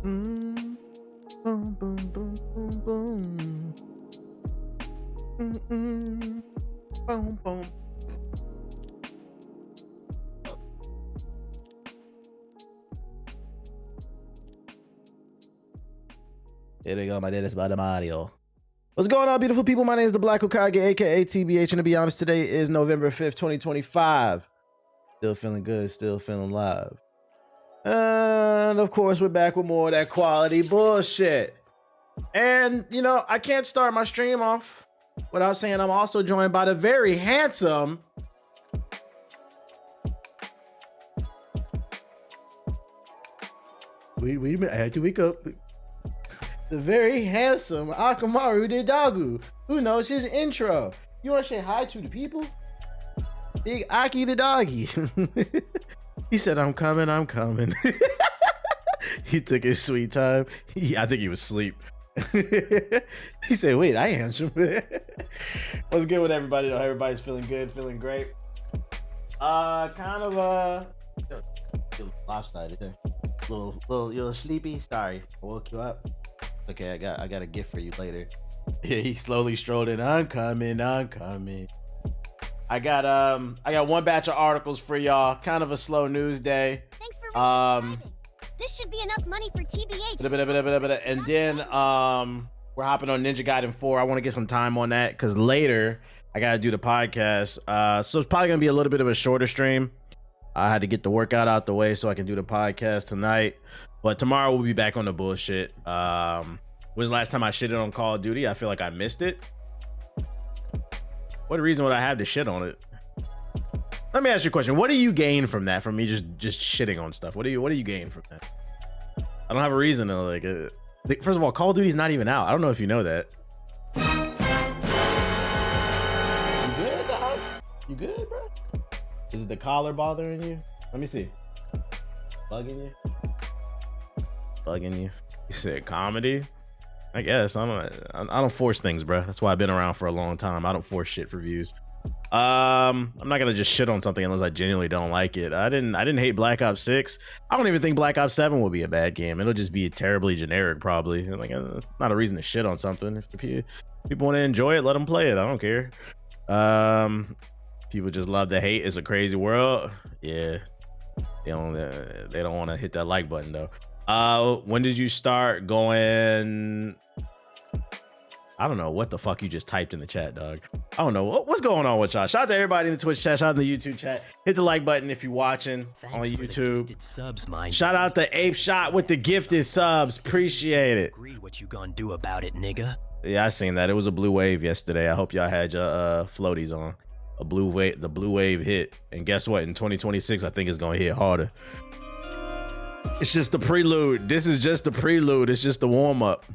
Mm. Boom, boom, boom, boom, boom. Mm-mm. Boom, boom. Here we go, my name is Mario. What's going on, beautiful people? My name is the Black Hokage, aka TBH, and to be honest, today is November 5th, 2025. Still feeling good, still feeling live. And of course, we're back with more of that quality bullshit. And, you know, I can't start my stream off without saying I'm also joined by the very handsome wait a minute, I had to wake up. The very handsome Akamaru the Dagu, who knows his intro. You want to say hi to the people? Big Aki the doggy. He said, I'm coming. He took his sweet time. I think he was asleep. He said, wait, I answered. What's good with everybody though? Everybody's feeling good, feeling great. Kind of lopsided there. Little sleepy. Sorry, I woke you up. Okay, I got a gift for you later. Yeah, he slowly strolled in. I'm coming. I got one batch of articles for y'all. Kind of a slow news day. Thanks for subscribing. This should be enough money for TBH. And then we're hopping on Ninja Gaiden 4. I want to get some time on that because later I gotta do the podcast. So it's probably gonna be a little bit of a shorter stream. I had to get the workout out the way so I can do the podcast tonight. But tomorrow we'll be back on the bullshit. Was the last time I shitted on Call of Duty? I feel like I missed it. What reason would I have to shit on it? Let me ask you a question. What do you gain from that? From me just shitting on stuff? What do you gain from that? I don't have a reason to like. First of all, Call of Duty's not even out. I don't know if you know that. You good, dog? You good, bro? Is it the collar bothering you? Let me see. Bugging you? You said comedy? I guess I don't force things, bro. That's why I've been around for a long time. I don't force shit for views. I'm not gonna just shit on something unless I genuinely don't like it. I didn't hate Black Ops 6. I don't even think Black Ops 7 will be a bad game. It'll just be terribly generic, probably. Like, it's not a reason to shit on something. If people want to enjoy it, let them play it. I don't care. People just love to hate. It's a crazy world. Yeah, they don't want to hit that like button though. When did you start going? I don't know what the fuck you just typed in the chat, dog. I don't know what's going on with y'all. Shout out to everybody in the Twitch chat. Shout out to the YouTube chat. Hit the like button if you're watching on YouTube. Shout out to Ape Shot with the gifted subs. Appreciate it. What you gonna do about it, nigga? Yeah, I seen that. It was a blue wave yesterday. I hope y'all had your floaties on. The blue wave hit, and guess what? In 2026, I think it's gonna hit harder. It's just the prelude. This is just the prelude. It's just the warm up.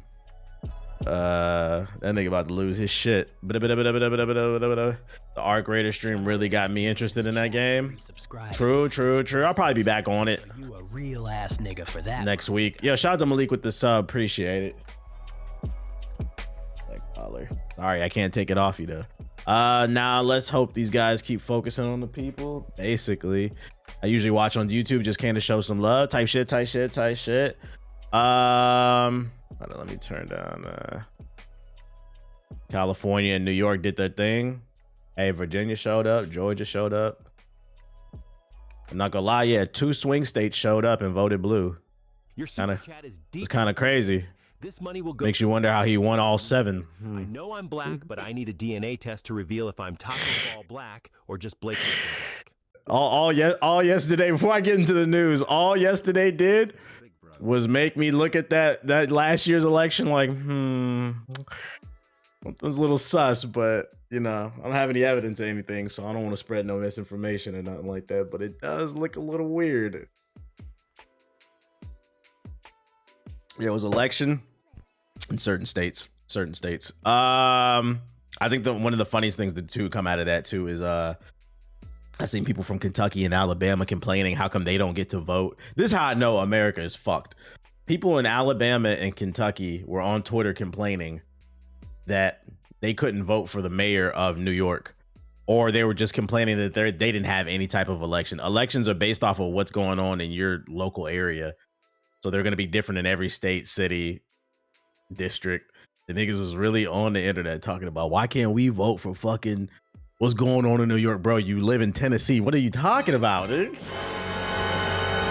That nigga about to lose his shit. The Arc Raider stream really got me interested in that game. True. I'll probably be back on it. You a real ass nigga for that. Next week. Yo, shout out to Malik with the sub. Appreciate it. Sorry, I can't take it off you though. Now let's hope these guys keep focusing on the people. Basically, I usually watch on YouTube just kind of show some love. Type shit. Let me turn down. California and New York did their thing. Hey, Virginia showed up. Georgia showed up. I'm not gonna lie, yeah, 2 swing states showed up and voted blue. Your super chat is deep. It's kind of crazy. This money will go. Makes you wonder how he won all 7. I know I'm black, but I need a DNA test to reveal if I'm top of all black or just blatantly black. All yesterday, before I get into the news, all yesterday did was make me look at that last year's election like, it was a little sus, but you know, I don't have any evidence of anything, so I don't want to spread no misinformation or nothing like that, but it does look a little weird. Yeah, it was election in certain states. I think one of the funniest things to come out of that too is I seen people from Kentucky and Alabama complaining how come they don't get to vote. This is how I know America is fucked. People in Alabama and Kentucky were on Twitter complaining that they couldn't vote for the mayor of New York, or they were just complaining that they didn't have any type of election. Elections are based off of what's going on in your local area. So they're gonna be different in every state, city, district. The niggas is really on the internet talking about why can't we vote for fucking what's going on in New York, bro? You live in Tennessee. What are you talking about, dude?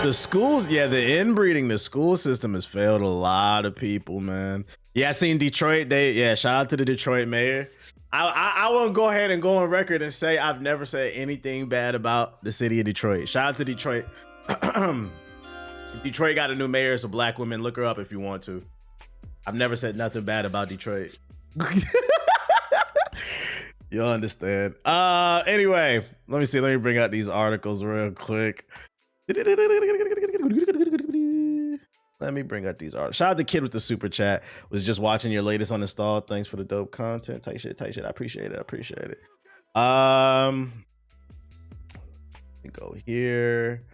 The schools, yeah, the inbreeding, the school system has failed a lot of people, man. Yeah, I seen Detroit. Shout out to the Detroit mayor. I won't go ahead and go on record and say I've never said anything bad about the city of Detroit. Shout out to Detroit. Detroit got a new mayor. It's a black woman. Look her up if you want to. I've never said nothing bad about Detroit. You'll understand. Anyway, let me see. Let me bring out these articles real quick. Let me bring up these articles. Shout out to Kid with the super chat. Was just watching your latest on install. Thanks for the dope content. Tight shit. I appreciate it. Let me go here.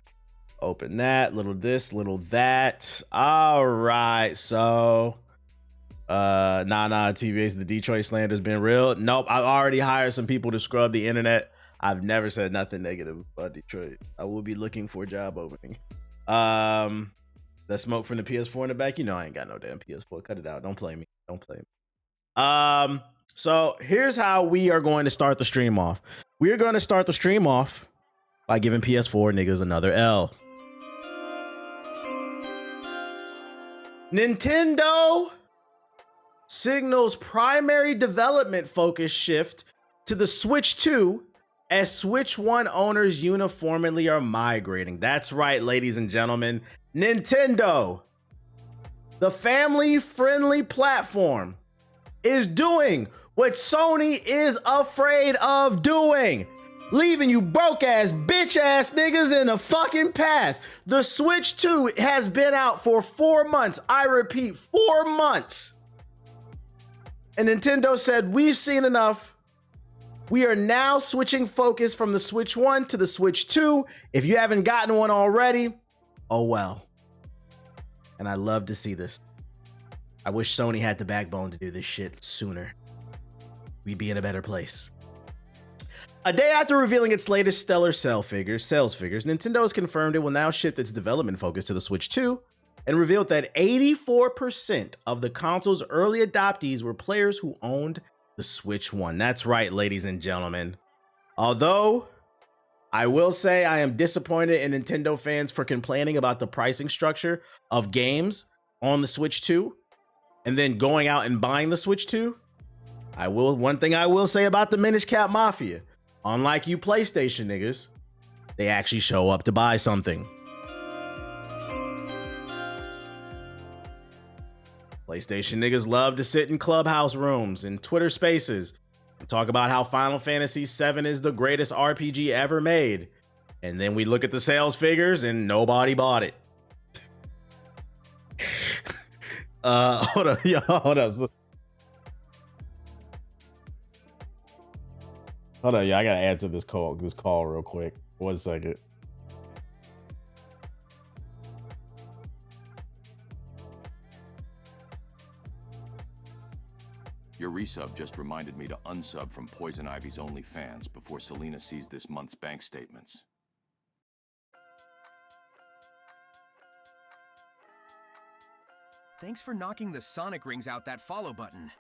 Open that. Little this, little that. All right. So, TBA's the Detroit slander's been real. Nope. I've already hired some people to scrub the internet. I've never said nothing negative about Detroit. I will be looking for a job opening. The smoke from the PS4 in the back. You know I ain't got no damn PS4. Cut it out. Don't play me. So here's how we are going to start the stream off. We are going to start the stream off by giving PS4 niggas another L. Nintendo signals primary development focus shift to the Switch 2 as Switch 1 owners uniformly are migrating. That's right, ladies and gentlemen. Nintendo, the family-friendly platform, is doing what Sony is afraid of doing. Leaving you broke-ass, bitch-ass niggas in the fucking past. The Switch 2 has been out for 4 months. I repeat, 4 months. And Nintendo said, we've seen enough. We are now switching focus from the Switch 1 to the Switch 2. If you haven't gotten one already, oh well. And I love to see this. I wish Sony had the backbone to do this shit sooner. We'd be in a better place. A day after revealing its latest stellar sales figures, Nintendo has confirmed it will now shift its development focus to the Switch 2 and revealed that 84% of the console's early adoptees were players who owned the Switch 1. That's right, ladies and gentlemen. Although I will say I am disappointed in Nintendo fans for complaining about the pricing structure of games on the Switch 2 and then going out and buying the Switch 2. One thing I will say about the Minish Cap Mafia, unlike you PlayStation niggas, they actually show up to buy something. PlayStation niggas love to sit in clubhouse rooms and Twitter spaces and talk about how Final Fantasy VII is the greatest RPG ever made. And then we look at the sales figures and nobody bought it. Hold on, y'all. Hold on, y'all. I gotta answer this call real quick. 1 second. Your resub just reminded me to unsub from Poison Ivy's OnlyFans before Selena sees this month's bank statements. Thanks for knocking the Sonic rings out that follow button.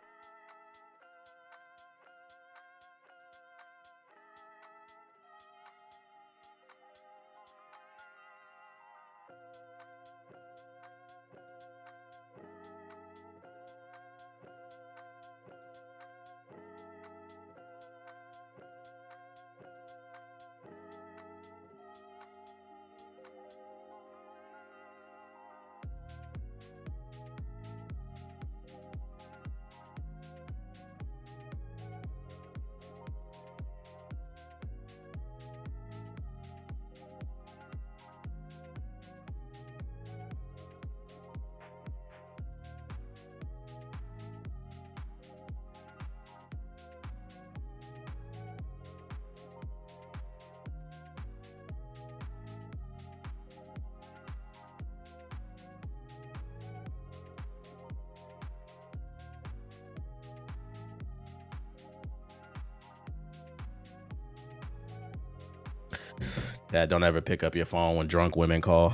Dad, don't ever pick up your phone when drunk women call.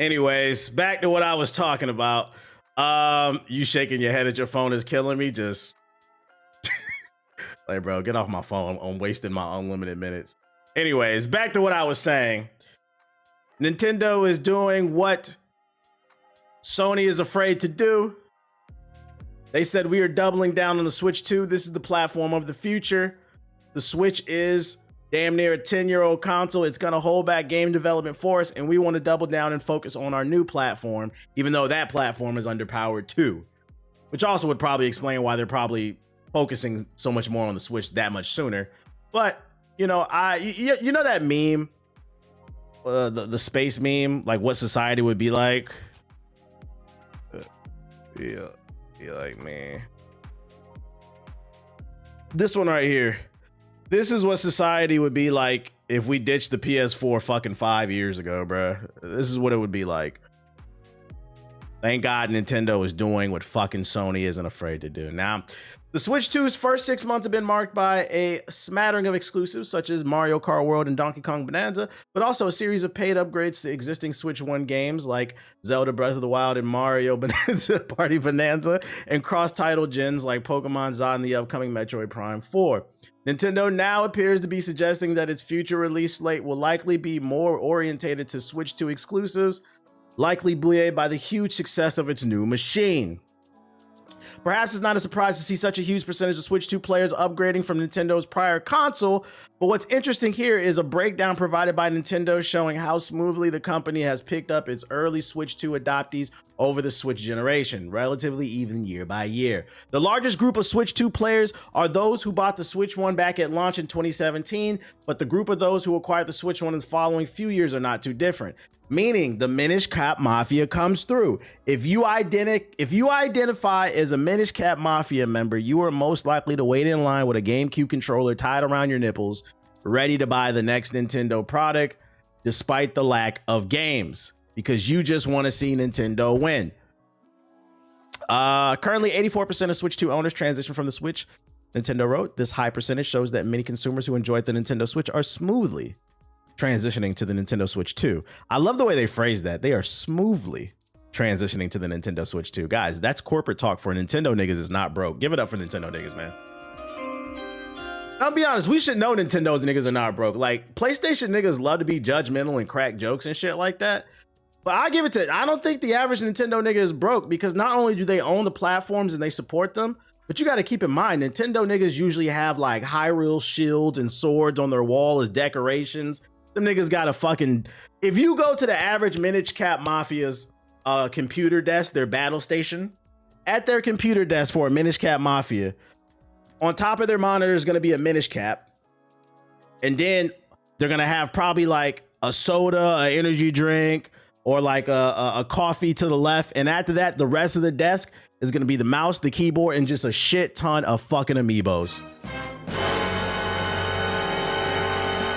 Anyways, back to what I was talking about. You shaking your head at your phone is killing me. Just like, bro, get off my phone. I'm wasting my unlimited minutes. Anyways, back to what I was saying. Nintendo is doing what Sony is afraid to do. They said we are doubling down on the Switch 2. This is the platform of the future. The Switch is damn near a 10-year-old console. It's going to hold back game development for us, and we want to double down and focus on our new platform, even though that platform is underpowered too. Which also would probably explain why they're probably focusing so much more on the Switch that much sooner. But, you know, you know that meme, the space meme, like what society would be like? Yeah, like, man. This one right here. This is what society would be like if we ditched the PS4 fucking 5 years ago, bruh. This is what it would be like. Thank God Nintendo is doing what fucking Sony isn't afraid to do. Now, the Switch 2's first 6 months have been marked by a smattering of exclusives such as Mario Kart World and Donkey Kong Bonanza, but also a series of paid upgrades to existing Switch 1 games like Zelda Breath of the Wild and Mario Bonanza Party Bonanza, and cross-title gens like Pokemon Zod and the upcoming Metroid Prime 4. Nintendo now appears to be suggesting that its future release slate will likely be more orientated to Switch 2 exclusives, likely buoyed by the huge success of its new machine. Perhaps it's not a surprise to see such a huge percentage of Switch 2 players upgrading from Nintendo's prior console, but what's interesting here is a breakdown provided by Nintendo showing how smoothly the company has picked up its early Switch 2 adoptees over the Switch generation, relatively even year by year. The largest group of Switch 2 players are those who bought the Switch 1 back at launch in 2017, but the group of those who acquired the Switch 1 in the following few years are not too different. Meaning the Minish Cap Mafia comes through. If you identify as a Minish Cap Mafia member, you are most likely to wait in line with a GameCube controller tied around your nipples, ready to buy the next Nintendo product, despite the lack of games, because you just want to see Nintendo win. Currently, 84% of Switch 2 owners transition from the Switch. Nintendo wrote, this high percentage shows that many consumers who enjoyed the Nintendo Switch are smoothly transitioning to the Nintendo Switch 2. I love the way they phrase that. They are smoothly transitioning to the Nintendo Switch 2. Guys, that's corporate talk for Nintendo niggas is not broke. Give it up for Nintendo niggas, man. I'll be honest, we should know Nintendo niggas are not broke. Like, PlayStation niggas love to be judgmental and crack jokes and shit like that. But I don't think the average Nintendo nigga is broke, because not only do they own the platforms and they support them, but you got to keep in mind, Nintendo niggas usually have like Hyrule shields and swords on their wall as decorations. Them niggas got a fucking, if you go to the average Minish Cap Mafia's computer desk, their battle station, at their computer desk for a Minish Cap Mafia, on top of their monitor is going to be a Minish Cap. And then they're going to have probably like a soda, an energy drink, or like a coffee to the left. And after that, the rest of the desk is going to be the mouse, the keyboard, and just a shit ton of fucking amiibos.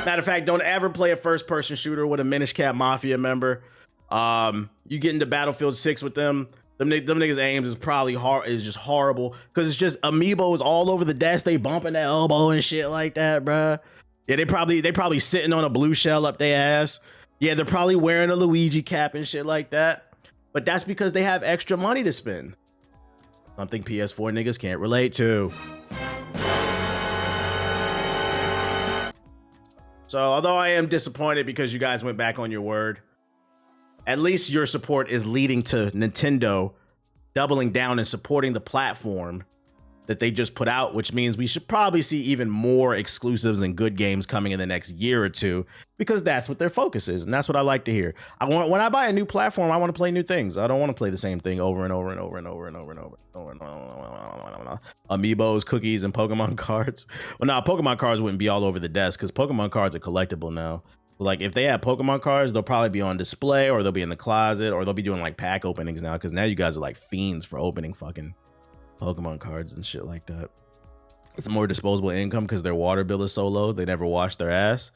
Matter of fact, don't ever play a first-person shooter with a Minish Cap Mafia member. You get into Battlefield 6 with them. Them niggas' aims is probably just horrible, because it's just amiibos all over the desk. They bumping their elbow and shit like that, bruh. Yeah, they probably sitting on a blue shell up their ass. Yeah, they're probably wearing a Luigi cap and shit like that. But that's because they have extra money to spend. Something PS4 niggas can't relate to. So although I am disappointed because you guys went back on your word, at least your support is leading to Nintendo doubling down and supporting the platform that they just put out, which means we should probably see even more exclusives and good games coming in the next year or two, because that's what their focus is. And that's what I like to hear. When I buy a new platform, I want to play new things. I don't want to play the same thing over and over and over and over and over and over and over. Amiibos, cookies, and Pokemon cards. Well, now Pokemon cards wouldn't be all over the desk, because Pokemon cards are collectible now. Like, if they have Pokemon cards, they'll probably be on display, or they'll be in the closet, or they'll be doing like pack openings now, because now you guys are like fiends for opening fucking Pokemon cards and shit like that. It's more disposable income because their water bill is so low, they never wash their ass.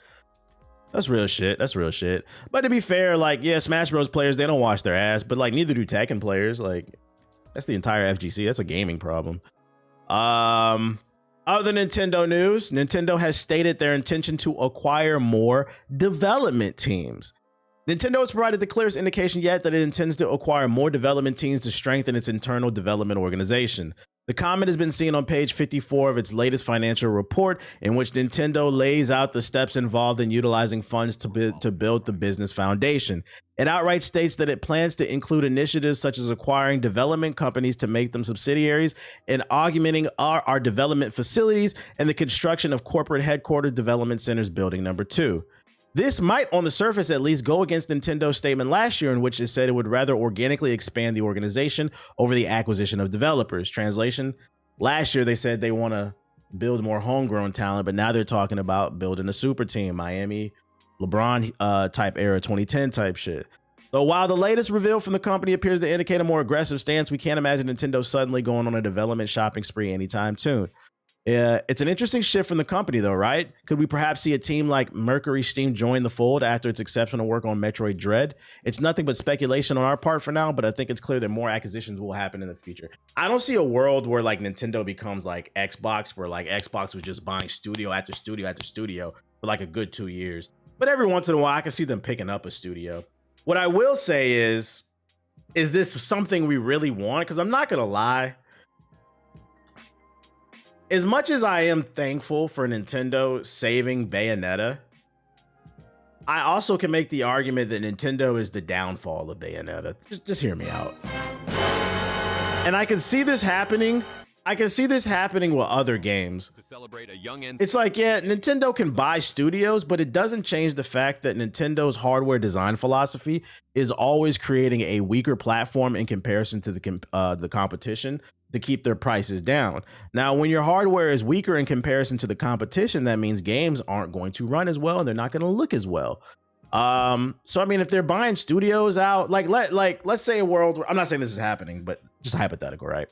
That's real shit. That's real shit. But to be fair, like, yeah, Smash Bros players, they don't wash their ass, but like neither do Tekken players. Like, that's the entire FGC. That's a gaming problem. Other Nintendo news, Nintendo has stated their intention to acquire more development teams. Nintendo has provided the clearest indication yet that it intends to acquire more development teams to strengthen its internal development organization. The comment has been seen on page 54 of its latest financial report, in which Nintendo lays out the steps involved in utilizing funds to build the business foundation. It outright states that it plans to include initiatives such as acquiring development companies to make them subsidiaries and augmenting our development facilities and the construction of corporate headquarters development centers building number 2. This might, on the surface at least, go against Nintendo's statement last year in which it said it would rather organically expand the organization over the acquisition of developers. Translation, last year they said they want to build more homegrown talent, but now they're talking about building a super team, Miami, LeBron type era, 2010 type shit. So while the latest reveal from the company appears to indicate a more aggressive stance, we can't imagine Nintendo suddenly going on a development shopping spree anytime soon. It's an interesting shift from the company, though, right? Could we perhaps see a team like Mercury Steam join the fold after its exceptional work on Metroid Dread? It's nothing but speculation on our part for now, but I think it's clear that more acquisitions will happen in the future. I don't see a world where like Nintendo becomes like Xbox, where like Xbox was just buying studio after studio after studio for like a good 2 years. But every once in a while, I can see them picking up a studio. What I will say is this something we really want? Because I'm not going to lie. As much as I am thankful for Nintendo saving Bayonetta, I also can make the argument that Nintendo is the downfall of Bayonetta. Just hear me out. And I can see this happening. I can see this happening with other games. To celebrate a young It's like, yeah, Nintendo can buy studios, but it doesn't change the fact that Nintendo's hardware design philosophy is always creating a weaker platform in comparison to the competition to keep their prices down. Now, when your hardware is weaker in comparison to the competition, that means games aren't going to run as well and they're not going to look as well. So I mean, if they're buying studios out, let's say a world where, I'm not saying this is happening, but just hypothetical, right?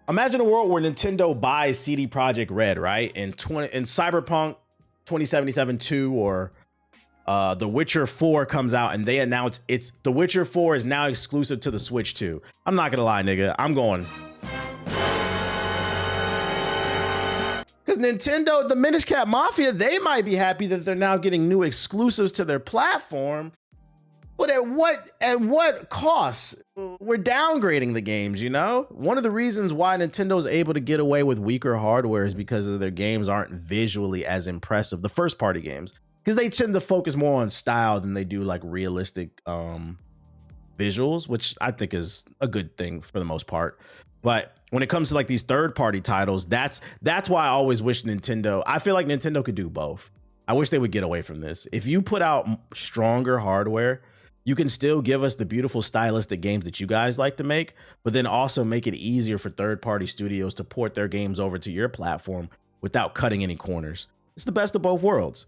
Imagine a world where Nintendo buys CD Projekt Red, right? In Cyberpunk 2077 2 or The Witcher 4 comes out and they announce The Witcher 4 is now exclusive to the Switch 2. I'm not gonna lie, nigga. I'm going. Because Nintendo, the Minish Cap Mafia, they might be happy that they're now getting new exclusives to their platform. But at what cost? We're downgrading the games, you know? One of the reasons why Nintendo's able to get away with weaker hardware is because their games aren't visually as impressive, the first party games. Because they tend to focus more on style than they do like realistic visuals, which I think is a good thing for the most part. But when it comes to like these third party titles, that's why I always wish Nintendo, I feel like Nintendo could do both. I wish they would get away from this. If you put out stronger hardware, you can still give us the beautiful stylistic games that you guys like to make, but then also make it easier for third party studios to port their games over to your platform without cutting any corners. It's the best of both worlds.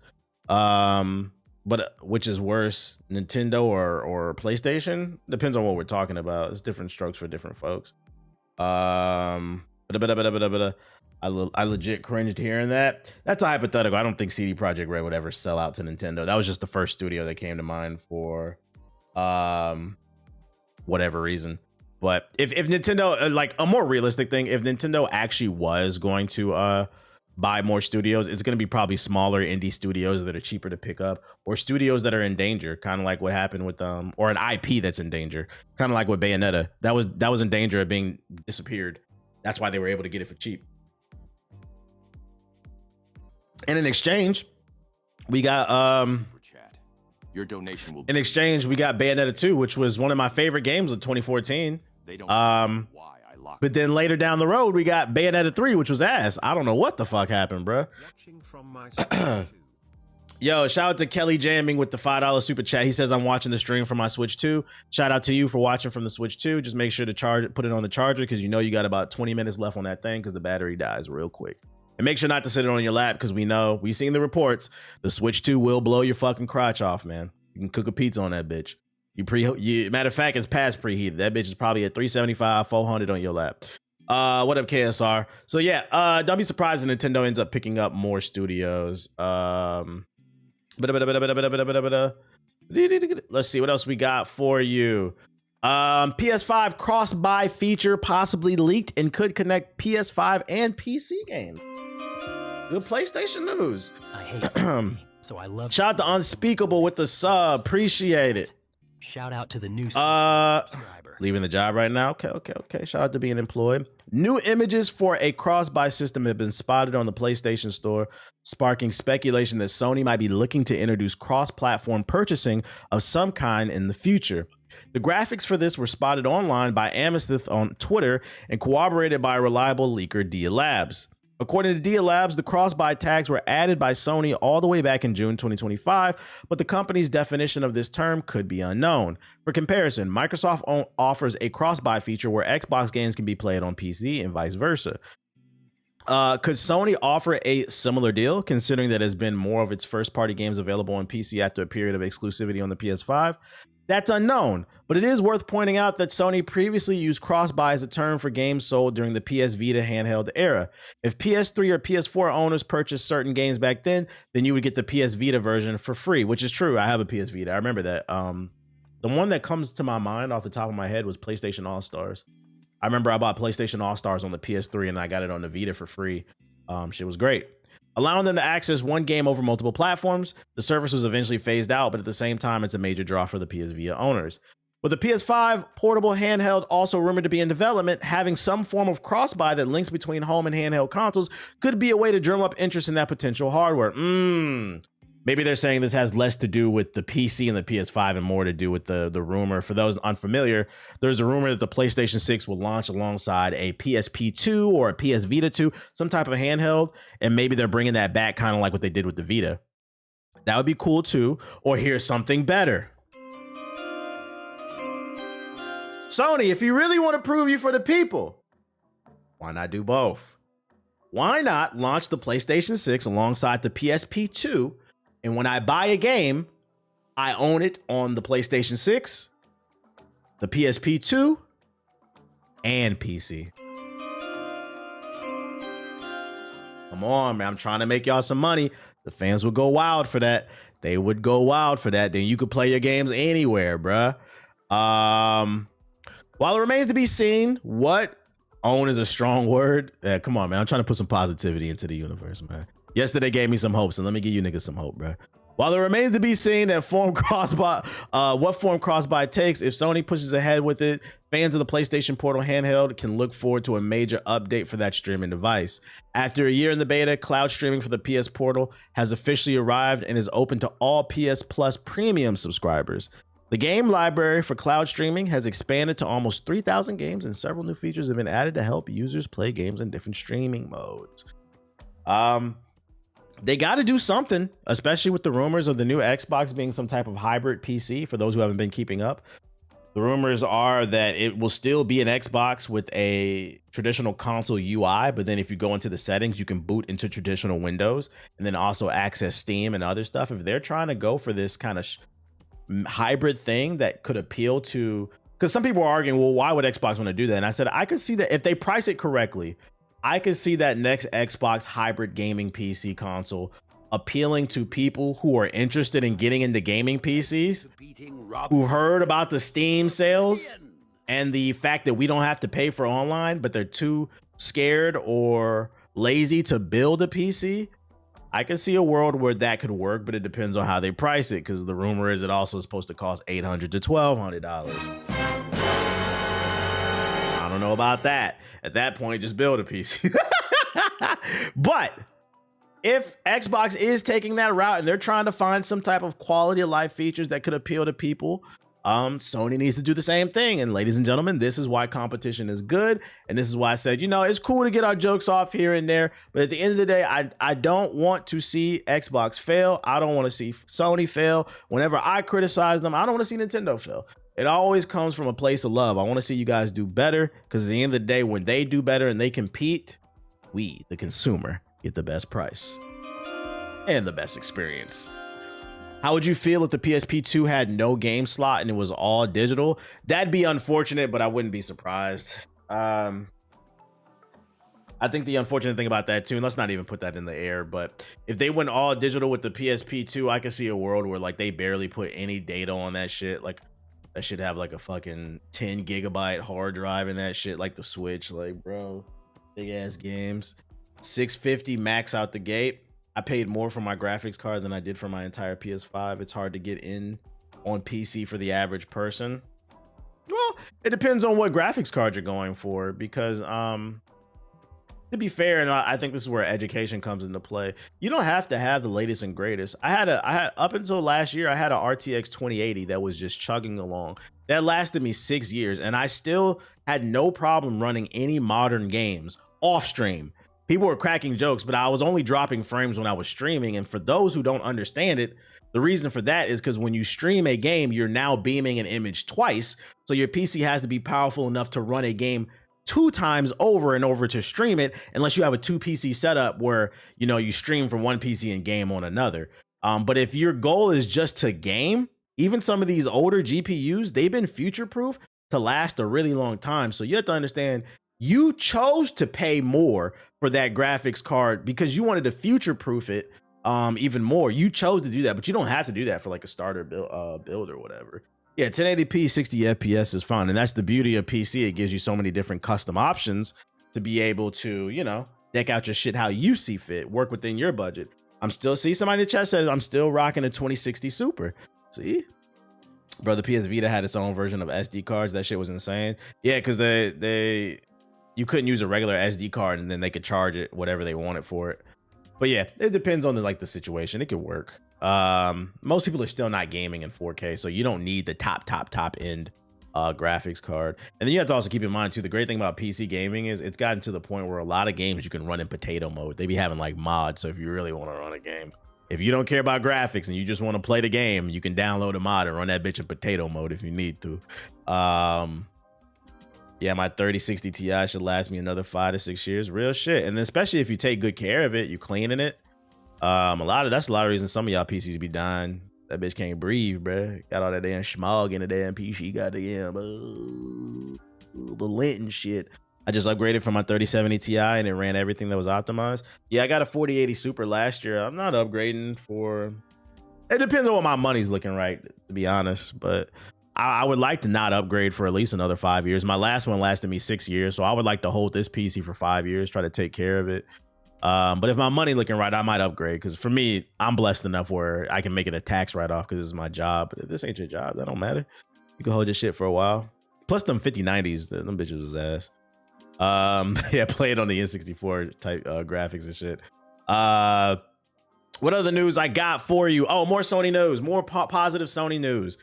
But which is worse, Nintendo or PlayStation? Depends on what we're talking about. It's different strokes for different folks. I legit cringed hearing that. That's a hypothetical. I don't think CD Projekt Red would ever sell out to Nintendo. That was just the first studio that came to mind for whatever reason. But if Nintendo, like a more realistic thing, if Nintendo actually was going to buy more studios, it's going to be probably smaller indie studios that are cheaper to pick up, or studios that are in danger, kind of like what happened with or an IP that's in danger, kind of like with Bayonetta. That was in danger of being disappeared. That's why they were able to get it for cheap. And in exchange, we got Your donation will in exchange we got Bayonetta 2, which was one of my favorite games of 2014. They don't know why I locked But then later down the road, we got Bayonetta 3, which was ass. I don't know what the fuck happened, bro. Yo, shout out to Kelly Jamming with the $5 super chat. He says, I'm watching the stream from my Switch 2. Shout out to you for watching from the Switch 2. Just make sure to put it on the charger, because you know you got about 20 minutes left on that thing, because the battery dies real quick. And make sure not to sit it on your lap, because we've seen the reports. The Switch 2 will blow your fucking crotch off, man. You can cook a pizza on that bitch. Matter of fact, it's past preheated. That bitch is probably at 375, 400 on your lap. What up, KSR? So yeah, don't be surprised if Nintendo ends up picking up more studios. Let's see what else we got for you. PS5 cross-buy feature possibly leaked and could connect PS5 and PC games. Good PlayStation news. I hate so So I love. Shout out to Unspeakable with the sub. Appreciate it. Shout out to the new subscriber. Leaving the job right now. Okay. Shout out to being employed. New images for a cross-buy system have been spotted on the PlayStation Store, sparking speculation that Sony might be looking to introduce cross-platform purchasing of some kind in the future. The graphics for this were spotted online by Amethyst on Twitter and corroborated by a reliable leaker, Dia Labs. According to Dia Labs, the cross-buy tags were added by Sony all the way back in June 2025, but the company's definition of this term could be unknown. For comparison, Microsoft offers a cross-buy feature where Xbox games can be played on PC and vice versa. Could Sony offer a similar deal, considering that has been more of its first-party games available on PC after a period of exclusivity on the PS5? That's unknown, but it is worth pointing out that Sony previously used cross-buy as a term for games sold during the PS Vita handheld era. If PS3 or PS4 owners purchased certain games back then you would get the PS Vita version for free, which is true. I have a PS Vita. I remember that. The one that comes to my mind off the top of my head was PlayStation All-Stars. I remember I bought PlayStation All-Stars on the PS3 and I got it on the Vita for free. Shit was great. Allowing them to access one game over multiple platforms, the service was eventually phased out, but at the same time, it's a major draw for the PS Vita owners. With the PS5 portable handheld also rumored to be in development, having some form of cross-buy that links between home and handheld consoles could be a way to drum up interest in that potential hardware. Maybe they're saying this has less to do with the PC and the PS5 and more to do with the rumor. For those unfamiliar, there's a rumor that the PlayStation 6 will launch alongside a PSP 2 or a PS Vita 2, some type of handheld, and maybe they're bringing that back kind of like what they did with the Vita. That would be cool too. Or here's something better. Sony, if you really want to prove you for the people, why not do both? Why not launch the PlayStation 6 alongside the PSP 2? And when I buy a game, I own it on the PlayStation 6, the PSP 2, and PC. Come on, man. I'm trying to make y'all some money. The fans would go wild for that. They would go wild for that. Then you could play your games anywhere, bruh. While it remains to be seen what own is a strong word. Come on, man. I'm trying to put some positivity into the universe, man. Yesterday gave me some hope, so let me give you niggas some hope, bro. While it remains to be seen that what form crossbuy takes, if Sony pushes ahead with it, fans of the PlayStation Portal handheld can look forward to a major update for that streaming device. After a year in the beta, cloud streaming for the PS Portal has officially arrived and is open to all PS Plus Premium subscribers. The game library for cloud streaming has expanded to almost 3,000 games, and several new features have been added to help users play games in different streaming modes. They got to do something, especially with the rumors of the new Xbox being some type of hybrid PC. For those who haven't been keeping up, the rumors are that it will still be an Xbox with a traditional console UI, but then if you go into the settings, you can boot into traditional Windows and then also access Steam and other stuff. If they're trying to go for this kind of hybrid thing that could appeal to, because some people are arguing, well, why would Xbox want to do that? And I said, I could see that if they price it correctly, I could see that next Xbox hybrid gaming PC console appealing to people who are interested in getting into gaming PCs, who heard about the Steam sales and the fact that we don't have to pay for online, but they're too scared or lazy to build a PC. I can see a world where that could work, but it depends on how they price it, because the rumor is it also is supposed to cost $800 to $1,200. I don't know about that. At that point, just build a PC. But if Xbox is taking that route and they're trying to find some type of quality of life features that could appeal to people, Sony needs to do the same thing. And ladies and gentlemen, this is why competition is good. And this is why I said, you know, it's cool to get our jokes off here and there, but at the end of the day, I don't want to see Xbox fail. I don't want to see Sony fail. Whenever I criticize them, I don't want to see Nintendo fail. It always comes from a place of love. I want to see you guys do better, because at the end of the day, when they do better and they compete, we, the consumer, get the best price and the best experience. How would you feel if the PSP 2 had no game slot and it was all digital? That'd be unfortunate, but I wouldn't be surprised. I think the unfortunate thing about that too, and let's not even put that in the air, but if they went all digital with the PSP 2, I could see a world where like they barely put any data on that shit. Like that should have like a fucking 10 gigabyte hard drive in that shit, like the Switch. Like, bro, big ass games. 650 max out the gate. I paid more for my graphics card than I did for my entire PS5. It's hard to get in on PC for the average person. Well, it depends on what graphics card you're going for, because to be fair, and I think this is where education comes into play, you don't have to have the latest and greatest. I had up until last year, I had a RTX 2080 that was just chugging along. That lasted me 6 years, and I still had no problem running any modern games off stream. People were cracking jokes, but I was only dropping frames when I was streaming. And for those who don't understand it, the reason for that is because when you stream a game, you're now beaming an image twice. So your PC has to be powerful enough to run a game 2 times over and over to stream it, unless you have a 2 PC setup where, you know, you stream from one PC and game on another. But if your goal is just to game, even some of these older GPUs, they've been future proof to last a really long time. So you have to understand, you chose to pay more for that graphics card because you wanted to future proof it even more. You chose to do that, but you don't have to do that for like a starter build or whatever. Yeah, 1080p 60 FPS is fine, and that's the beauty of PC. It gives you so many different custom options to be able to, you know, deck out your shit how you see fit, work within your budget. I'm still, see, somebody in the chat says I'm still rocking a 2060 Super. See, bro, the PS Vita had its own version of SD cards. That shit was insane. Yeah, because you couldn't use a regular SD card, and then they could charge it whatever they wanted for it. But yeah, it depends on the situation. It could work. Most people are still not gaming in 4K, so you don't need the top end graphics card. And then you have to also keep in mind too, the great thing about PC gaming is it's gotten to the point where a lot of games you can run in potato mode. They be having like mods. So if you really want to run a game, if you don't care about graphics and you just want to play the game, you can download a mod and run that bitch in potato mode if you need to. Yeah, my 3060 Ti should last me another 5 to 6 years. Real shit. And then especially if you take good care of it, you cleaning it. That's a lot of reasons some of y'all PCs be dying. That bitch can't breathe, bruh. Got all that damn smog in the damn PC. Got the damn the lint and shit. I just upgraded from my 3070 Ti and it ran everything that was optimized. Yeah, I got a 4080 Super last year. I'm not upgrading for... It depends on what my money's looking right, to be honest. But I would like to not upgrade for at least another 5 years. My last one lasted me 6 years. So I would like to hold this PC for 5 years, try to take care of it. But if my money looking right, I might upgrade, because for me, I'm blessed enough where I can make it a tax write-off because it's my job. But if this ain't your job, that don't matter. You can hold your shit for a while. Plus them 5090s, them bitches was ass. Yeah, play it on the N64 type graphics and shit. What other news I got for you? Oh, more Sony news, more positive Sony news.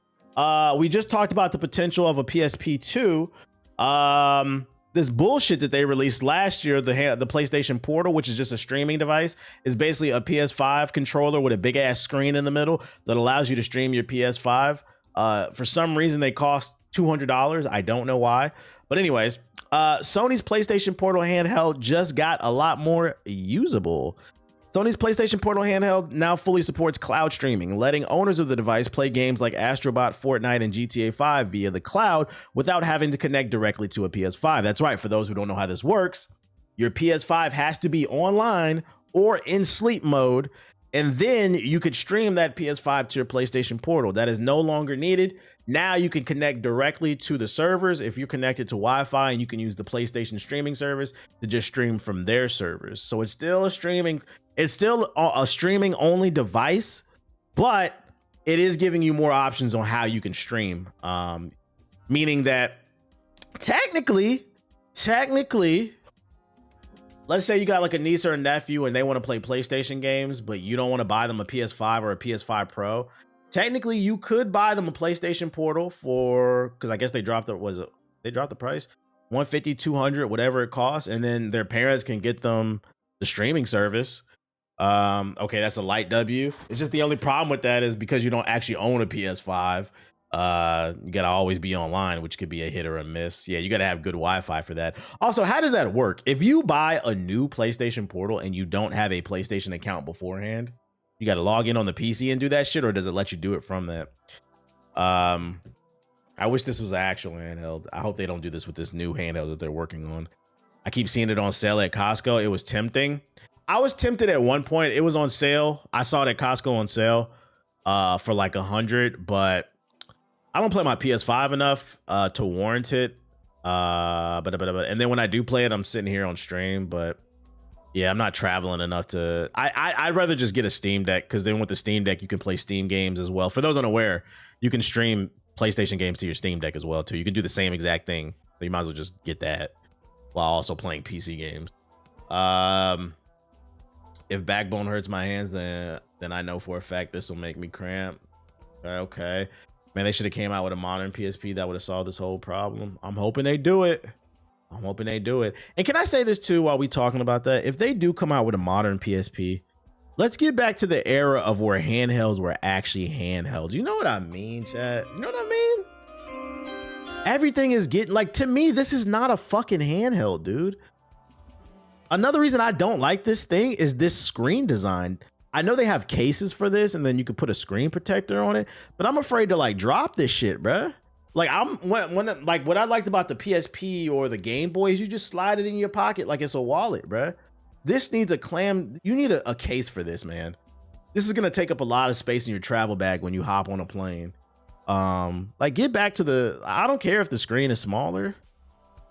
We just talked about the potential of a PSP 2. This bullshit that they released last year, the PlayStation Portal, which is just a streaming device, is basically a PS5 controller with a big ass screen in the middle that allows you to stream your PS5. For some reason, they cost $200. I don't know why. But anyways, Sony's PlayStation Portal handheld just got a lot more usable. Sony's PlayStation Portal handheld now fully supports cloud streaming, letting owners of the device play games like Astrobot, Fortnite, and GTA 5 via the cloud without having to connect directly to a PS5. That's right, for those who don't know how this works, your PS5 has to be online or in sleep mode, and then you could stream that PS5 to your PlayStation Portal. That is no longer needed. Now you can connect directly to the servers if you're connected to Wi-Fi, and you can use the PlayStation streaming service to just stream from their servers. So it's still a streaming only device, but it is giving you more options on how you can stream. Meaning that technically, let's say you got like a niece or a nephew and they want to play PlayStation games, but you don't want to buy them a PS5 or a PS5 Pro. Technically, you could buy them a PlayStation Portal for, because I guess they dropped the price, $150, $200, whatever it costs, and then their parents can get them the streaming service. Okay, that's a light W. It's just the only problem with that is because you don't actually own a PS5. You gotta always be online, which could be a hit or a miss. Yeah, you gotta have good Wi-Fi for that. Also, how does that work? If you buy a new PlayStation Portal and you don't have a PlayStation account beforehand, you got to log in on the PC and do that shit, or does it let you do it from that? I wish this was an actual handheld. I hope they don't do this with this new handheld that they're working on. I keep seeing it on sale at Costco. It was tempting. I was tempted at one point. It was on sale. I saw it at Costco on sale for like $100, but I don't play my PS5 enough to warrant it. And then when I do play it, I'm sitting here on stream, but Yeah, I'm not traveling enough to. I'd rather just get a Steam Deck, because then with the Steam Deck you can play Steam games as well. For those unaware, you can stream PlayStation games to your Steam Deck as well too. You can do the same exact thing. So you might as well just get that while also playing PC games. If backbone hurts my hands, then I know for a fact this will make me cramp. Okay, man, they should have came out with a modern PSP that would have solved this whole problem. I'm hoping they do it. I'm hoping they do it. And can I say this too while we talking about that? If they do come out with a modern PSP, let's get back to the era of where handhelds were actually handhelds. You know what I mean, chat? You know what I mean? Everything is getting, like, to me, this is not a fucking handheld, dude. Another reason I don't like this thing is this screen design. I know they have cases for this and then you could put a screen protector on it, but I'm afraid to like drop this shit, bruh. Like what I liked about the PSP or the Game Boy is you just slide it in your pocket like it's a wallet, bruh. This needs a clam. You need a case for this, man. This is gonna take up a lot of space in your travel bag when you hop on a plane. Like get back to I don't care if the screen is smaller.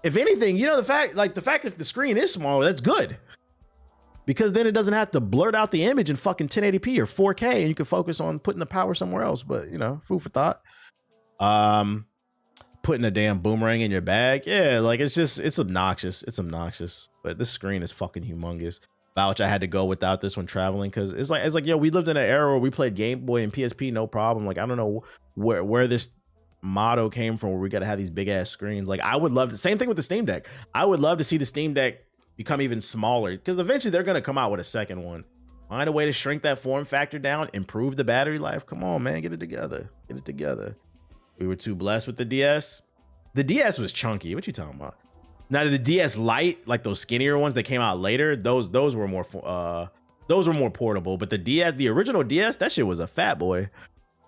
If anything, you know, the fact if the screen is smaller, that's good. Because then it doesn't have to blurt out the image in fucking 1080p or 4K and you can focus on putting the power somewhere else. But, you know, food for thought. Putting a damn boomerang in your bag. Yeah, like it's obnoxious. It's obnoxious. But this screen is fucking humongous. Vouch, I had to go without this when traveling because it's like, yo, we lived in an era where we played Game Boy and PSP, no problem. Like, I don't know where this motto came from where we got to have these big ass screens. Like, I would love to, same thing with the Steam Deck. I would love to see the Steam Deck become even smaller because eventually they're going to come out with a second one. Find a way to shrink that form factor down, improve the battery life. Come on, man, get it together. Get it together. We were too blessed with the DS. The DS was chunky. What you talking about? Now the DS Lite, like those skinnier ones that came out later, those were more portable. But the original DS, that shit was a fat boy.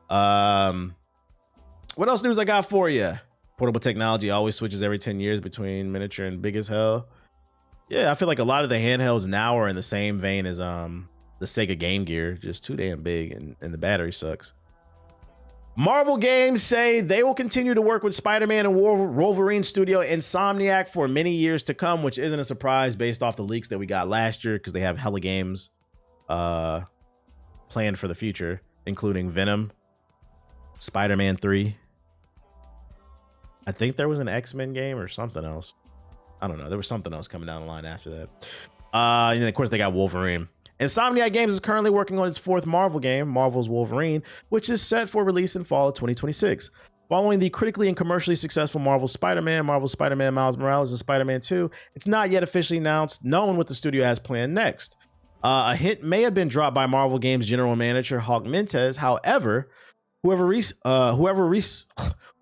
What else news I got for you? Portable technology always switches every 10 years between miniature and big as hell. Yeah, I feel like a lot of the handhelds now are in the same vein as the Sega Game Gear, just too damn big and the battery sucks. Marvel Games say they will continue to work with Spider-Man and Wolverine studio Insomniac for many years to come, which isn't a surprise based off the leaks that we got last year because they have hella games planned for the future, including Venom, Spider-Man 3. I think there was an X-Men game or something else. I don't know. There was something else coming down the line after that. And of course, they got Wolverine. Insomniac Games is currently working on its fourth Marvel game, Marvel's Wolverine, which is set for release in fall of 2026. Following the critically and commercially successful Marvel Spider-Man Miles Morales, and Spider-Man 2, it's not yet officially known what the studio has planned next. A hint may have been dropped by Marvel Games general manager Hawk Mentes. However, who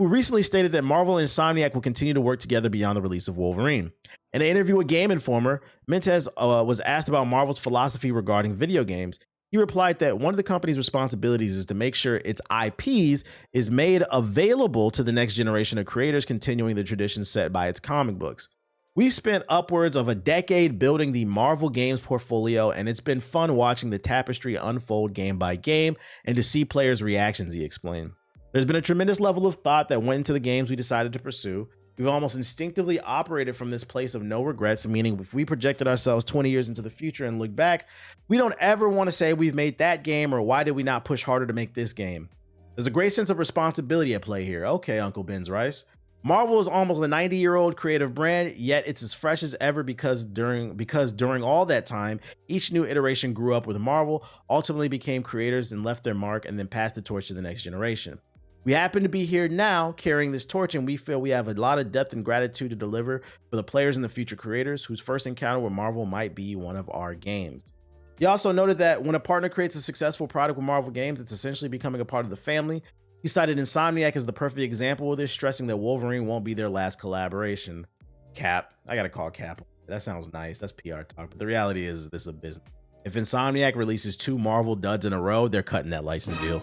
recently stated that Marvel and Insomniac will continue to work together beyond the release of Wolverine. In an interview with Game Informer, Mentes was asked about Marvel's philosophy regarding video games. He replied that one of the company's responsibilities is to make sure its IPs is made available to the next generation of creators, continuing the tradition set by its comic books. We've spent upwards of a decade building the Marvel Games portfolio, and it's been fun watching the tapestry unfold game by game and to see players' reactions, he explained. There's been a tremendous level of thought that went into the games we decided to pursue. We've almost instinctively operated from this place of no regrets, meaning if we projected ourselves 20 years into the future and look back, we don't ever want to say we've made that game or why did we not push harder to make this game. There's a great sense of responsibility at play here. Okay, Uncle Ben's Rice. Marvel is almost a 90-year-old creative brand, yet it's as fresh as ever because during all that time, each new iteration grew up with Marvel, ultimately became creators and left their mark and then passed the torch to the next generation. We happen to be here now carrying this torch, and we feel we have a lot of depth and gratitude to deliver for the players and the future creators whose first encounter with Marvel might be one of our games. He also noted that when a partner creates a successful product with Marvel Games, it's essentially becoming a part of the family. He cited Insomniac as the perfect example of this, stressing that Wolverine won't be their last collaboration. Cap. I gotta call Cap. That sounds nice. That's PR talk. But the reality is this is a business. If Insomniac releases 2 Marvel duds in a row, they're cutting that license deal.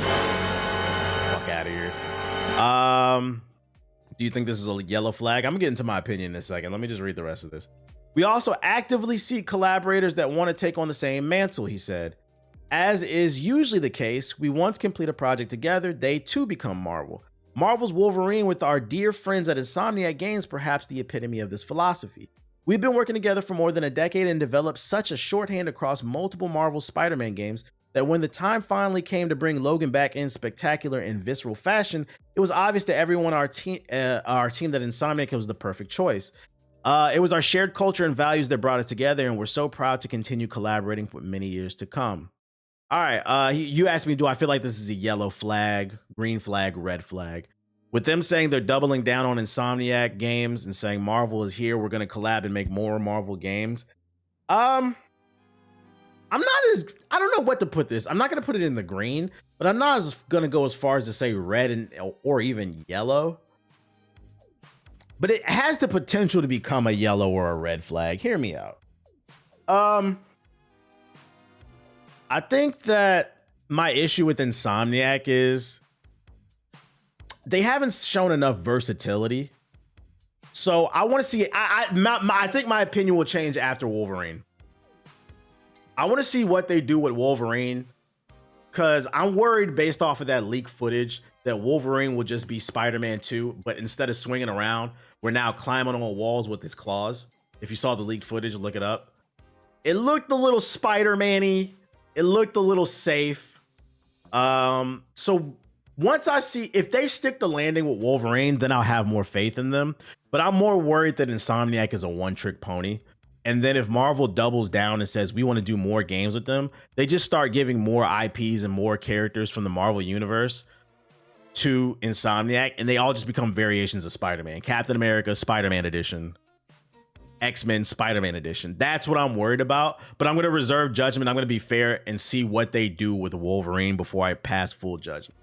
Fuck out of here. Do you think this is a yellow flag? I'm gonna get into my opinion in a second. Let me just read the rest of this. We also actively seek collaborators that want to take on the same mantle, he said. As is usually the case, we once complete a project together, they too become Marvel. Marvel's Wolverine with our dear friends at Insomniac Games, perhaps the epitome of this philosophy. We've been working together for more than a decade and developed such a shorthand across multiple Marvel Spider-Man games that when the time finally came to bring Logan back in spectacular and visceral fashion, it was obvious to everyone on our team that Insomniac was the perfect choice. It was our shared culture and values that brought us together, and we're so proud to continue collaborating for many years to come. All right, you asked me, do I feel like this is a yellow flag, green flag, red flag? With them saying they're doubling down on Insomniac games and saying Marvel is here, we're going to collab and make more Marvel games. I don't know what to put this. I'm not going to put it in the green, but I'm not going to go as far as to say red or even yellow. But it has the potential to become a yellow or a red flag. Hear me out. I think that my issue with Insomniac is they haven't shown enough versatility. So I want to see it. I think my opinion will change after Wolverine. I want to see what they do with Wolverine, because I'm worried based off of that leak footage that Wolverine will just be Spider-Man 2, but instead of swinging around, we're now climbing on walls with his claws. If you saw the leaked footage, look it up. It looked a little Spider-Man-y. It looked a little safe. So once I see, if they stick the landing with Wolverine, then I'll have more faith in them. But I'm more worried that Insomniac is a one-trick pony. And then if Marvel doubles down and says, we want to do more games with them, they just start giving more IPs and more characters from the Marvel universe to Insomniac, and they all just become variations of Spider-Man. Captain America, Spider-Man edition. X-Men, Spider-Man edition. That's what I'm worried about, but I'm going to reserve judgment. I'm going to be fair and see what they do with Wolverine before I pass full judgment.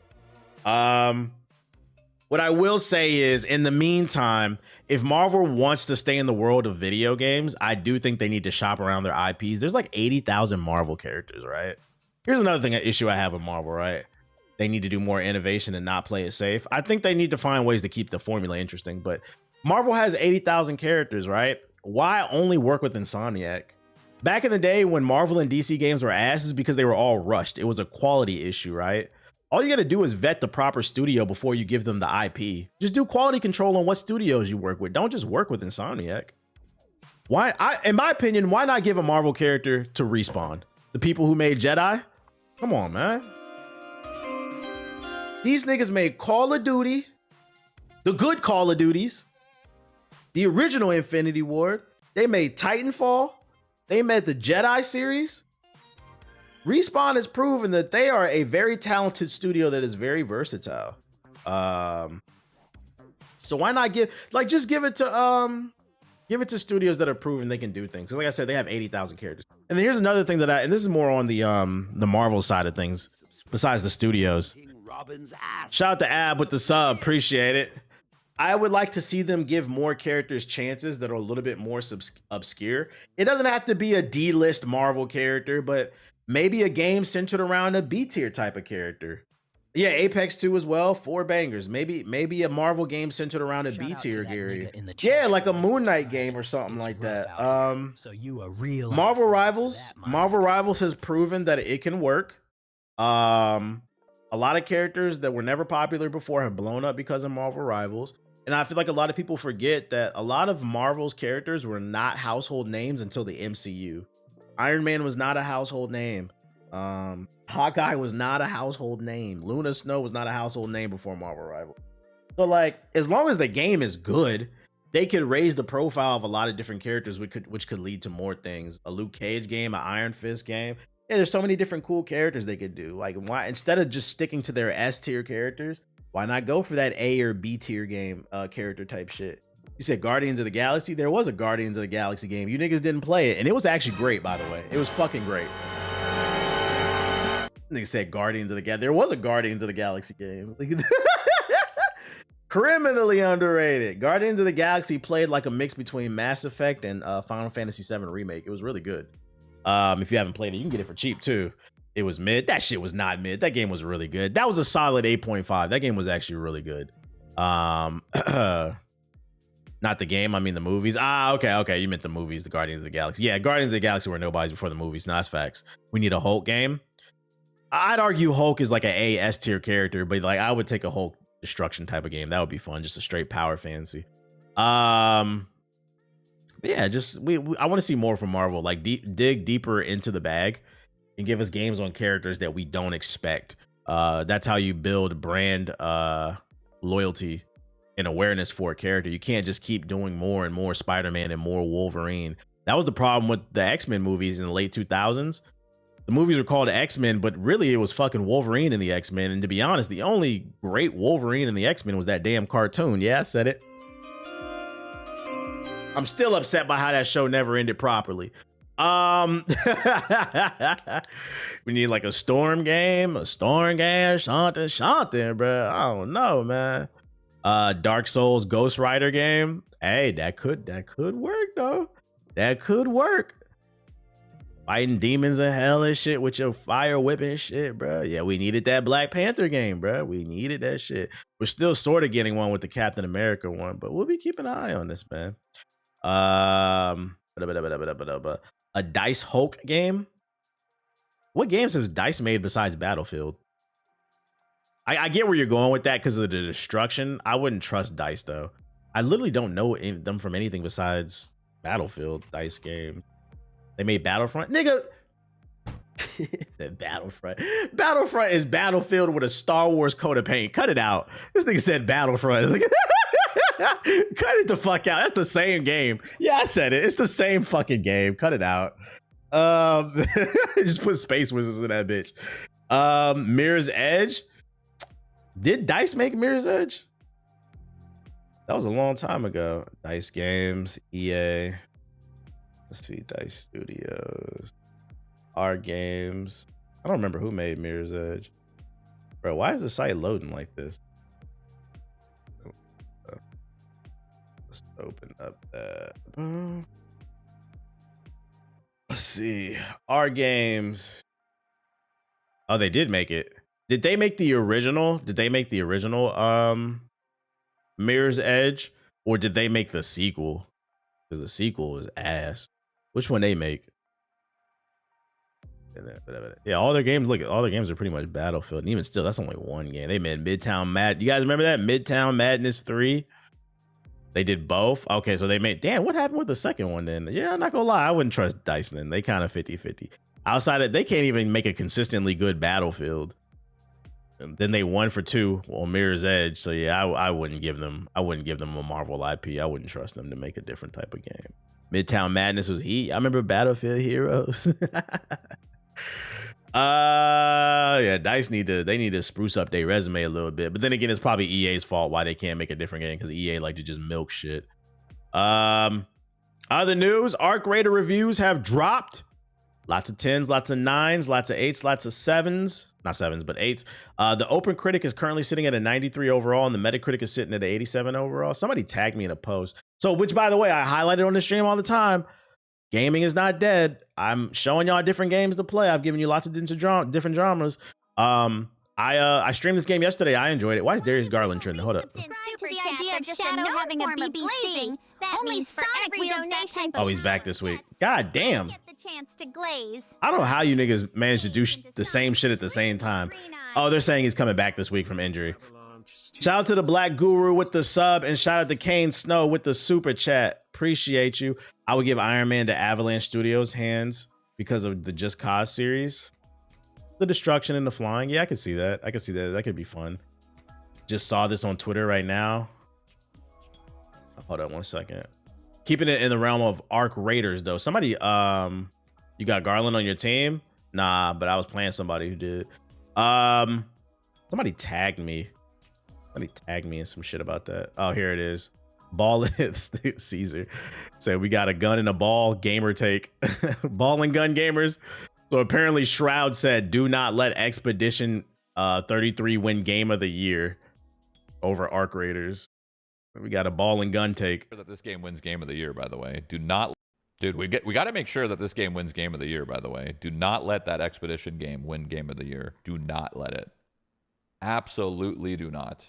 What I will say is, in the meantime, if Marvel wants to stay in the world of video games, I do think they need to shop around their IPs. There's like 80,000 Marvel characters, right? Here's another issue I have with Marvel, right? They need to do more innovation and not play it safe. I think they need to find ways to keep the formula interesting, but Marvel has 80,000 characters, right? Why only work with Insomniac? Back in the day when Marvel and DC games were asses because they were all rushed. It was a quality issue, right? All you got to do is vet the proper studio before you give them the IP. Just do quality control on what studios you work with. Don't just work with Insomniac. In my opinion, why not give a Marvel character to Respawn? The people who made Jedi? Come on, man. These niggas made Call of Duty, the good Call of Duties, the original Infinity Ward. They made Titanfall. They made the Jedi series. Respawn has proven that they are a very talented studio that is very versatile. So why not give it to studios that are proven they can do things. Like I said, they have 80,000 characters. And then here's another thing and this is more on the Marvel side of things, besides the studios. Shout out to Ab with the sub, appreciate it. I would like to see them give more characters chances that are a little bit more obscure. It doesn't have to be a D-list Marvel character, but maybe a game centered around a B-tier type of character. Yeah, Apex 2 as well, 4 bangers. Maybe a Marvel game centered around a B-tier area. Yeah, like a Moon Knight game or something like that. So you a real Marvel Rivals. Marvel Rivals has proven that it can work. A lot of characters that were never popular before have blown up because of Marvel Rivals. And I feel like a lot of people forget that a lot of Marvel's characters were not household names until the MCU. Iron Man was not a household name. Hawkeye was not a household name. Luna Snow was not a household name before Marvel Rivals. So like, as long as the game is good, they could raise the profile of a lot of different characters, which could lead to more things. A Luke Cage game, an Iron Fist game. Yeah, there's so many different cool characters they could do. Like, why, instead of just sticking to their S tier characters, why not go for that A or B tier game character type shit? You said Guardians of the Galaxy? There was a Guardians of the Galaxy game. You niggas didn't play it, and it was actually great, by the way. It was fucking great. Niggas said Guardians of the Galaxy. There was a Guardians of the Galaxy game. Criminally underrated. Guardians of the Galaxy played like a mix between Mass Effect and Final Fantasy VII Remake. It was really good. If you haven't played it, you can get it for cheap too. It was mid. That shit was not mid. That game was really good. That was a solid 8.5. That game was actually really good. Not the game, I mean the movies. Okay. You meant the movies, the Guardians of the Galaxy. Yeah, Guardians of the Galaxy were nobodies before the movies. No, that's facts. We need a Hulk game. I'd argue Hulk is like an A S tier character, but like I would take a Hulk destruction type of game. That would be fun. Just a straight power fantasy. Yeah, just I want to see more from Marvel. Like dig deeper into the bag and give us games on characters that we don't expect. That's how you build brand loyalty and awareness for a character. You can't just keep doing more and more Spider-Man and more Wolverine. That was the problem with the X-Men movies in the late 2000s. The movies were called X-Men, but really it was fucking Wolverine in the X-Men. And to be honest, the only great Wolverine in the X-Men was that damn cartoon. Yeah, I said it. I'm still upset by how that show never ended properly. We need like a storm game, something, bro. I don't know, man. Dark Souls Ghost Rider game. Hey, that could work though. That could work. Fighting demons in hell and shit with your fire whipping shit, bro. Yeah, we needed that Black Panther game, bro. We needed that shit. We're still sort of getting one with the Captain America one, but we'll be keeping an eye on this, man. A Dice Hulk game. What games has Dice made besides Battlefield? I get where you're going with that because of the destruction. I wouldn't trust Dice though. I literally don't know them from anything besides Battlefield Dice game. They made Battlefront, nigga. Said Battlefront. Battlefront is Battlefield with a Star Wars coat of paint. Cut it out. This nigga said Battlefront. Cut it the fuck out. That's the same game. Yeah, I said it. It's the same fucking game. Cut it out. Just put Space Wizards in that bitch. Mirror's Edge. Did Dice make Mirror's Edge? That was a long time ago. Dice Games, EA. Let's see, Dice Studios, R Games. I don't remember who made Mirror's Edge. Bro, why is the site loading like this? Let's open up that. Let's see. R Games. Oh, they did make it. Did they make the original? Did they make the original Mirror's Edge? Or did they make the sequel? Because the sequel is ass. Which one they make? Yeah, all their games, look, all their games are pretty much Battlefield. And even still, that's only one game. They made Midtown Mad. You guys remember that? Midtown Madness 3? They did both? Okay, so they made, damn, what happened with the second one then? Yeah, I'm not gonna lie, I wouldn't trust Dice then. They kind of 50-50. Outside of, they can't even make a consistently good Battlefield. And then they won for 2 on Mirror's Edge. So yeah, I wouldn't give them a Marvel IP. I wouldn't trust them to make a different type of game. Midtown Madness was heat. I remember Battlefield Heroes. Yeah, Dice need to spruce up their resume a little bit. But then again, it's probably EA's fault why they can't make a different game, because EA like to just milk shit. Other news, Arc Raider reviews have dropped. Lots of 10s, lots of 9s, lots of 8s, lots of 7s. Not 7s, but 8s. The Open Critic is currently sitting at a 93 overall, and the Metacritic is sitting at an 87 overall. Somebody tagged me in a post. So, which, by the way, I highlighted on the stream all the time. Gaming is not dead. I'm showing y'all different games to play. I've given you lots of different genres. I streamed this game yesterday. I enjoyed it. Why is Darius Garland trending? Hold up. To the idea of Shadow having a BBC, that means for every donation. Oh, he's back this week. God damn. Get the chance to glaze. I don't know how you niggas managed to do the same shit at the same time. Oh, they're saying he's coming back this week from injury. Shout out to the Black Guru with the sub, and shout out to Kane Snow with the super chat. Appreciate you. I would give Iron Man to Avalanche Studios hands because of the Just Cause series. The destruction and the flying. Yeah, I could see that. I could see that. That could be fun. Just saw this on Twitter right now. Hold on 1 second. Keeping it in the realm of Arc Raiders, though. Somebody, you got Garland on your team? Nah, but I was playing somebody who did. Somebody tagged me. Somebody tagged me in some shit about that. Oh, here it is. Ball Caesar said we got a gun and a ball. Gamer take. Ball and gun gamers. So apparently Shroud said, do not let Expedition 33 win Game of the Year over Arc Raiders. We got a ball and gun take. That this game wins Game of the Year, by the way. Do not, dude. We got to make sure that this game wins Game of the Year, by the way. Do not let that Expedition game win Game of the Year. Do not let it. Absolutely do not.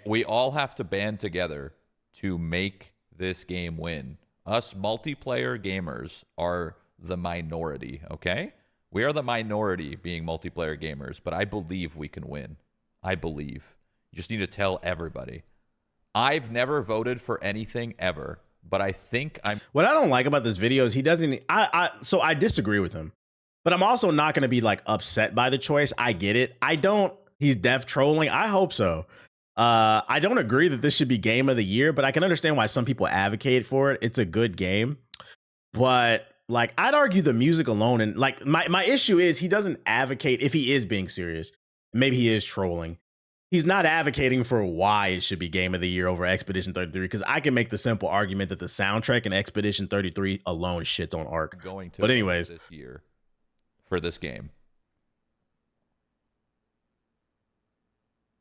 We all have to band together to make this game win. Us multiplayer gamers are the minority, okay? We are the minority being multiplayer gamers, but I believe we can win. I believe. You just need to tell everybody. I've never voted for anything ever but I think I'm What I don't like about this video is he doesn't. So I disagree with him, but I'm also not going to be like upset by the choice. I get it. I don't. He's def trolling. I hope so. I don't agree that this should be game of the year, but I can understand why some people advocate for it. It's a good game, but like I'd argue the music alone, and like my issue is he doesn't advocate if he is being serious. Maybe he is trolling. He's not advocating for why it should be game of the year over Expedition 33, because I can make the simple argument that the soundtrack in Expedition 33 alone shits on Ark. going to But anyways, this year for this game.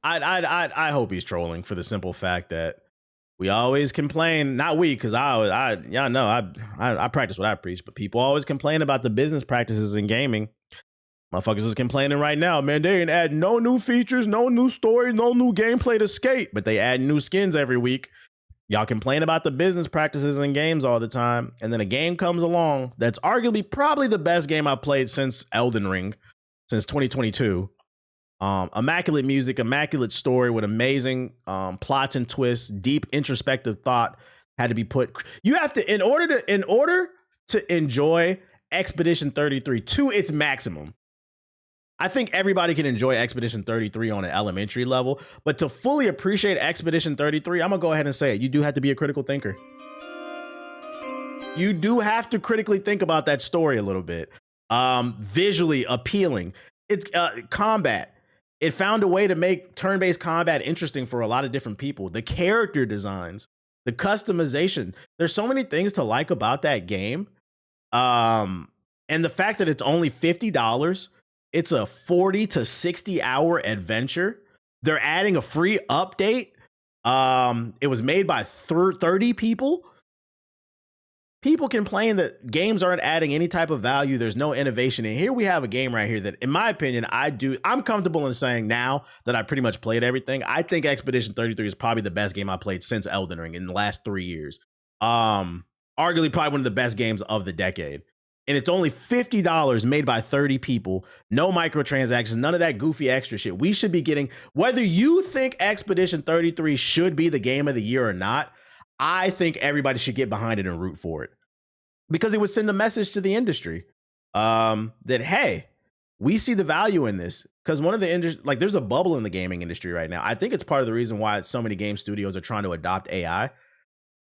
I hope he's trolling for the simple fact that we always complain, not we, because y'all know I practice what I preach, but people always complain about the business practices in gaming. Motherfuckers is complaining right now, man. They ain't add no new features, no new story, no new gameplay to skate, but they add new skins every week. Y'all complain about the business practices in games all the time, and then a game comes along that's arguably probably the best game I've played since Elden Ring, since 2022. Immaculate music, immaculate story with amazing plots and twists, deep introspective thought had to be put. You have to, in order to enjoy Expedition 33 to its maximum. I think everybody can enjoy Expedition 33 on an elementary level, but to fully appreciate Expedition 33, I'm gonna go ahead and say it. You do have to be a critical thinker. You do have to critically think about that story a little bit. Visually appealing. It's combat. It found a way to make turn-based combat interesting for a lot of different people. The character designs, the customization. There's so many things to like about that game. And the fact that it's only $50. It's a 40 to 60 hour adventure. They're adding a free update. It was made by 30 people. People complain that games aren't adding any type of value. There's no innovation. And here we have a game right here that, in my opinion, I'm comfortable in saying now that I pretty much played everything. I think Expedition 33 is probably the best game I played since Elden Ring in the last 3 years. Arguably probably one of the best games of the decade. And it's only $50 made by 30 people. No microtransactions, none of that goofy extra shit. We should be getting, whether you think Expedition 33 should be the game of the year or not, I think everybody should get behind it and root for it. Because it would send a message to the industry that, hey, we see the value in this. Because one of the industry, like there's a bubble in the gaming industry right now. I think it's part of the reason why so many game studios are trying to adopt AI.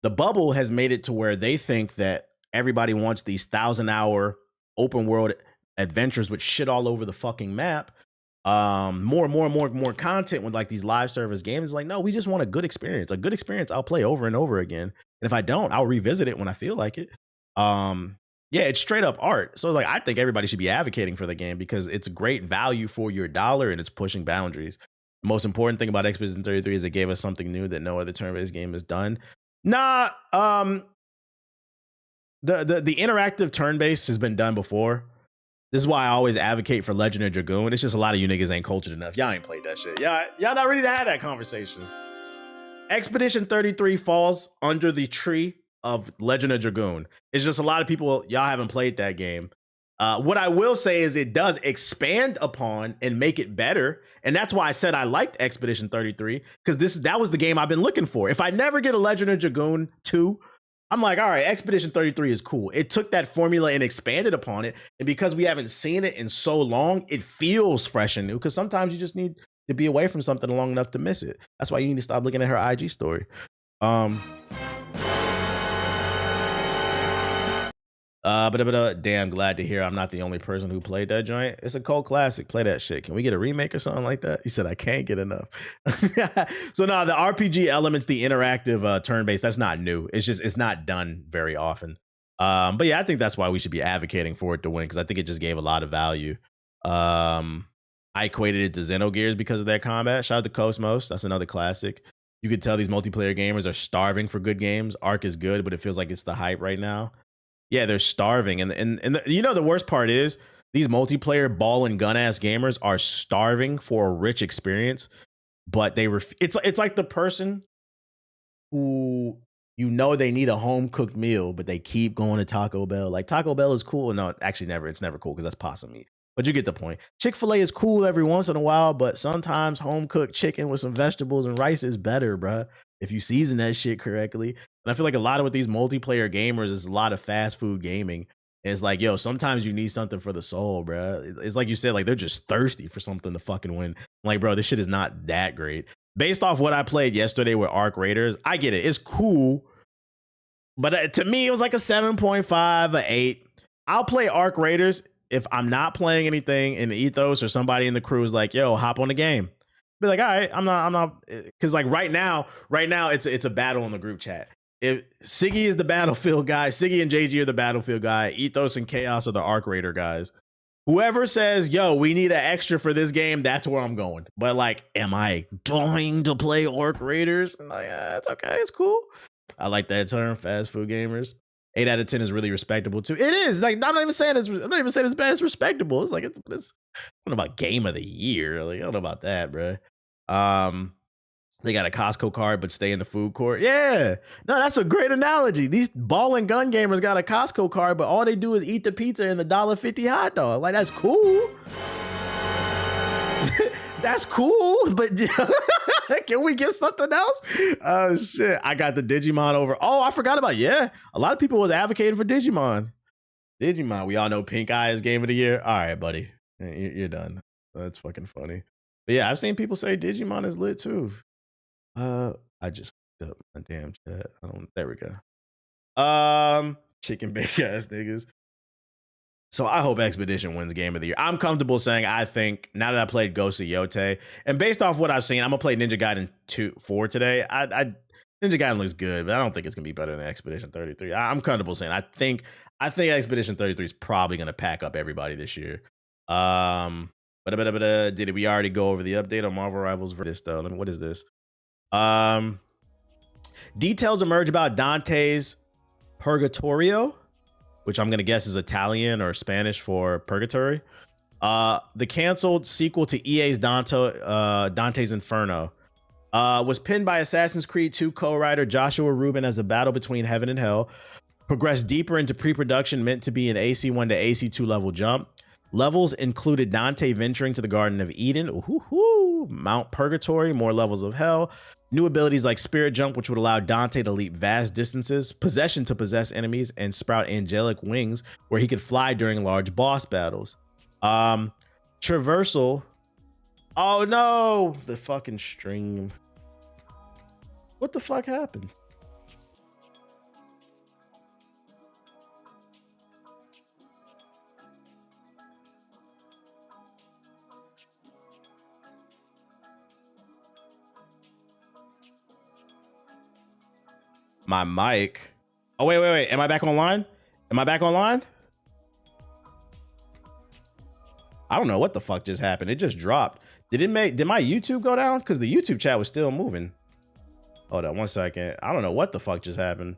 The bubble has made it to where they think that everybody wants these 1,000-hour open world adventures with shit all over the fucking map. More content with like these live service games. It's like, no, we just want a good experience. A good experience I'll play over and over again. And if I don't, I'll revisit it when I feel like it. Yeah, it's straight up art. So like, I think everybody should be advocating for the game because it's great value for your dollar and it's pushing boundaries. The most important thing about Expedition 33 is it gave us something new that no other turn-based game has done. The interactive turn-based has been done before. This is why I always advocate for Legend of Dragoon. It's just a lot of you niggas ain't cultured enough. Y'all ain't played that shit. Y'all not ready to have that conversation. Expedition 33 falls under the tree of Legend of Dragoon. It's just a lot of people, y'all haven't played that game. What I will say is it does expand upon and make it better. And that's why I said I liked Expedition 33, because that was the game I've been looking for. If I never get a Legend of Dragoon 2, I'm like, all right, Expedition 33 is cool. It took that formula and expanded upon it. And because we haven't seen it in so long, it feels fresh and new, because sometimes you just need to be away from something long enough to miss it. That's why you need to stop looking at her IG story. Damn, glad to hear I'm not the only person who played that joint. It's a cult classic. Play that shit. Can we get a remake or something like that? He said I can't get enough. So no, the RPG elements, the interactive turn-based, that's not new. It's not done very often. But yeah, I think that's why we should be advocating for it to win, because I think it just gave a lot of value. I equated it to Xenogears because of their combat. Shout out to Cosmos. That's another classic. You could tell these multiplayer gamers are starving for good games. Ark is good, but it feels like it's the hype right now. Yeah, they're starving. And you know, the worst part is these multiplayer ball and gun ass gamers are starving for a rich experience, but it's like the person who, you know, they need a home cooked meal, but they keep going to Taco Bell. Like, Taco Bell is cool. No, actually never. It's never cool because that's possum meat. But you get the point. Chick-fil-A is cool every once in a while, but sometimes home cooked chicken with some vegetables and rice is better, bruh, if you season that shit correctly. And I feel like a lot of with these multiplayer gamers is a lot of fast food gaming. And it's like, yo, sometimes you need something for the soul, bro. It's like you said, like they're just thirsty for something to fucking win. I'm like, bro, this shit is not that great. Based off what I played yesterday with Arc Raiders, I get it. It's cool. But to me, it was like a 7.5, a 8. I'll play Arc Raiders if I'm not playing anything in the ethos or somebody in the crew is like, yo, hop on the game. Be like, all right, I'm not, because like right now, it's a battle in the group chat. If Siggy is the Battlefield guy, Siggy and JG are the Battlefield guy, Ethos and Chaos are the Arc Raider guys. Whoever says, yo, we need an extra for this game, that's where I'm going. But like, am I going to play Arc Raiders? And like, it's okay, it's cool. I like that term, fast food gamers. 8 out of 10 is really respectable too. It is. Like, I'm not even saying it's bad, it's respectable. It's like it's I don't know about game of the year. Like, I don't know about that, bro. They got a Costco card, but stay in the food court. Yeah. No, that's a great analogy. These ball and gun gamers got a Costco card, but all they do is eat the pizza and the $1.50 hot dog. Like, that's cool. That's cool, but can we get something else? Oh, shit. I got the Digimon over. Oh, I forgot about, yeah. A lot of people was advocating for Digimon. We all know Pink Eye is game of the year. All right, buddy. You're done. That's fucking funny. But yeah, I've seen people say Digimon is lit too. I just fucked up my damn chat. There we go. Chicken bake ass niggas. So I hope Expedition wins game of the year. I'm comfortable saying I think now that I played Ghost of Yote, and based off what I've seen, I'm gonna play Ninja Gaiden 4 today. Ninja Gaiden looks good, but I don't think it's gonna be better than Expedition 33. I'm comfortable saying I think Expedition 33 is probably gonna pack up everybody this year. Did we already go over the update on Marvel Rivals for this though? What is this? Details emerge about Dante's Purgatorio, which I'm going to guess is Italian or Spanish for purgatory. The canceled sequel to EA's Dante's Inferno was pinned by Assassin's Creed 2 co-writer Joshua Rubin as a battle between heaven and hell progressed deeper into pre-production, meant to be an AC1 to AC2 level jump. Levels included Dante venturing to the Garden of Eden, Mount Purgatory, more levels of hell, new abilities like Spirit Jump, which would allow Dante to leap vast distances, Possession to possess enemies, and sprout angelic wings, where he could fly during large boss battles. Traversal. Oh no, the fucking stream. What the fuck happened? My mic. Oh, wait. Am I back online? I don't know what the fuck just happened. It just dropped. Did my YouTube go down? Because the YouTube chat was still moving. Hold on 1 second. I don't know what the fuck just happened.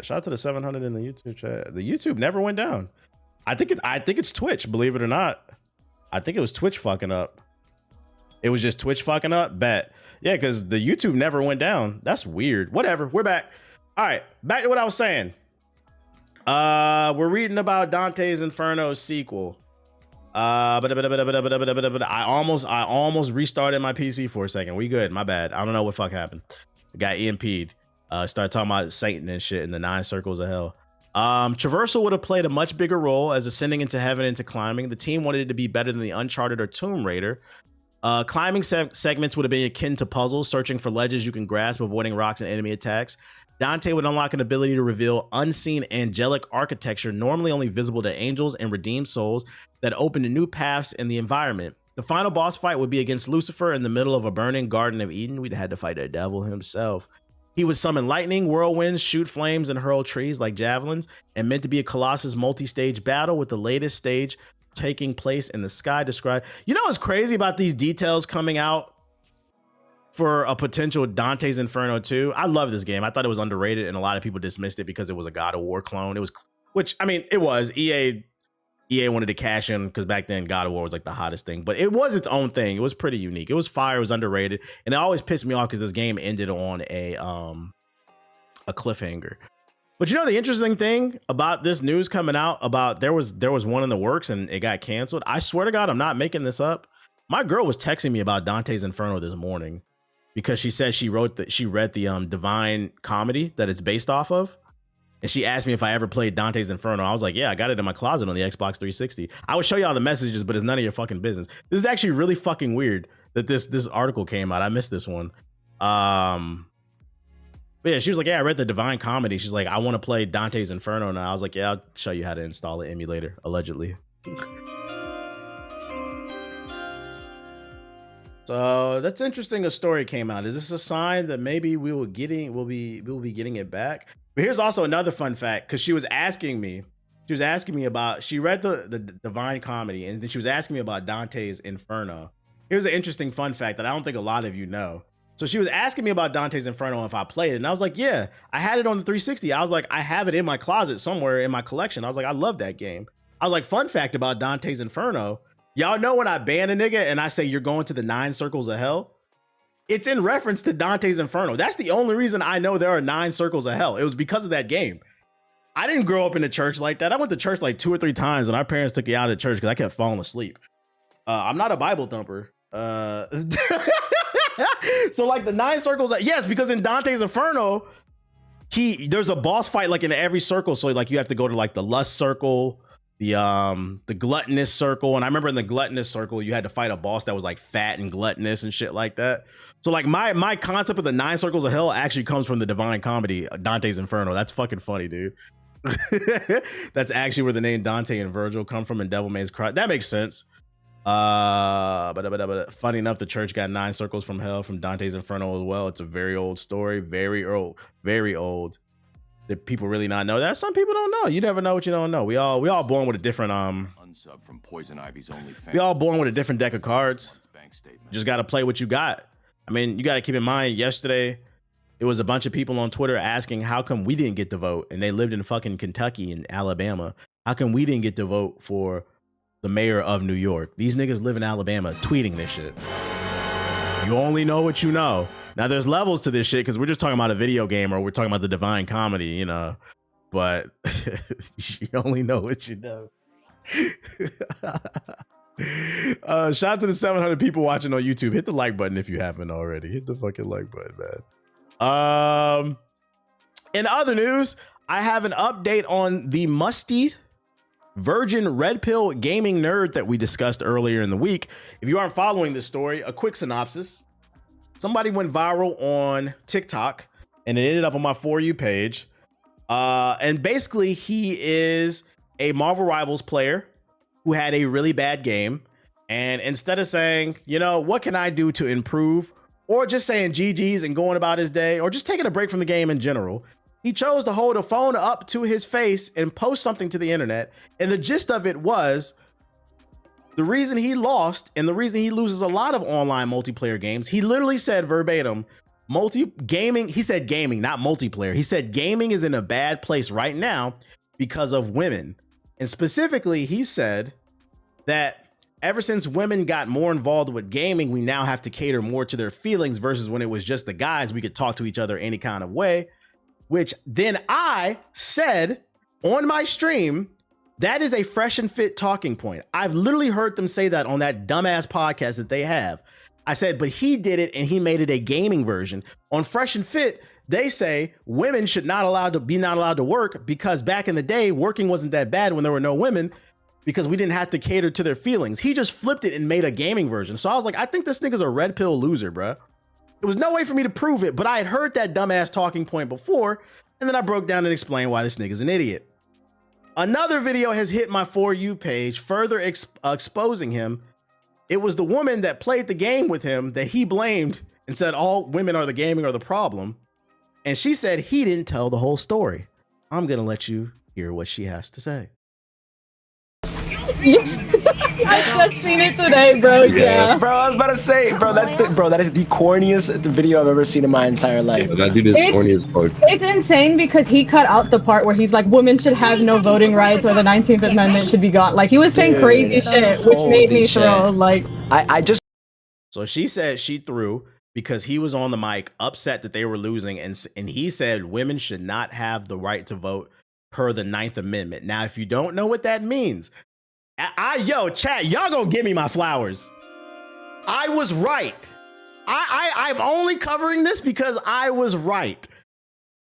Shout out to the 700 in the YouTube chat. The YouTube never went down. I think it's Twitch, believe it or not. I think it was Twitch fucking up. It was just Twitch fucking up? Bet. Yeah, because the YouTube never went down. That's weird. Whatever. We're back. All right. Back to what I was saying. We're reading about Dante's Inferno sequel. I almost restarted my PC for a second. We good. My bad. I don't know what fuck happened. I got EMP'd. Started talking about Satan and shit in the 9 circles of hell. Traversal would have played a much bigger role as ascending into heaven and into climbing. The team wanted it to be better than the Uncharted or Tomb Raider. Climbing segments would have been akin to puzzles, searching for ledges you can grasp, avoiding rocks and enemy attacks. Dante would unlock an ability to reveal unseen angelic architecture normally only visible to angels and redeemed souls that open to new paths in the environment. The final boss fight would be against Lucifer in the middle of a burning Garden of Eden. We'd had to fight the devil himself. He would summon lightning, whirlwinds, shoot flames, and hurl trees like javelins, and meant to be a Colossus multi-stage battle, with the latest stage taking place in the sky described. You know what's crazy about these details coming out for a potential Dante's Inferno 2? I love this game. I thought it was underrated, and a lot of people dismissed it because it was a God of War clone. It was, which, I mean, it was. EA wanted to cash in because back then God of War was like the hottest thing, but it was its own thing. It was pretty unique. It was fire. It was underrated, and it always pissed me off because this game ended on a cliffhanger. But you know, the interesting thing about this news coming out about there was one in the works and it got canceled. I swear to God, I'm not making this up. My girl was texting me about Dante's Inferno this morning because she said she read the Divine Comedy that it's based off of. And she asked me if I ever played Dante's Inferno. I was like, yeah, I got it in my closet on the Xbox 360. I would show y'all the messages, but it's none of your fucking business. This is actually really fucking weird that this article came out. I missed this one. But yeah, she was like, yeah, I read the Divine Comedy. She's like, I want to play Dante's Inferno now. I was like, yeah, I'll show you how to install an emulator, allegedly. So that's interesting. A story came out. Is this a sign that maybe we'll be getting it back? But here's also another fun fact, because she was asking me about, she read the Divine Comedy, and then she was asking me about Dante's Inferno. Here's an interesting fun fact that I don't think a lot of you know. So she was asking me about Dante's Inferno if I played it, and I was like, yeah, I had it on the 360. I was like, I have it in my closet somewhere in my collection. I was like, I love that game. I was like, fun fact about Dante's Inferno, y'all know when I ban a nigga and I say you're going to the 9 circles of hell? It's in reference to Dante's Inferno. That's the only reason I know there are 9 circles of hell. It was because of that game. I didn't grow up in a church like that. I went to church like 2 or 3 times, and our parents took me out of church because I kept falling asleep. I'm not a Bible thumper. So like the 9 circles, yes, because in Dante's Inferno, there's a boss fight like in every circle. So like you have to go to like the lust circle, the gluttonous circle, and I remember in the gluttonous circle you had to fight a boss that was like fat and gluttonous and shit like that. So like my concept of the 9 circles of hell actually comes from the Divine Comedy, Dante's Inferno. That's fucking funny, dude. That's actually where the name Dante and Virgil come from in Devil May Cry. That makes sense. But funny enough, the church got 9 circles from hell from Dante's Inferno as well. It's a very old story, very old. That people really not know that. Some people don't know. You never know what you don't know. We all born with a different Unsub from Poison Ivy's only fan. We all born with a different deck of cards. Just got to play what you got. I mean, you got to keep in mind, yesterday there was a bunch of people on Twitter asking how come we didn't get to vote, and they lived in fucking Kentucky and Alabama. How come we didn't get to vote for the mayor of New York? These niggas live in Alabama tweeting this shit. You only know what you know. Now there's levels to this shit because we're just talking about a video game, or we're talking about the Divine Comedy, you know, but you only know what you know. Shout out to the 700 people watching on YouTube. Hit the like button if you haven't already. Hit the fucking like button, man. In other news, I have an update on the musty virgin red pill gaming nerd that we discussed earlier in the week. If you aren't following this story, a quick synopsis. Somebody went viral on TikTok and it ended up on my For You page. And basically he is a Marvel Rivals player who had a really bad game. And instead of saying, you know, what can I do to improve, or just saying GG's and going about his day, or just taking a break from the game in general, he chose to hold a phone up to his face and post something to the internet. And the gist of it was, the reason he lost and the reason he loses a lot of online multiplayer games, he literally said verbatim, he said gaming, not multiplayer. He said gaming is in a bad place right now because of women. And specifically, he said that ever since women got more involved with gaming, we now have to cater more to their feelings versus when it was just the guys, we could talk to each other any kind of way. Which then I said on my stream, that is a Fresh and Fit talking point. I've literally heard them say that on that dumbass podcast that they have. I said, but he did it and he made it a gaming version. On Fresh and Fit, they say women should not allowed to work because back in the day, working wasn't that bad when there were no women because we didn't have to cater to their feelings. He just flipped it and made a gaming version. So I was like, I think this nigga's a red pill loser, bruh. There was no way for me to prove it, but I had heard that dumbass talking point before, and then I broke down and explained why this nigga's an idiot. Another video has hit my For You page, further exposing him. It was the woman that played the game with him that he blamed and said all women are the gaming or the problem. And she said he didn't tell the whole story. I'm going to let you hear what she has to say. I just seen it today, bro. Yeah. Bro, I was about to say, bro, that is the corniest video I've ever seen in my entire life. That dude is corny as fuck. It's insane because he cut out the part where he's like, women should have no voting rights or the 19th Amendment should be gone. Like, he was saying crazy shit, which made me throw, like... I just... So she said she threw because he was on the mic upset that they were losing, and he said women should not have the right to vote per the 9th Amendment. Now, if you don't know what that means... Yo, chat, y'all gonna give me my flowers. I was right. I'm only covering this because I was right.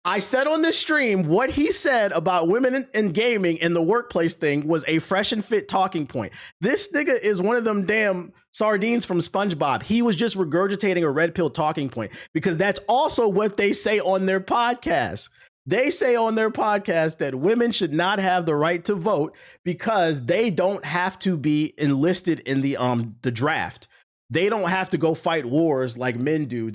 I said on this stream what he said about women in gaming and the workplace thing was a fresh and fit talking point. This nigga is one of them damn sardines from SpongeBob. He was just regurgitating a red pill talking point because that's also what they say on their podcast. They say on their podcast that women should not have the right to vote because they don't have to be enlisted in the draft. They don't have to go fight wars like men do.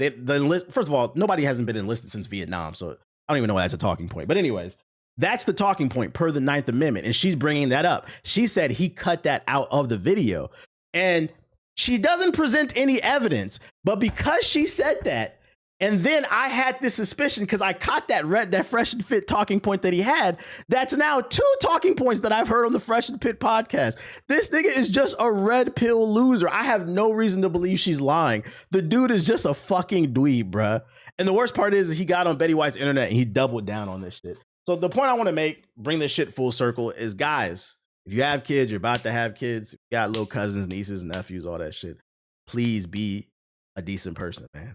First of all, nobody hasn't been enlisted since Vietnam, so I don't even know why that's a talking point. But anyways, that's the talking point per the 9th Amendment, and she's bringing that up. She said he cut that out of the video, and she doesn't present any evidence, but because she said that, and then I had this suspicion because I caught that fresh and fit talking point that he had. That's now 2 talking points that I've heard on the Fresh and Fit podcast. This nigga is just a red pill loser. I have no reason to believe she's lying. The dude is just a fucking dweeb, bruh. And the worst part is he got on Betty White's internet and he doubled down on this shit. So the point I want to make, bring this shit full circle, is guys, if you have kids, you're about to have kids, you got little cousins, nieces, nephews, all that shit, please be a decent person, man.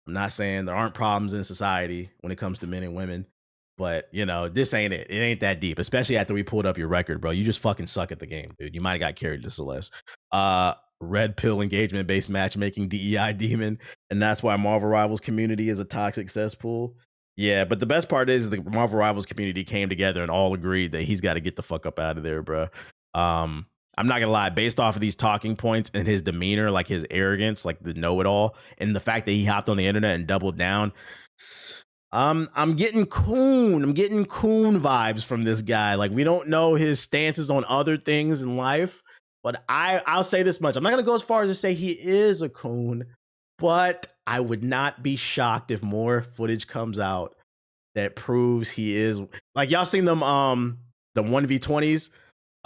I'm not saying there aren't problems in society when it comes to men and women, but you know, this ain't it. It ain't that deep, especially after we pulled up your record, bro. You just fucking suck at the game, dude. You might have got carried to Celeste. Red pill engagement based matchmaking DEI demon. And that's why Marvel Rivals community is a toxic cesspool. Yeah, but the best part is the Marvel Rivals community came together and all agreed that he's got to get the fuck up out of there, bro. I'm not gonna lie, based off of these talking points and his demeanor, like his arrogance, like the know-it-all, and the fact that he hopped on the internet and doubled down, I'm getting coon. I'm getting coon vibes from this guy. Like, we don't know his stances on other things in life, but I'll say this much. I'm not gonna go as far as to say he is a coon, but I would not be shocked if more footage comes out that proves he is. Like, y'all seen them the 1v20s?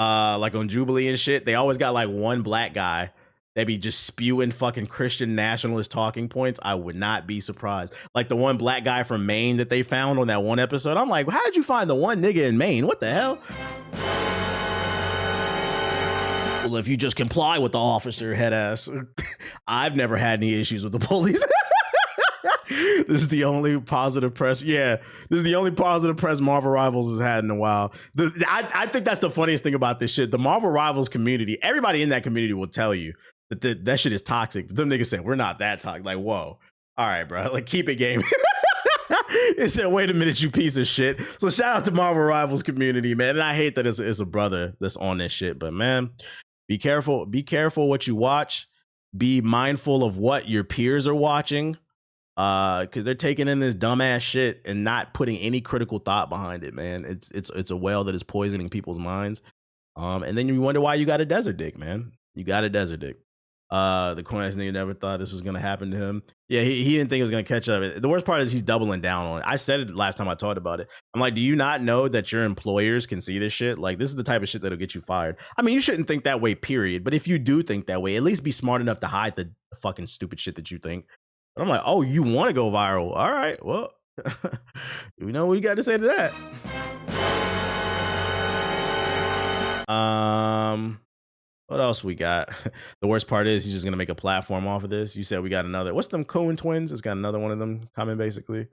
Like on Jubilee and shit, they always got like one black guy that be just spewing fucking Christian nationalist talking points. I would not be surprised. Like the one black guy from Maine that they found on that one episode. I'm like, how did you find the one nigga in Maine? What the hell? Well, if you just comply with the officer, head ass. I've never had any issues with the police. This is the only positive press. Yeah, this is the only positive press Marvel Rivals has had in a while. I think that's the funniest thing about this shit. The Marvel Rivals community, everybody in that community will tell you that that shit is toxic. But them niggas say, we're not that toxic. Like, whoa. All right, bro. Like, keep it game. It said, wait a minute, you piece of shit. So shout out to Marvel Rivals community, man. And I hate that it's a brother that's on this shit. But, man, be careful. Be careful what you watch. Be mindful of what your peers are watching. Because they're taking in this dumbass shit and not putting any critical thought behind it, man. It's a well that is poisoning people's minds. And then you wonder why you got a desert dick, man. You got a desert dick. The corniest nigga never thought this was gonna happen to him. Yeah, he didn't think it was gonna catch up. The worst part is he's doubling down on it. I said it last time I talked about it. I'm like, do you not know that your employers can see this shit? Like, this is the type of shit that'll get you fired. I mean, you shouldn't think that way, period. But if you do think that way, at least be smart enough to hide the fucking stupid shit that you think. I'm like, oh, you want to go viral? All right, well, you know what you got to say to that. What else we got? The worst part is he's just gonna make a platform off of this. You said we got another. What's them Coen twins? It's got another one of them coming, basically.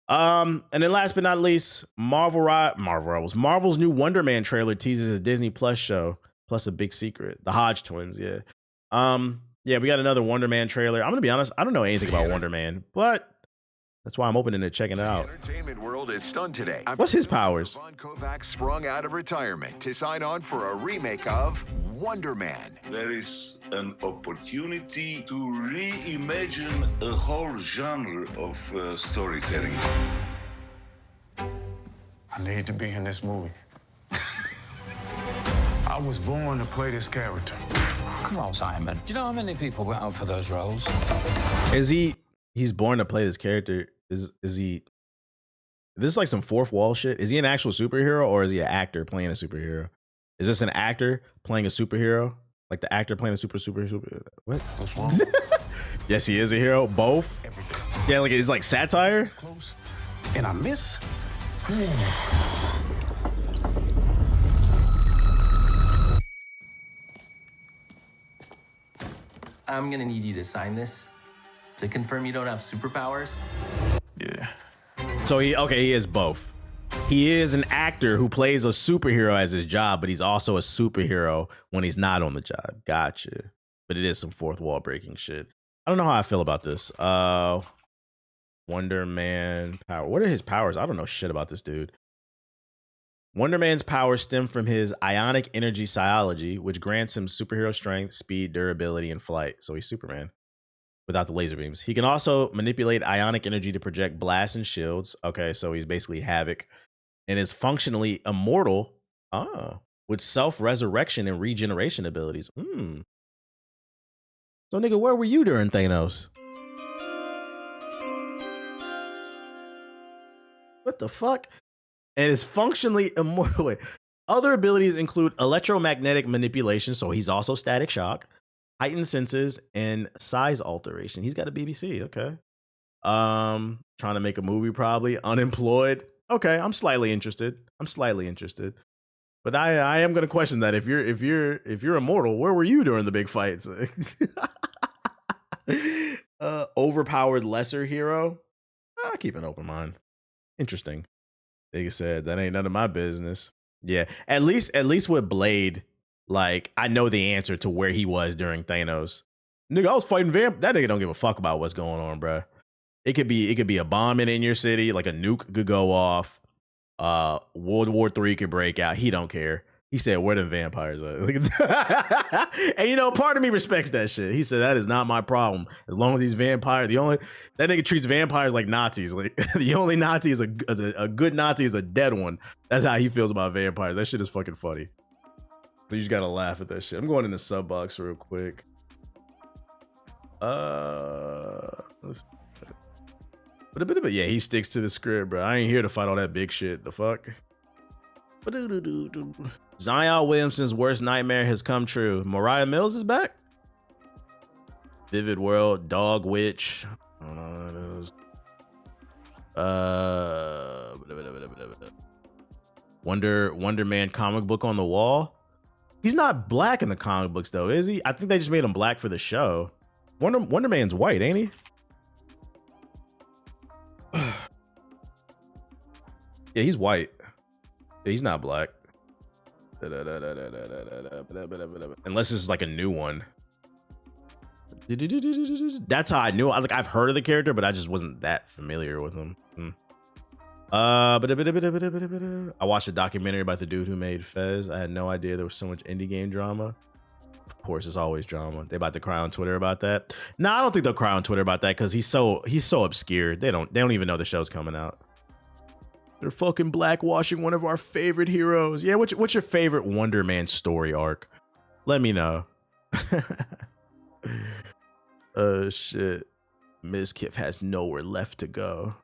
And then last but not least, Marvel's new Wonder Man trailer teases a Disney Plus show, plus a big secret. The Hodge twins, yeah. Yeah, we got another Wonder Man trailer. I'm gonna be honest, I don't know anything about Wonder Man, but that's why I'm open to checking it out. The entertainment world is stunned today. What's his powers? Von Kovac sprung out of retirement to sign on for a remake of Wonder Man. There is an opportunity to reimagine a whole genre of storytelling. I need to be in this movie. I was born to play this character. Come on, Simon. Do you know how many people went out for those roles? He's born to play this character. Is he? This is like some fourth wall shit. Is he an actual superhero or is he an actor playing a superhero? Is this an actor playing a superhero? Like the actor playing a super? What? What's wrong? Yes, he is a hero. Both. Yeah, like it's like satire. Close. And I miss. I'm gonna need you to sign this To confirm you don't have superpowers? Yeah. So he is both. He is an actor who plays a superhero as his job, but he's also a superhero when he's not on the job. Gotcha. But it is some fourth wall breaking shit. I don't know how I feel about this. Wonder Man power. What are his powers? I don't know shit about this dude. Wonder Man's powers stem from his ionic energy psiology, which grants him superhero strength, speed, durability, and flight. So he's Superman without the laser beams. He can also manipulate ionic energy to project blasts and shields. Okay, so he's basically Havoc. And is functionally immortal with self-resurrection and regeneration abilities. So, nigga, where were you during Thanos? What the fuck? And is functionally immortal. Wait. Other abilities include electromagnetic manipulation, so he's also static shock, heightened senses, and size alteration. He's got a BBC, okay. Trying to make a movie, probably. Unemployed. Okay, I'm slightly interested. But I am gonna question that. If you're immortal, where were you during the big fights? Overpowered lesser hero. I keep an open mind. Interesting. Like I said, that ain't none of my business. Yeah, at least with Blade, like I know the answer to where he was during Thanos. Nigga, I was fighting Vamp. That nigga don't give a fuck about what's going on, bruh. It could be a bomb in your city, like a nuke could go off. World War III could break out. He don't care. He said, "Where the vampires at?" And you know, part of me respects that shit. He said, "That is not my problem. As long as these vampires, that nigga treats vampires like Nazis. Like the only Nazi is a good Nazi is a dead one. That's how he feels about vampires. That shit is fucking funny. So you just gotta laugh at that shit. I'm going in the sub box real quick. But yeah, he sticks to the script, bro. I ain't here to fight all that big shit. The fuck? Zion Williamson's worst nightmare has come true. Mariah Mills is back? Vivid World, Dog Witch. I don't know what that is. Wonder Man comic book on the wall. He's not black in the comic books though, is he? I think they just made him black for the show. Wonder Man's white, ain't he? Yeah, he's white. Yeah, he's not black. Unless it's like a new one. That's how I knew. I was like, I've heard of the character, but I just wasn't that familiar with him. I watched a documentary about the dude who made Fez. I had no idea there was so much indie game drama. Of course, it's always drama. They about to cry on Twitter about that. No, I don't think they'll cry on Twitter about that because he's so obscure. They don't even know the show's coming out. They're fucking blackwashing one of our favorite heroes. Yeah, what's your favorite Wonder Man story arc? Let me know. Shit. Mizkif has nowhere left to go.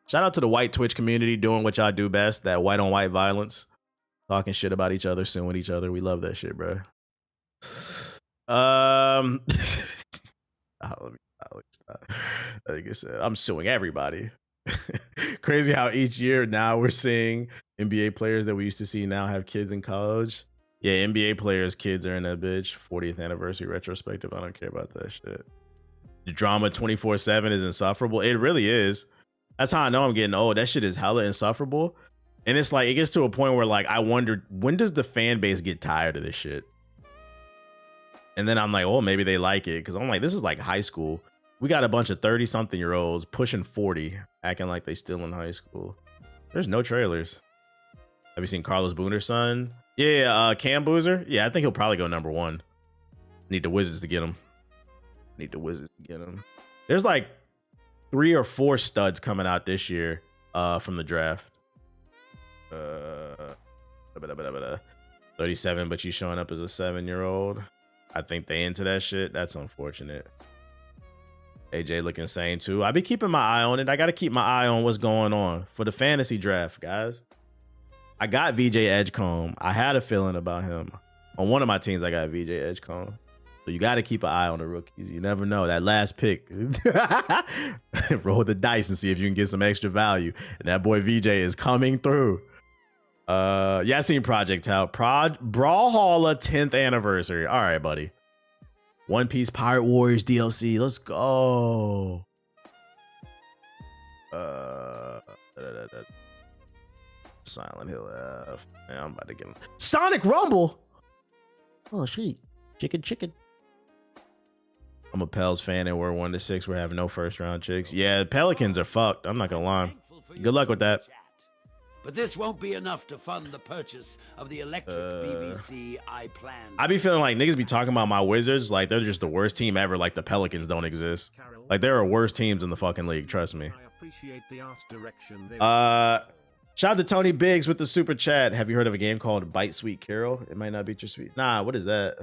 Shout out to the white Twitch community doing what y'all do best. That white on white violence. Talking shit about each other, suing each other. We love that shit, bro. Like I said, I'm suing everybody. Crazy how each year now we're seeing NBA players that we used to see now have kids in college. Yeah, NBA players' kids are in that bitch. 40th anniversary retrospective. I don't care about that shit. The drama 24/7 is insufferable. It really is. That's how I know I'm getting old. That shit is hella insufferable. And it's like, it gets to a point where like, I wonder, when does the fan base get tired of this shit? And then I'm like, oh, maybe they like it. Cause I'm like, this is like high school. We got a bunch of 30-something-year-olds pushing 40, acting like they still in high school. There's no trailers. Have you seen Carlos Booner's son? Yeah, Cam Boozer. Yeah, I think he'll probably go number 1. Need the Wizards to get him. There's like 3 or 4 studs coming out this year from the draft. 37, but you showing up as a 7-year-old. I think they into that shit. That's unfortunate. AJ looking insane too. I be keeping my eye on it. I got to keep my eye on what's going on for the fantasy draft, guys. I got VJ Edgecombe. I had a feeling about him. On one of my teams, I got VJ Edgecombe. So you got to keep an eye on the rookies. You never know. That last pick. Roll the dice and see if you can get some extra value. And that boy VJ is coming through. Yeah, I seen Project Tout. Brawlhalla 10th anniversary. All right, buddy. One Piece Pirate Warriors DLC. Let's go. Silent Hill F. Man, I'm about to get him. Sonic Rumble. Oh, sweet. Chicken. I'm a Pels fan and we're 1-6. We're having no first round chicks. Yeah, Pelicans are fucked. I'm not gonna lie. Good luck with that. But this won't be enough to fund the purchase of the electric BBC I planned. I be feeling like niggas be talking about my Wizards like they're just the worst team ever. Like the Pelicans don't exist. Like there are worse teams in the fucking league. Trust me. Appreciate the art direction. Shout out to Tony Biggs with the super chat. Have you heard of a game called Bite Sweet Carol? It might not be your sweet. Nah, what is that?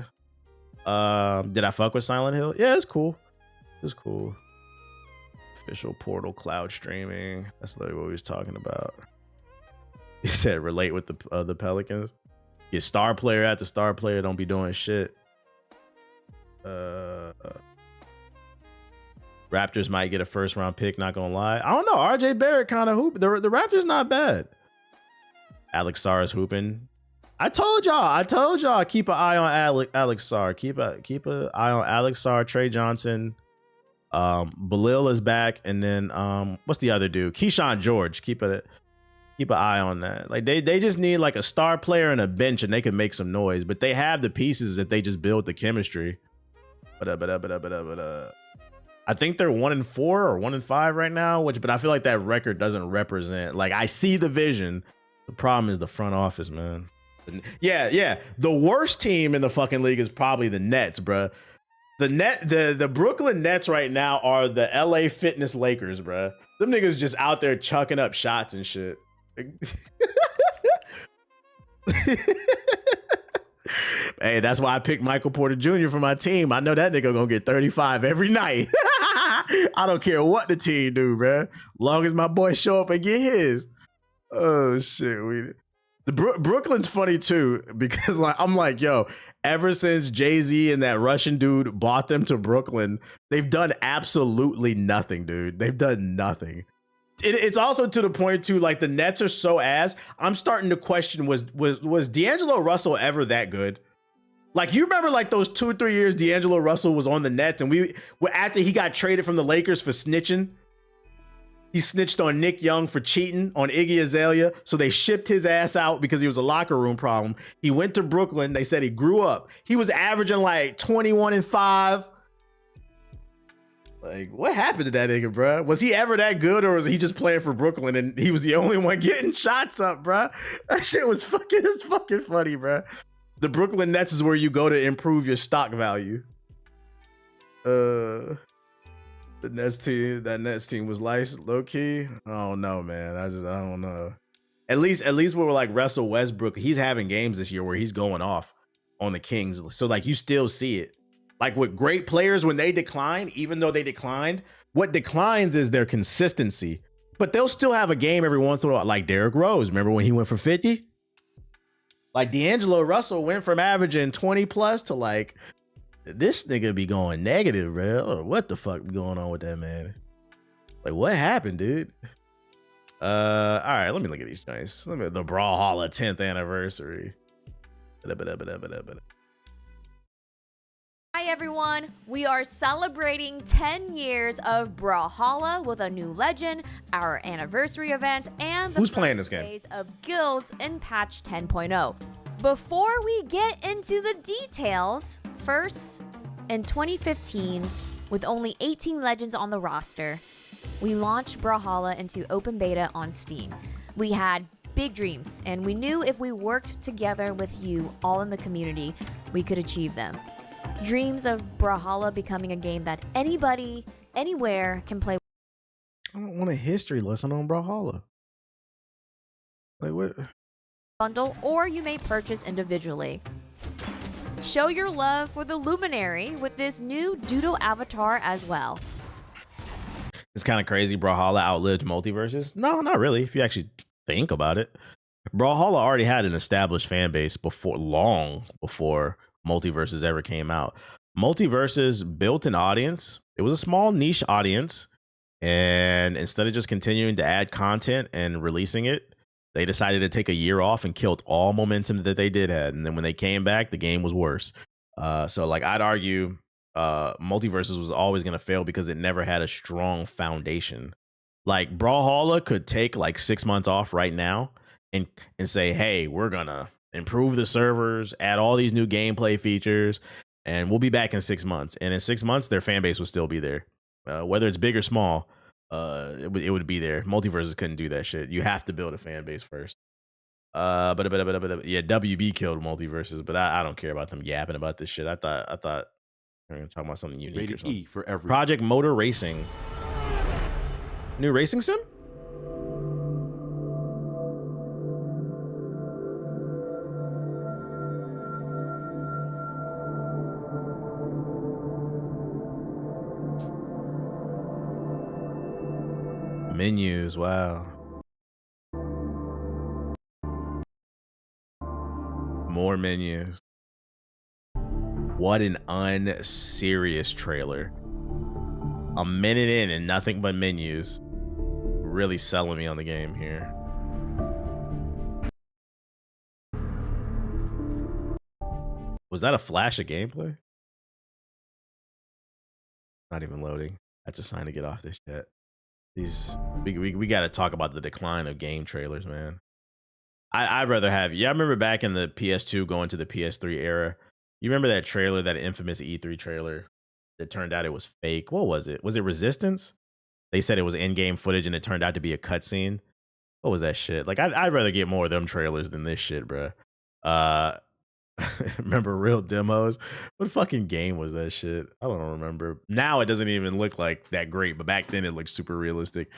Did I fuck with Silent Hill? Yeah, it's cool. It's cool. Official Portal cloud streaming. That's literally what we was talking about. He said relate with the Pelicans. Get star player after star player. Don't be doing shit. Raptors might get a first round pick. Not gonna lie. I don't know. RJ Barrett kind of hoop. The Raptors not bad. Alex Sarr is hooping. I told y'all. Keep an eye on Alex Sarr. Keep an eye on Alex Sarr. Trey Johnson. Belil is back, and then what's the other dude? Keyshawn George. Keep an eye on that. Like they just need like a star player and a bench, and they can make some noise. But they have the pieces that they just build the chemistry. I think they're 1-4 or 1-5 right now. But I feel like that record doesn't represent. Like I see the vision. The problem is the front office, man. Yeah. The worst team in the fucking league is probably the Nets, bruh. The Brooklyn Nets right now are the LA Fitness Lakers, bruh. Them niggas just out there chucking up shots and shit. Hey, that's why I picked Michael Porter Jr. for my team. I know that nigga gonna get 35 every night. I don't care what the team do, bruh. Long as my boy show up and get his. Oh shit, Brooklyn's funny too because like I'm like, yo, ever since Jay-Z and that Russian dude bought them to Brooklyn, they've done absolutely nothing, dude. They've done nothing. It's also to the point too, like the Nets are so ass. I'm starting to question was D'Angelo Russell ever that good? Like you remember like those 2-3 years D'Angelo Russell was on the Nets and after he got traded from the Lakers for snitching. He snitched on Nick Young for cheating on Iggy Azalea, so they shipped his ass out because he was a locker room problem. He went to Brooklyn. They said he grew up. He was averaging like 21-5. Like, what happened to that nigga, bro? Was he ever that good, or was he just playing for Brooklyn and he was the only one getting shots up, bro? That shit was it's fucking funny, bro. The Brooklyn Nets is where you go to improve your stock value. That Nets team was nice, low key. I don't know, man. I don't know. At least we're like Russell Westbrook. He's having games this year where he's going off on the Kings. So like you still see it. Like with great players, when they decline, even though they declined, what declines is their consistency. But they'll still have a game every once in a while. Like Derrick Rose. Remember when he went for 50? Like D'Angelo Russell went from averaging 20 plus to like, this nigga be going negative, bro. Or what the fuck be going on with that man? Like, what happened, dude? All right, let me look at these joints. Let me the Brawlhalla 10th anniversary. Hi everyone, we are celebrating 10 years of Brawlhalla with a new legend, our anniversary event, and the Who's playing this game? phase of guilds in patch 10.0. Before we get into the details, first, in 2015, with only 18 legends on the roster, we launched Brawlhalla into open beta on Steam. We had big dreams, and we knew if we worked together with you all in the community, we could achieve them. Dreams of Brawlhalla becoming a game that anybody, anywhere can play. I don't want a history lesson on Brawlhalla. Like what? Bundle, or you may purchase individually. Show your love for the Luminary with this new Doodle avatar as well. It's kind of crazy. Brawlhalla outlived multiverses. No, not really. If you actually think about it, Brawlhalla already had an established fan base long before multiverses ever came out. Multiverses built an audience. It was a small niche audience, and instead of just continuing to add content and releasing it, they decided to take a year off and killed all momentum that they did had. And then when they came back, the game was worse. So like I'd argue Multiverses was always gonna fail because it never had a strong foundation. Like Brawlhalla could take like 6 months off right now and say, hey, we're gonna improve the servers, add all these new gameplay features, and we'll be back in 6 months. And in 6 months, their fan base will still be there. Whether it's big or small, it would be there. Multiverses couldn't do that shit. You have to build a fan base first. Yeah, WB killed Multiverses, but I don't care about them yapping about this shit. I thought we were gonna talk about something unique. Rated or something. E for every Project Motor Racing. New racing sim? Menus, wow. More menus. What an unserious trailer. A minute in and nothing but menus. Really selling me on the game here. Was that a flash of gameplay? Not even loading. That's a sign to get off this chat. We got to talk about the decline of game trailers, man. I'd rather have. Yeah, I remember back in the PS2 going to the PS3 era. You remember that trailer, that infamous E3 trailer that turned out it was fake? What was it? Was it Resistance? They said it was in-game footage and it turned out to be a cutscene. What was that shit? Like, I'd rather get more of them trailers than this shit, bro. Remember real demos? What fucking game was that shit? I don't remember. Now it doesn't even look like that great, but back then it looked super realistic.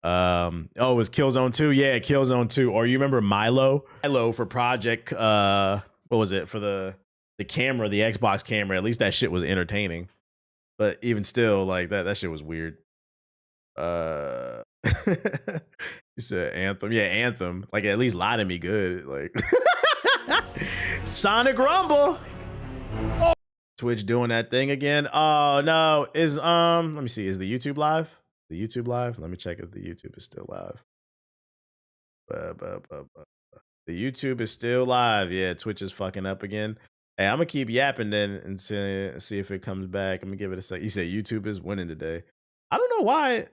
Oh, it was Killzone 2. Yeah, Killzone 2. Or you remember Milo for Project what was it, for the camera, the Xbox camera? At least that shit was entertaining, but even still, like that shit was weird. You said Anthem. Yeah, Anthem. Like, at least lie to me good. Like Sonic Rumble. Oh. Twitch doing that thing again. Oh no. Is let me see. Is the YouTube live? The YouTube live? Let me check if the YouTube is still live. The YouTube is still live. Yeah, Twitch is fucking up again. Hey, I'm gonna keep yapping then and see if it comes back. I'm gonna give it a sec. You said YouTube is winning today. I don't know why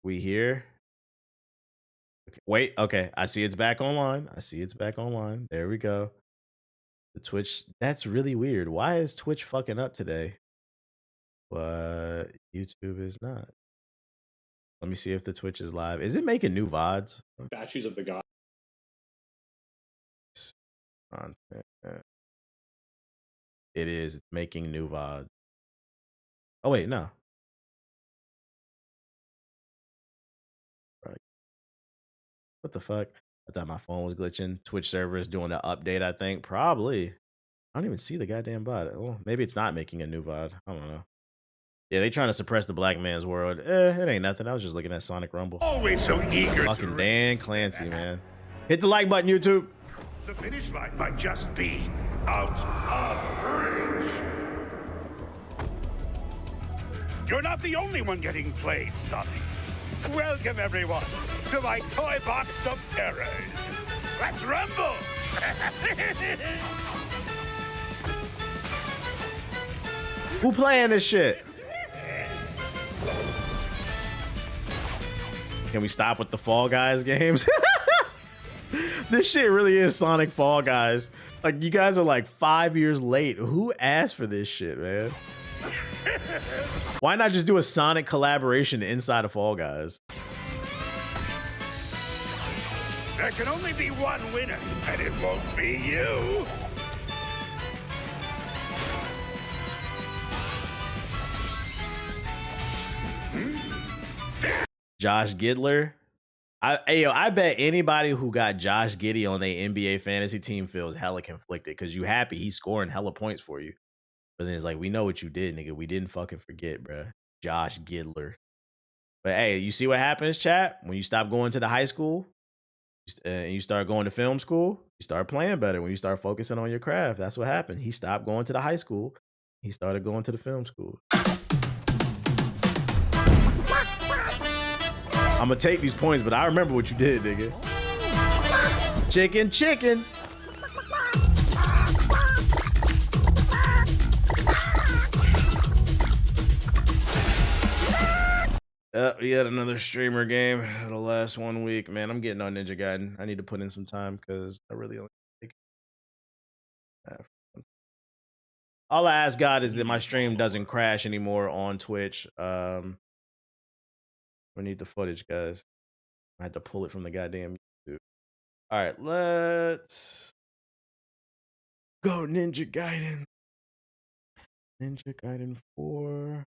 we here. Okay, wait, okay. I see it's back online. There we go. The Twitch, that's really weird. Why is Twitch fucking up today? But YouTube is not. Let me see if the Twitch is live. Is it making new VODs? Statues of the god. It is. It's making new VODs. Oh, wait, no. Right. What the fuck? I thought my phone was glitching. Twitch server is doing an update, I think. Probably. I don't even see the goddamn VOD. Well, maybe it's not making a new VOD. I don't know. Yeah, they trying to suppress the black man's world. It ain't nothing. I was just looking at Sonic Rumble. Always so eager. Fucking Dan Clancy, man. Hit the like button, YouTube. The finish line might just be out of reach. You're not the only one getting played, Sonic. Welcome, everyone, to my toy box of terrors. Let's rumble! Who playing this shit? Can we stop with the Fall Guys games? This shit really is Sonic Fall Guys. Like, you guys are like 5 years late. Who asked for this shit, man? Why not just do a Sonic collaboration inside of Fall Guys? There can only be one winner, and it won't be you. Josh Giddler. I bet anybody who got Josh Giddey on their NBA fantasy team feels hella conflicted because you happy he's scoring hella points for you. But then it's like, we know what you did, nigga. We didn't fucking forget, bro. Josh Giddler. But hey, you see what happens, chat? When you stop going to the high school and you start going to film school, you start playing better. When you start focusing on your craft, that's what happened. He stopped going to the high school. He started going to the film school. I'm gonna take these points, but I remember what you did, nigga. Chicken, chicken. We had another streamer game the last 1 week. Man, I'm getting on Ninja Gaiden. I need to put in some time because I really only take. All I ask God is that my stream doesn't crash anymore on Twitch. We need the footage, guys. I had to pull it from the goddamn YouTube. All right, let's go Ninja Gaiden. Ninja Gaiden 4.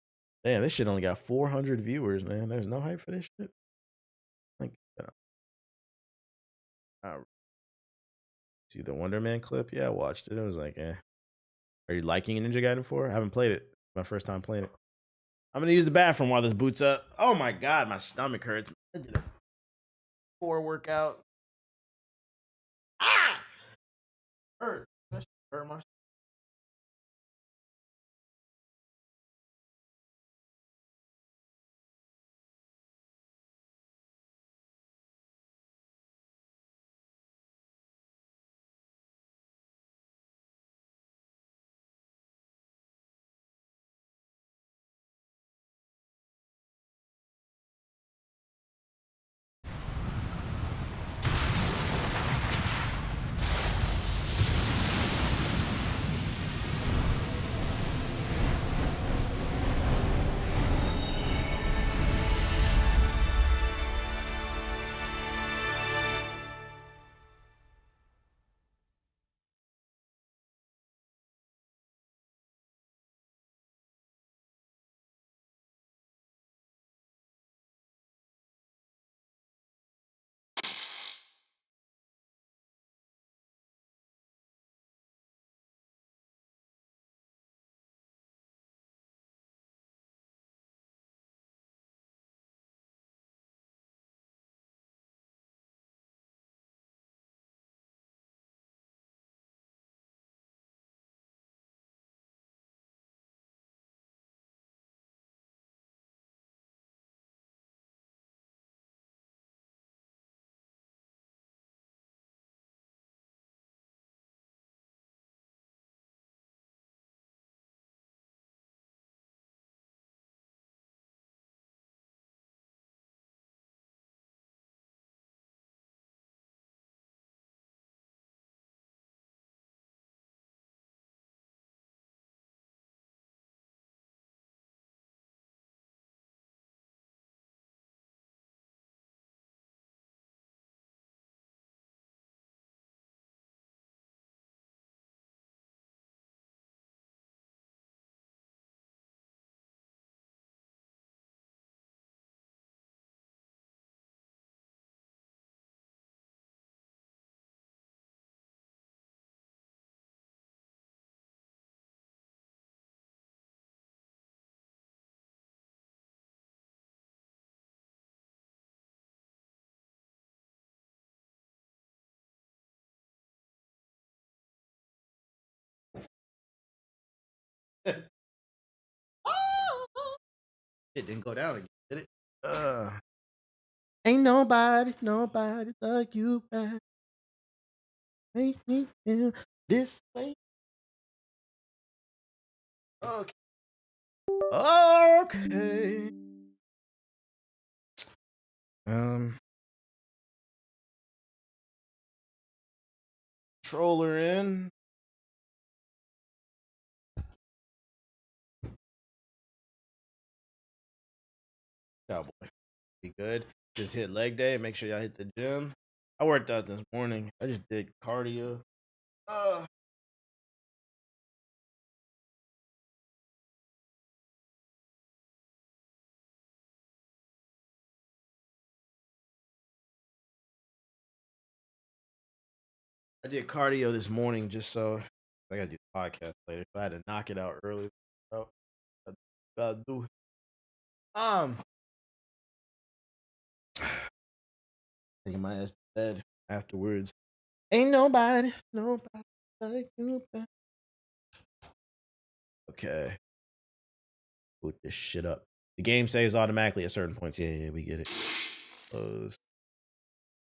Damn, this shit only got 400 viewers, man. There's no hype for this shit. Like, see the Wonder Man clip? Yeah, I watched it. It was like, eh. Are you liking Ninja Gaiden 4? I haven't played it. My first time playing it. I'm gonna use the bathroom while this boots up. Oh my god, my stomach hurts. I did a 4 workout. Ah! Hurt. That shit hurt my. It didn't go down again, did it? Ain't nobody like you back. Make me feel this way. Okay. Okay. Controller in. Cowboy. Be good. Just hit leg day. Make sure y'all hit the gym. I worked out this morning. I just did cardio. I did cardio this morning just so I gotta do the podcast later. So I had to knock it out early. So I gotta do. Taking my ass to bed afterwards. Ain't nobody like you back. Okay. Boot this shit up. The game saves automatically at certain points. Yeah, we get it. Close.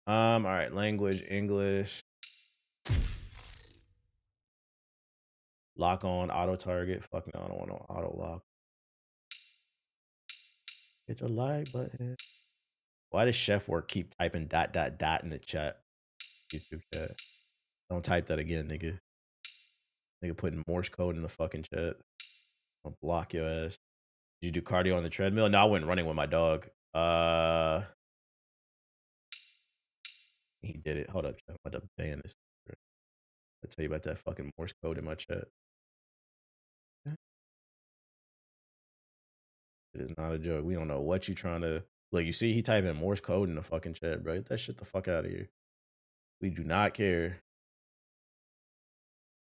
All right, language, English. Lock on, auto target. Fuck no, I don't want no auto lock. Hit your like button. Why does Chef Work keep typing ... in the chat? YouTube chat. Don't type that again, nigga. Nigga putting Morse code in the fucking chat. I'll block your ass. Did you do cardio on the treadmill? No, I went running with my dog. He did it. Hold up, I'm about to ban this. I'll tell you about that fucking Morse code in my chat. It is not a joke. We don't know what you trying to... Look, you see he typing Morse code in the fucking chat, bro. Get that shit the fuck out of here. We do not care.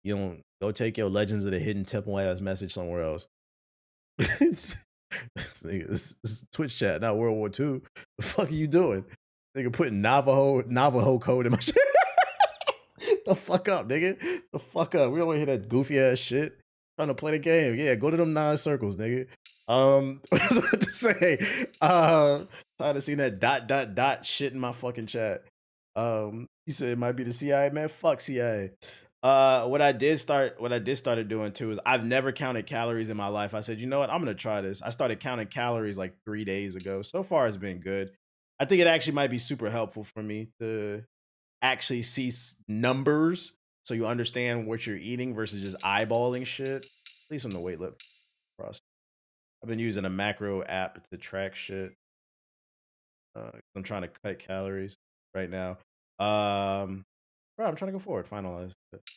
You don't... Go take your Legends of the Hidden Temple ass message somewhere else. This is Twitch chat, not World War II. The fuck are you doing? Nigga putting Navajo code in my shit. The fuck up, nigga. The fuck up. We don't want to hear that goofy ass shit. Trying to play the game. Yeah, go to them 9 circles, nigga. What was I about to say? Tired of seeing that ... shit in my fucking chat. You said it might be the CIA, man. Fuck CIA. What I did started doing too is I've never counted calories in my life. I said, you know what? I'm gonna try this. I started counting calories like 3 days ago. So far, it's been good. I think it actually might be super helpful for me to actually see numbers so you understand what you're eating versus just eyeballing shit. At least on the weight lift process. I've been using a macro app to track shit. I'm trying to cut calories right now. Bro, I'm trying to go forward. Finalize.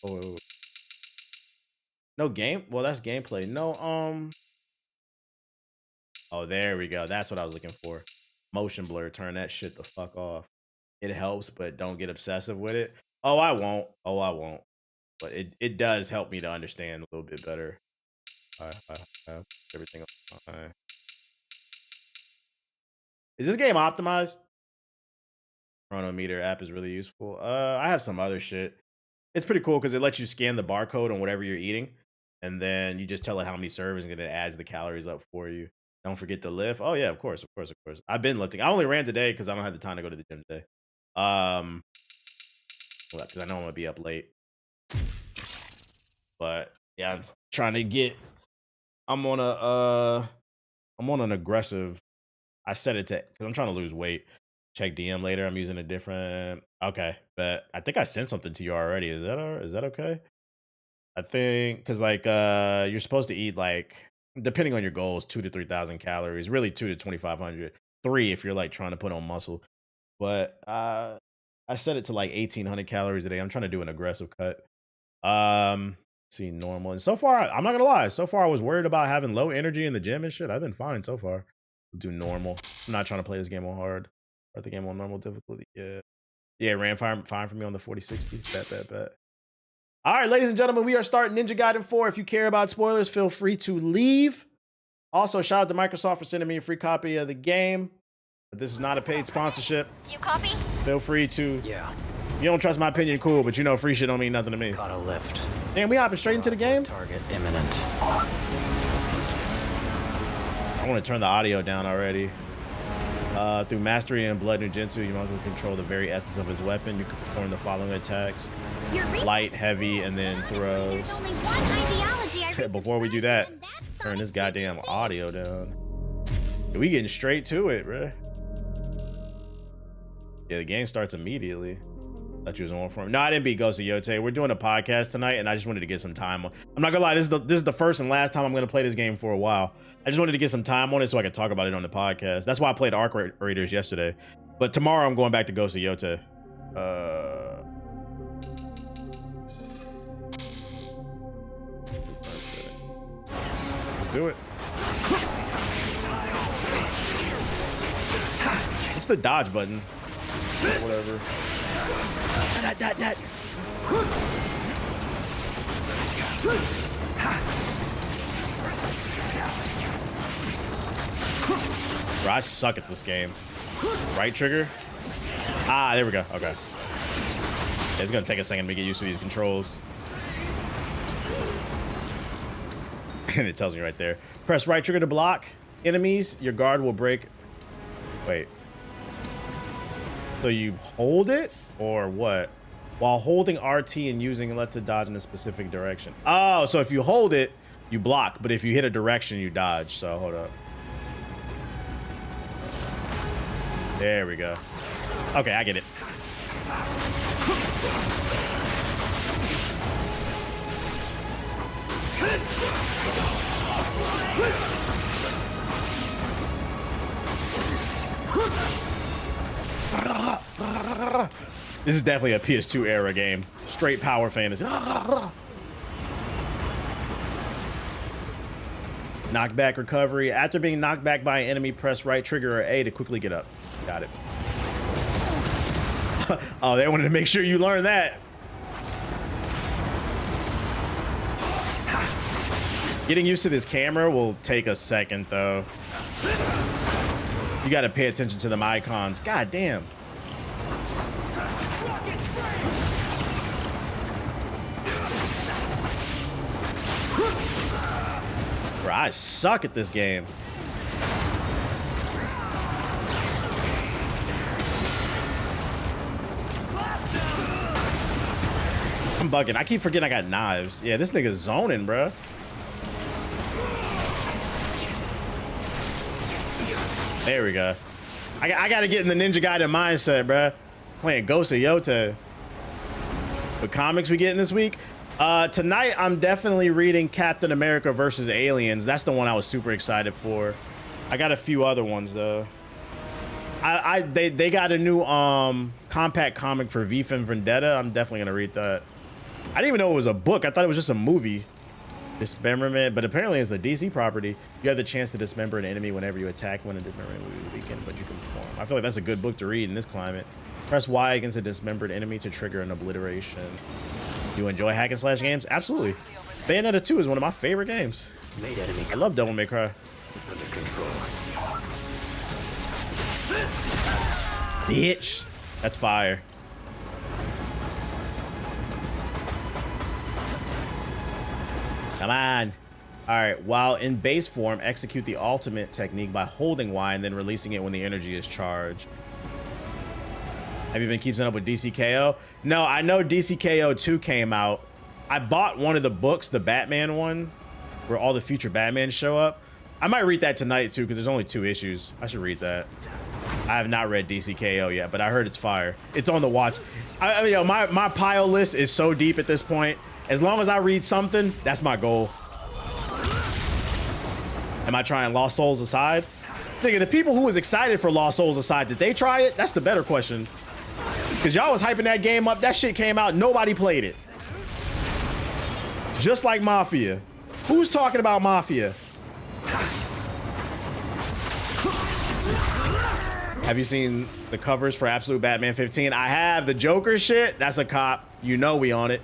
Oh, no game. Well, that's gameplay. No. Oh, there we go. That's what I was looking for. Motion blur. Turn that shit the fuck off. It helps, but don't get obsessive with it. Oh, I won't. But it does help me to understand a little bit better. Everything else. Is this game optimized? Chronometer app is really useful. I have some other shit. It's pretty cool because it lets you scan the barcode on whatever you're eating, and then you just tell it how many servings, and it adds the calories up for you. Don't forget to lift. Oh yeah, of course. I've been lifting. I only ran today because I don't have the time to go to the gym today. Because I know I'm gonna be up late. But yeah, I'm trying to get. I'm on an aggressive. I set it to because I'm trying to lose weight. Check DM later. I'm using a different. Okay, but I think I sent something to you already. Is that okay? I think because like you're supposed to eat like depending on your goals 2,000 to 3,000 calories. Really 2,000 to 2,500. 3 if you're like trying to put on muscle. But I set it to like 1,800 calories a day. I'm trying to do an aggressive cut. See normal, and so far I'm not gonna lie. So far I was worried about having low energy in the gym and shit. I've been fine so far. I'll do normal. I'm not trying to play this game on hard. Or the game on normal difficulty. Yeah, it ran fine for me on the 4060. Bet. All right, ladies and gentlemen, we are starting Ninja Gaiden 4. If you care about spoilers, feel free to leave. Also, shout out to Microsoft for sending me a free copy of the game. But this is not a paid sponsorship. Do you copy? Feel free to. Yeah. You don't trust my opinion, cool, but you know free shit don't mean nothing to me. Gotta lift. Damn, we hopping straight into the game? Target imminent. I want to turn the audio down already. Through mastery and blood ninjutsu, you must control the very essence of his weapon. You can perform the following attacks: light, heavy, and then throws. Before we do that, turn this goddamn audio down. We getting straight to it, bro. Yeah, the game starts immediately. Thought you was on for him. No, I didn't beat Ghost of Yote. We're doing a podcast tonight, and I just wanted to get some time on. I'm not gonna lie, this is the first and last time I'm gonna play this game for a while. I just wanted to get some time on it so I could talk about it on the podcast. That's why I played Arc Raiders yesterday. But tomorrow I'm going back to Ghost of Yote. Let's do it. It's the dodge button. Whatever. That. Bro, I suck at this game. Right trigger. Ah, there we go. Okay. Yeah, it's gonna take a second to get used to these controls. And it tells me right there. Press right trigger to block enemies. Your guard will break. Wait. So you hold it or what? While holding RT and using left to dodge in a specific direction. Oh, so if you hold it, you block. But if you hit a direction, you dodge. So hold up. There we go. Okay, I get it. This is definitely a PS2 era game. Straight power fantasy. Knockback recovery. After being knocked back by an enemy, press right trigger or A to quickly get up. Got it. Oh, they wanted to make sure you learn that. Getting used to this camera will take a second, though. You got to pay attention to them icons. God damn. Bro, I suck at this game. I'm bugging. I keep forgetting I got knives. Yeah, this nigga's zoning, bro. There we go. I gotta get in the Ninja Gaiden mindset, bro. Playing Ghost of Yota. What comics we getting this week? Tonight, I'm definitely reading Captain America versus Aliens. That's the one I was super excited for. I got a few other ones, though. They got a new compact comic for V for Vendetta. I'm definitely gonna read that. I didn't even know it was a book. I thought it was just a movie. Dismemberment, but apparently it's a DC property. You have the chance to dismember an enemy whenever you attack when a dismemberment will be weakened, but you can perform. I feel like that's a good book to read in this climate. Press Y against a dismembered enemy to trigger an obliteration. Do you enjoy hack and slash games? Absolutely. Bayonetta 2 is one of my favorite games. I love Devil May Cry. It's under control. Bitch. That's fire. Come on. All right. While in base form, execute the ultimate technique by holding Y and then releasing it when the energy is charged. Have you been keeping up with DCKO? No, I know DCKO 2 came out. I bought one of the books, the Batman one, where all the future Batmans show up. I might read that tonight too, because there's only 2 issues. I should read that. I have not read DCKO yet, but I heard it's fire. It's on the watch. I mean, yo, my pile list is so deep at this point. As long as I read something, that's my goal. Am I trying Lost Souls aside? Nigga, the people who was excited for Lost Souls aside, did they try it? That's the better question. Because y'all was hyping that game up. That shit came out. Nobody played it. Just like Mafia. Who's talking about Mafia? Have you seen the covers for Absolute Batman 15? I have. The Joker shit. That's a cop. You know we on it.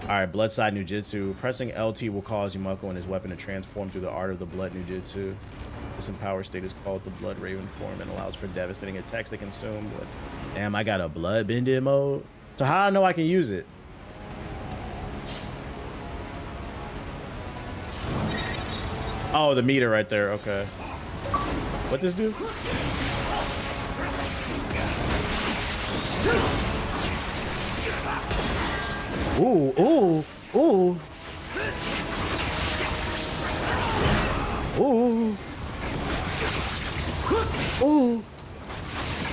All right, Blood Side Nujitsu. Pressing LT will cause Yumako and his weapon to transform through the art of the Blood Nujitsu. This empowered state is called the Blood Raven form and allows for devastating attacks that consume blood. Damn, I got a blood bending mode. So how I know I can use it? Oh, the meter right there. Okay. What this do? Ooh, ooh, ooh. Ooh. Ooh.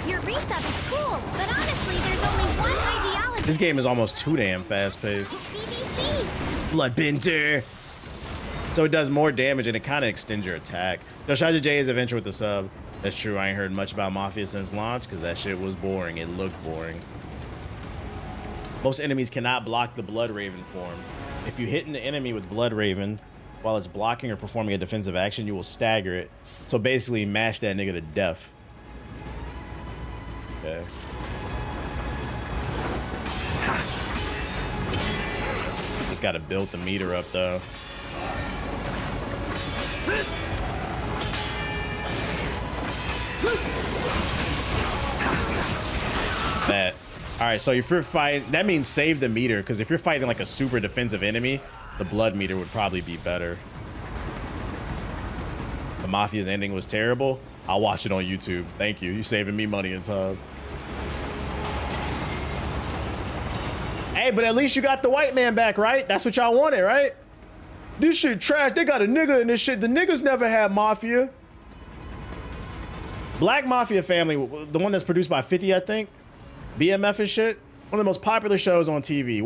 Your resub is cool, but honestly, there's only one ideology. This game is almost too damn fast-paced. Bloodbender. So it does more damage and it kind of extends your attack. Yoshaja J is adventure with the sub. That's true. I ain't heard much about Mafia since launch because that shit was boring. It looked boring. Most enemies cannot block the Blood Raven form. If you hit an enemy with Blood Raven while it's blocking or performing a defensive action, you will stagger it. So basically mash that nigga to death. Okay. Just gotta build the meter up though. That. All right, so if you're fighting, that means save the meter, because if you're fighting like a super defensive enemy, the blood meter would probably be better. The Mafia's ending was terrible. I'll watch it on YouTube. Thank you. You're saving me money and time. Hey, but at least you got the white man back, right? That's what y'all wanted, right? This shit trash. They got a nigga in this shit. The niggas never had Mafia. Black Mafia Family, the one that's produced by 50, I think, BMF and shit. One of the most popular shows on TV.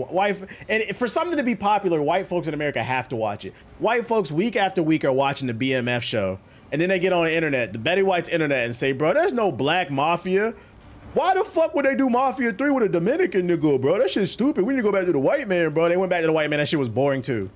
And for something to be popular, white folks in America have to watch it. White folks week after week are watching the BMF show. And then they get on the internet, the Betty White's internet, and say, bro, there's no Black Mafia. Why the fuck would they do Mafia 3 with a Dominican nigga, bro? That shit's stupid. We need to go back to the white man, bro. They went back to the white man. That shit was boring too.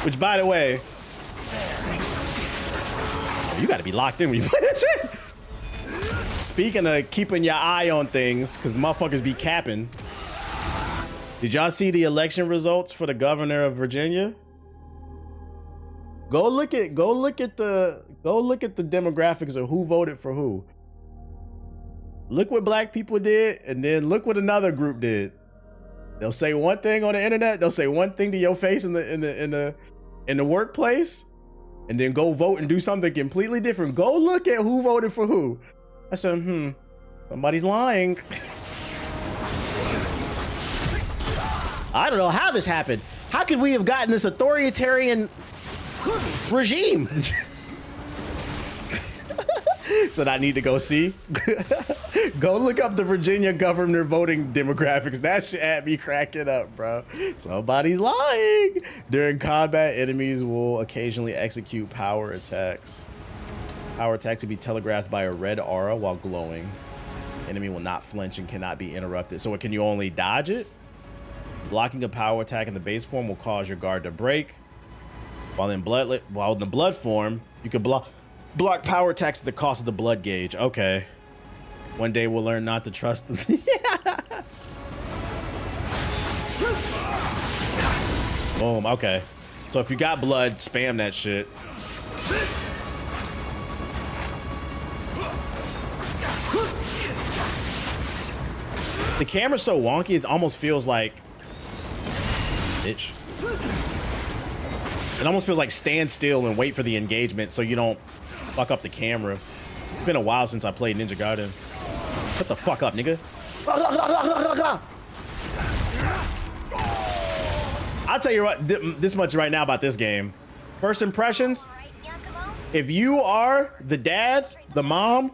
Which, by the way, you gotta be locked in when you play that shit. Speaking of keeping your eye on things, because motherfuckers be capping. Did y'all see the election results for the governor of Virginia? Go look at the demographics of who voted for who. Look what black people did, and then look what another group did. They'll say one thing on the internet, they'll say one thing to your face in the workplace, and then go vote and do something completely different. Go look at who voted for who. I said, somebody's lying. I don't know how this happened. How could we have gotten this authoritarian regime? So I need to go see. Go look up the Virginia governor voting demographics. That shit had me cracking up, bro. Somebody's lying. During combat, enemies will occasionally execute power attacks. Power attacks will be telegraphed by a red aura while glowing. Enemy will not flinch and cannot be interrupted. So can you only dodge it? Blocking a power attack in the base form will cause your guard to break. While in the blood form, you can block power attacks at the cost of the blood gauge. Okay. One day we'll learn not to trust them. Boom. Okay. So if you got blood, spam that shit. The camera's so wonky, it almost feels like... Bitch. It almost feels like stand still and wait for the engagement so you don't fuck up the camera. It's been a while since I played Ninja Gaiden. Shut the fuck up, nigga. I'll tell you what, this much right now about this game. First impressions, if you are the dad, the mom,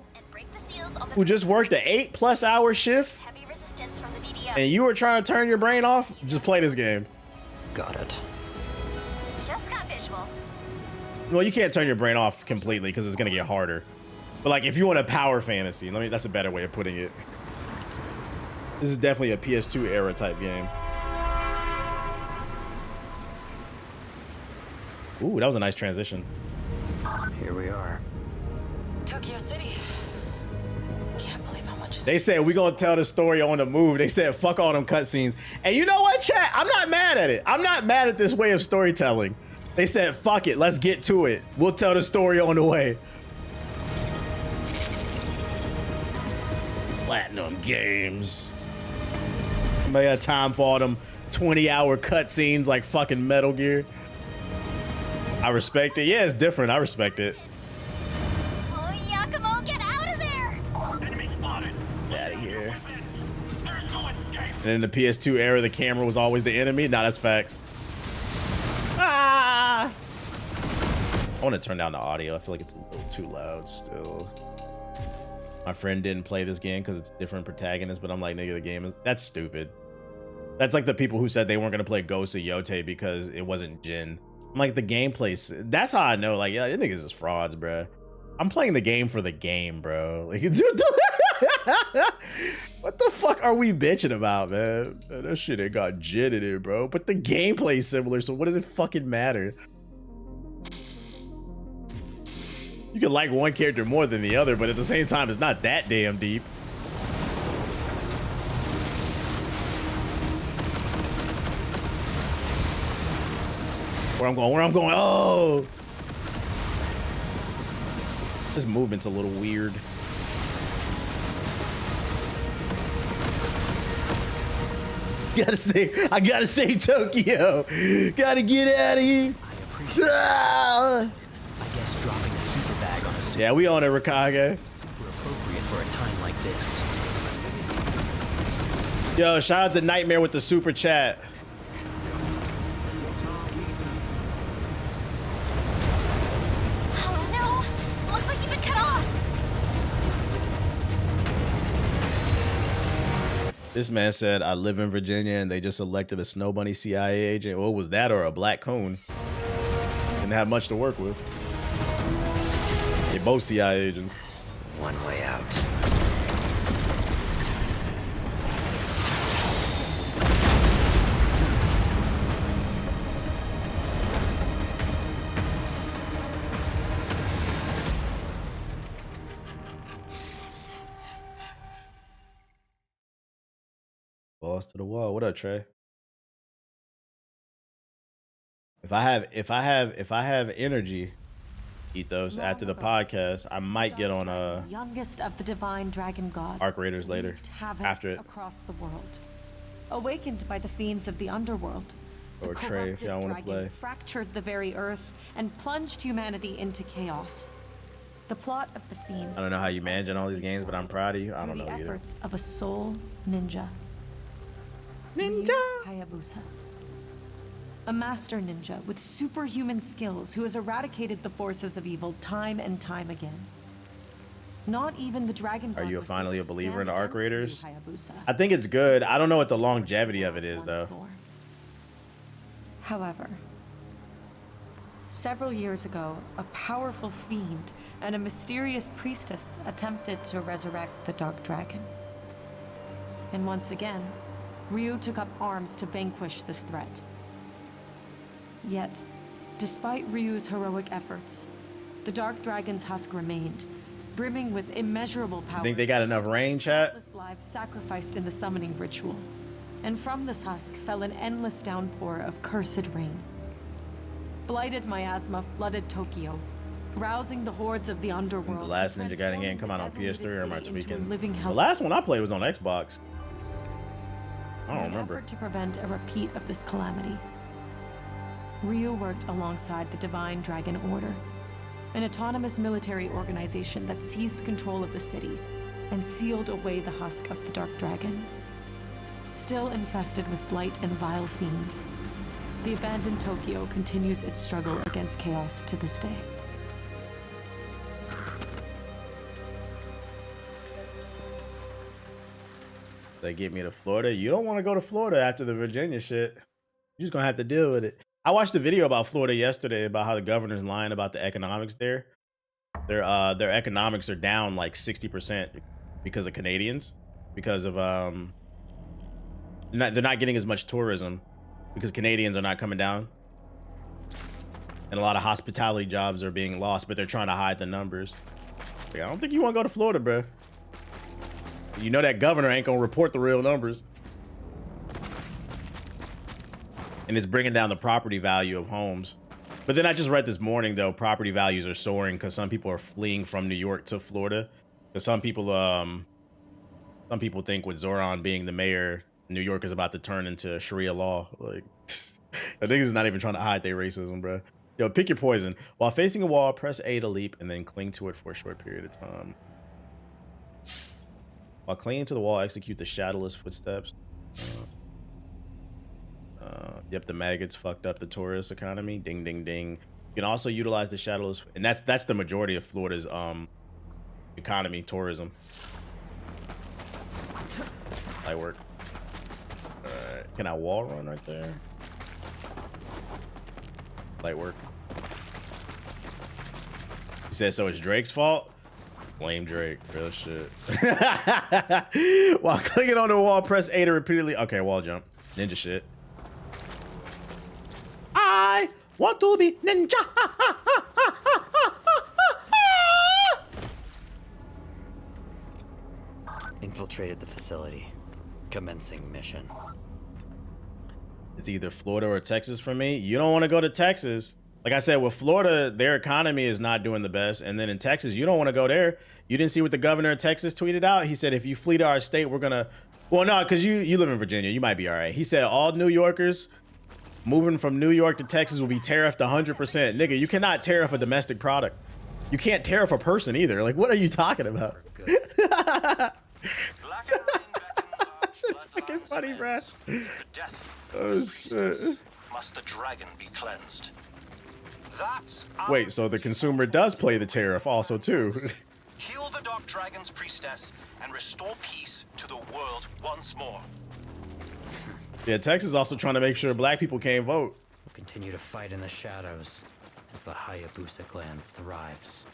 who just worked an 8+ hour shift, and you were trying to turn your brain off, just play this game. Got it. Just got visuals. Well, you can't turn your brain off completely because it's gonna get harder. But like, if you want a power fantasy, that's a better way of putting it. This is definitely a PS2 era type game. Ooh, that was a nice transition. Here we are. Tokyo City. Can't believe how much. They said we're gonna tell the story on the move. They said fuck all them cutscenes. And you know what, chat? I'm not mad at it. I'm not mad at this way of storytelling. They said fuck it, let's get to it. We'll tell the story on the way. Platinum Games. Somebody had time for all them 20-hour cutscenes like fucking Metal Gear. I respect it. Yeah, it's different. I respect it. Oh, Yakumo, get out of there! Enemy spotted. Get out of here. And in the PS2 era, the camera was always the enemy. Nah, that's facts. Ah! I want to turn down the audio. I feel like it's a little too loud still. My friend didn't play this game because it's different protagonists, but I'm like, nigga, the game is... That's stupid. That's like the people who said they weren't going to play Ghost of Yote because it wasn't Jin. I'm like, the gameplay... That's how I know, like, yeah, you niggas is frauds, bro. I'm playing the game for the game, bro. Like, what the fuck are we bitching about, man? That shit ain't got Jin in it, bro. But the gameplay's similar, so what does it fucking matter? You can like one character more than the other, but at the same time, it's not that damn deep. Where I'm going, oh! This movement's a little weird. I gotta say Tokyo. Gotta get out of here. Ah! I guess dropping a super bag on a Yeah, we on it, Hokage. super appropriate for a time like this. Yo, shout out to Nightmare with the super chat. Oh no! Looks like you've been cut off! This man said, I live in Virginia and they just elected a Snow Bunny CIA agent. What was that, or a black cone? Didn't have much to work with. They both CIA agents. One way out. Balls to the wall. What up, Trey? If I have energy, Ethos, after the podcast, I might get on youngest of the divine dragon gods, Arc Raiders later. wreaked havoc After it. across the world. Awakened by the fiends of the underworld, Or the Trey, if y'all want to dragon play. fractured the very earth and plunged humanity into chaos. The plot of the fiends. I don't know how you managing all these games, but I'm proud of you. I don't through know the either. efforts of a soul ninja. Ninja Hayabusa. A master ninja with superhuman skills who has eradicated the forces of evil time and time again. Not even the dragon. Are you finally a believer in the Arc Raiders? Hayabusa. I think it's good. I don't know what the longevity of it is, though. However, several years ago, a powerful fiend and a mysterious priestess attempted to resurrect the Dark Dragon. And once again, Ryu took up arms to vanquish this threat. Yet, despite Ryu's heroic efforts, the Dark Dragon's husk remained, brimming with immeasurable power. Think they got enough rain, chat? Countless lives sacrificed in the summoning ritual. And from this husk fell an endless downpour of cursed rain. Blighted miasma flooded Tokyo, rousing the hordes of the underworld. The last Ninja Gaiden game come out on PS3, or am I city into a tweaking? living The hellscape. last one I played was on Xbox. I don't In an remember. effort to prevent a repeat of this calamity, Ryu worked alongside the Divine Dragon Order, an autonomous military organization that seized control of the city and sealed away the husk of the Dark Dragon. Still infested with blight and vile fiends, the abandoned Tokyo continues its struggle against chaos to this day. They get me to Florida. You don't want to go to Florida after the Virginia shit. You're just gonna have to deal with it. I watched a video about Florida yesterday about how the governor's lying about the economics there. Their economics are down like 60% because of Canadians, because of they're not getting as much tourism because Canadians are not coming down, and a lot of hospitality jobs are being lost, but they're trying to hide the numbers. Like, I don't think you want to go to Florida, bro. You know that governor ain't gonna report the real numbers. And it's bringing down the property value of homes. But then I just read this morning, though, property values are soaring because some people are fleeing from New York to Florida. Because some people think with Zoran being the mayor, New York is about to turn into Sharia law. Like, I think it's not even trying to hide their racism, bro. Yo, pick your poison. While facing a wall, press A to leap and then cling to it for a short period of time. While clinging to the wall, execute the shadowless footsteps. Yep, the maggots fucked up the tourist economy. Ding, ding, ding. You can also utilize the shadowless, and that's the majority of Florida's economy, tourism. Light work. Alright. Can I wall run right there? Light work. He said, so it's Drake's fault? Blame Drake. Real shit. While clicking on the wall, press A to repeatedly. Okay, wall jump. Ninja shit. I want to be ninja. Infiltrated the facility. Commencing mission. It's either Florida or Texas for me. You don't want to go to Texas. Like I said, with Florida, their economy is not doing the best. And then in Texas, you don't want to go there. You didn't see what the governor of Texas tweeted out? He said, if you flee to our state, we're going to... Well, no, because you live in Virginia. You might be all right. He said all New Yorkers moving from New York to Texas will be tariffed 100%. Nigga, you cannot tariff a domestic product. You can't tariff a person either. Like, what are you talking about? That's fucking funny, bro. Death Oh shit. must the dragon be cleansed. That's Wait, so the consumer does play the tariff also too. heal the Dark Dragon's priestess and restore peace to the world once more. Yeah, Texas is also trying to make sure black people can't vote. We'll continue to fight in the shadows as the Hayabusa clan thrives.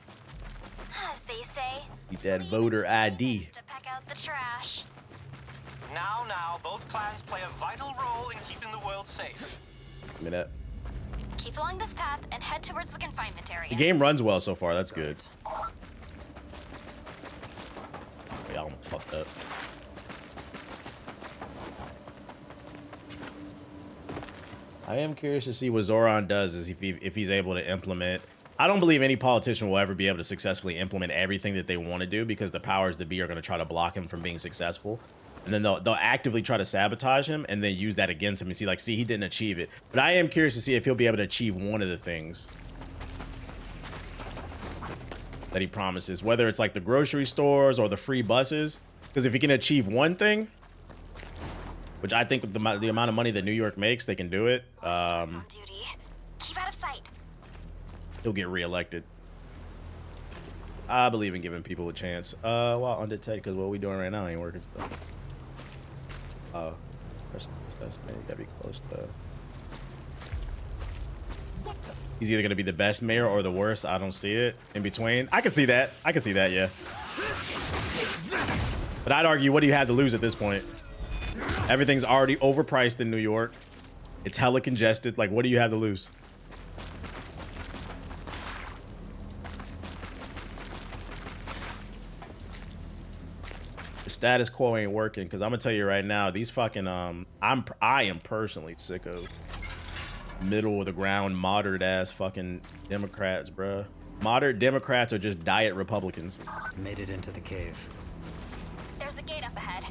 As they say, Keep that voter ID. to peck out the trash. Now, both clans play a vital role in keeping the world safe. Give me that. Keep along this path and head towards the confinement area. The game runs well so far. That's good. I almost fucked up. I am curious to see what Zoran does if he's able to implement. I don't believe any politician will ever be able to successfully implement everything that they want to do because the powers that be are going to try to block him from being successful. And then they'll actively try to sabotage him and then use that against him and see, like, see, he didn't achieve it. But I am curious to see if he'll be able to achieve one of the things that he promises, whether it's like the grocery stores or the free buses. Because if he can achieve one thing, which I think with the amount of money that New York makes, they can do it. Keep out of sight. He'll get reelected. I believe in giving people a chance. Well, undetected, because what we doing right now ain't working. So. That's best thing. Gotta be close to. He's either gonna be the best mayor or the worst. I don't see it in between. I can see that. I can see that. Yeah. But I'd argue, what do you have to lose at this point? Everything's already overpriced in New York. It's hella congested. Like, what do you have to lose? The status quo ain't working, because I'm gonna tell you right now, these fucking I am personally sick of middle of the ground moderate ass fucking Democrats, bruh. Moderate Democrats are just diet Republicans. Made it into the cave. There's a gate up ahead.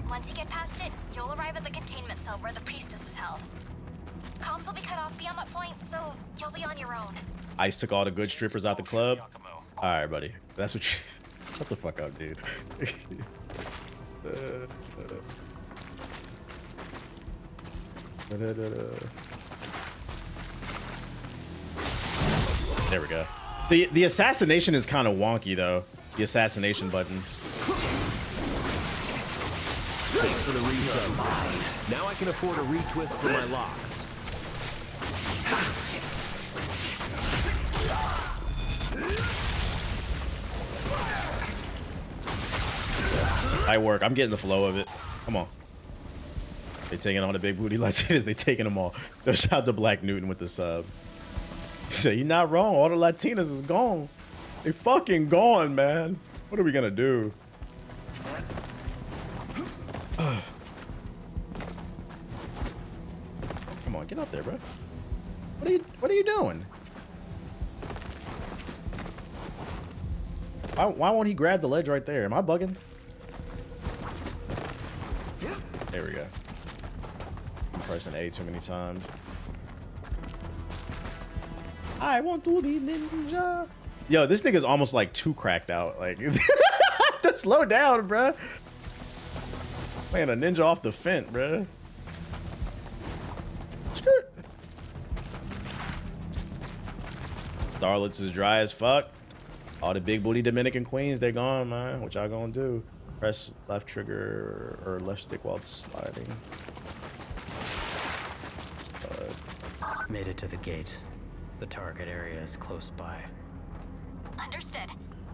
Once you get past it, you'll arrive at the containment cell where the priestess is held. Comms will be cut off beyond that point, so you'll be on your own. ICE took all the good strippers out the club. All right, buddy. That's what you... Shut the fuck up, dude. There we go. The assassination is kind of wonky, though. The assassination button. Thanks for the resub. Now I can afford a retwist for my locks. I work. I'm getting the flow of it. Come on. They taking on the big booty Latinas. They taking them all. Go shout out to Black Newton with the sub. He said, "You're not wrong. All the Latinas is gone. They fucking gone, man. What are we gonna do?" Come on, get up there, bro. What are you doing? Why won't he grab the ledge right there? Am I bugging? There we go. I'm pressing A too many times. I want to be ninja. Yo, this nigga's almost like too cracked out. Like, slow down, bruh. Playing a ninja off the fence, bruh. Skirt. Starlets is dry as fuck. All the big booty Dominican queens, they're gone, man. What y'all gonna do? Press left trigger or left stick while it's sliding. Made it to the gate. The target area is close by. Understood.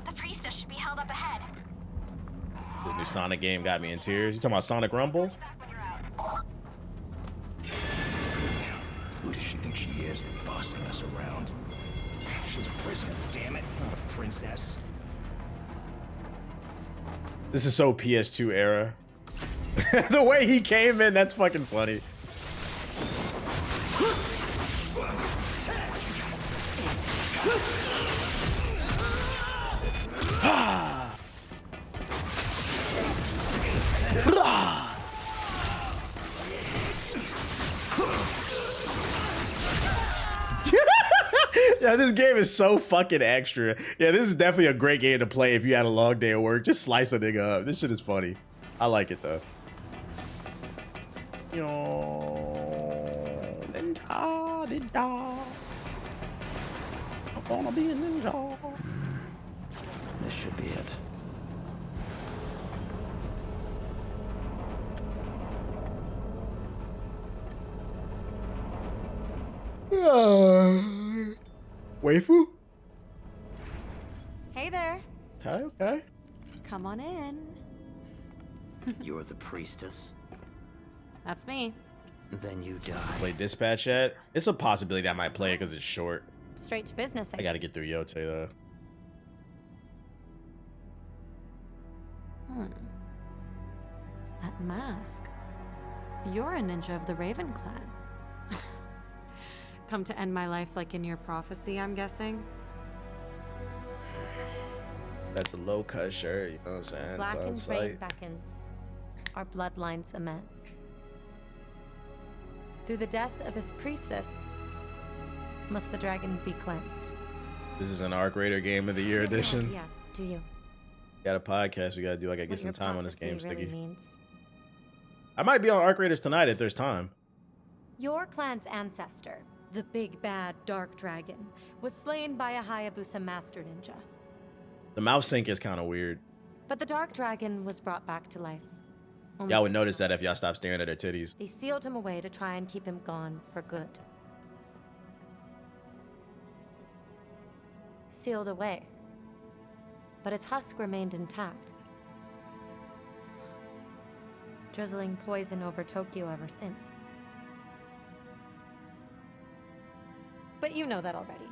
The priestess should be held up ahead. This new Sonic game got me in tears. You talking about Sonic Rumble? Who does she think she is, bossing us around? She's a prisoner, damn it, not a princess. This is so PS2 era. The way he came in, that's fucking funny. Yo, Yeah, this game is so fucking extra. Yeah, this is definitely a great game to play if you had a long day of work. Just slice a nigga up. This shit is funny. I like it though. Yo, ninja. I'm gonna be a ninja. This should be it. Waifu? Hey there. Okay. Come on in. You're the priestess? That's me. Then you die. Play Dispatch yet? It's a possibility I might play it because it's short. Straight to business. I gotta get through Yote though. That mask. You're a ninja of the Raven clan. Come to end my life like in your prophecy, I'm guessing. That's the low cut shirt, you know what I'm saying? Black It's on and site. Rain beckons. Our bloodlines immense. Through the death of his priestess, must the dragon be cleansed. This is an Arc Raider Game of the Year edition. Yeah, do you? Got a podcast we gotta do. I gotta get What some your time on this game, prophecy really Sticky. means. I might be on Arc Raiders tonight if there's time. Your clan's ancestor, the big bad dark dragon, was slain by a Hayabusa master ninja. The mouth sync is kind of weird. But the dark dragon was brought back to life. Y'all would notice that if y'all stop staring at her titties. They sealed him away to try and keep him gone for good. Sealed away. But his husk remained intact. Drizzling poison over Tokyo ever since. But you know that already.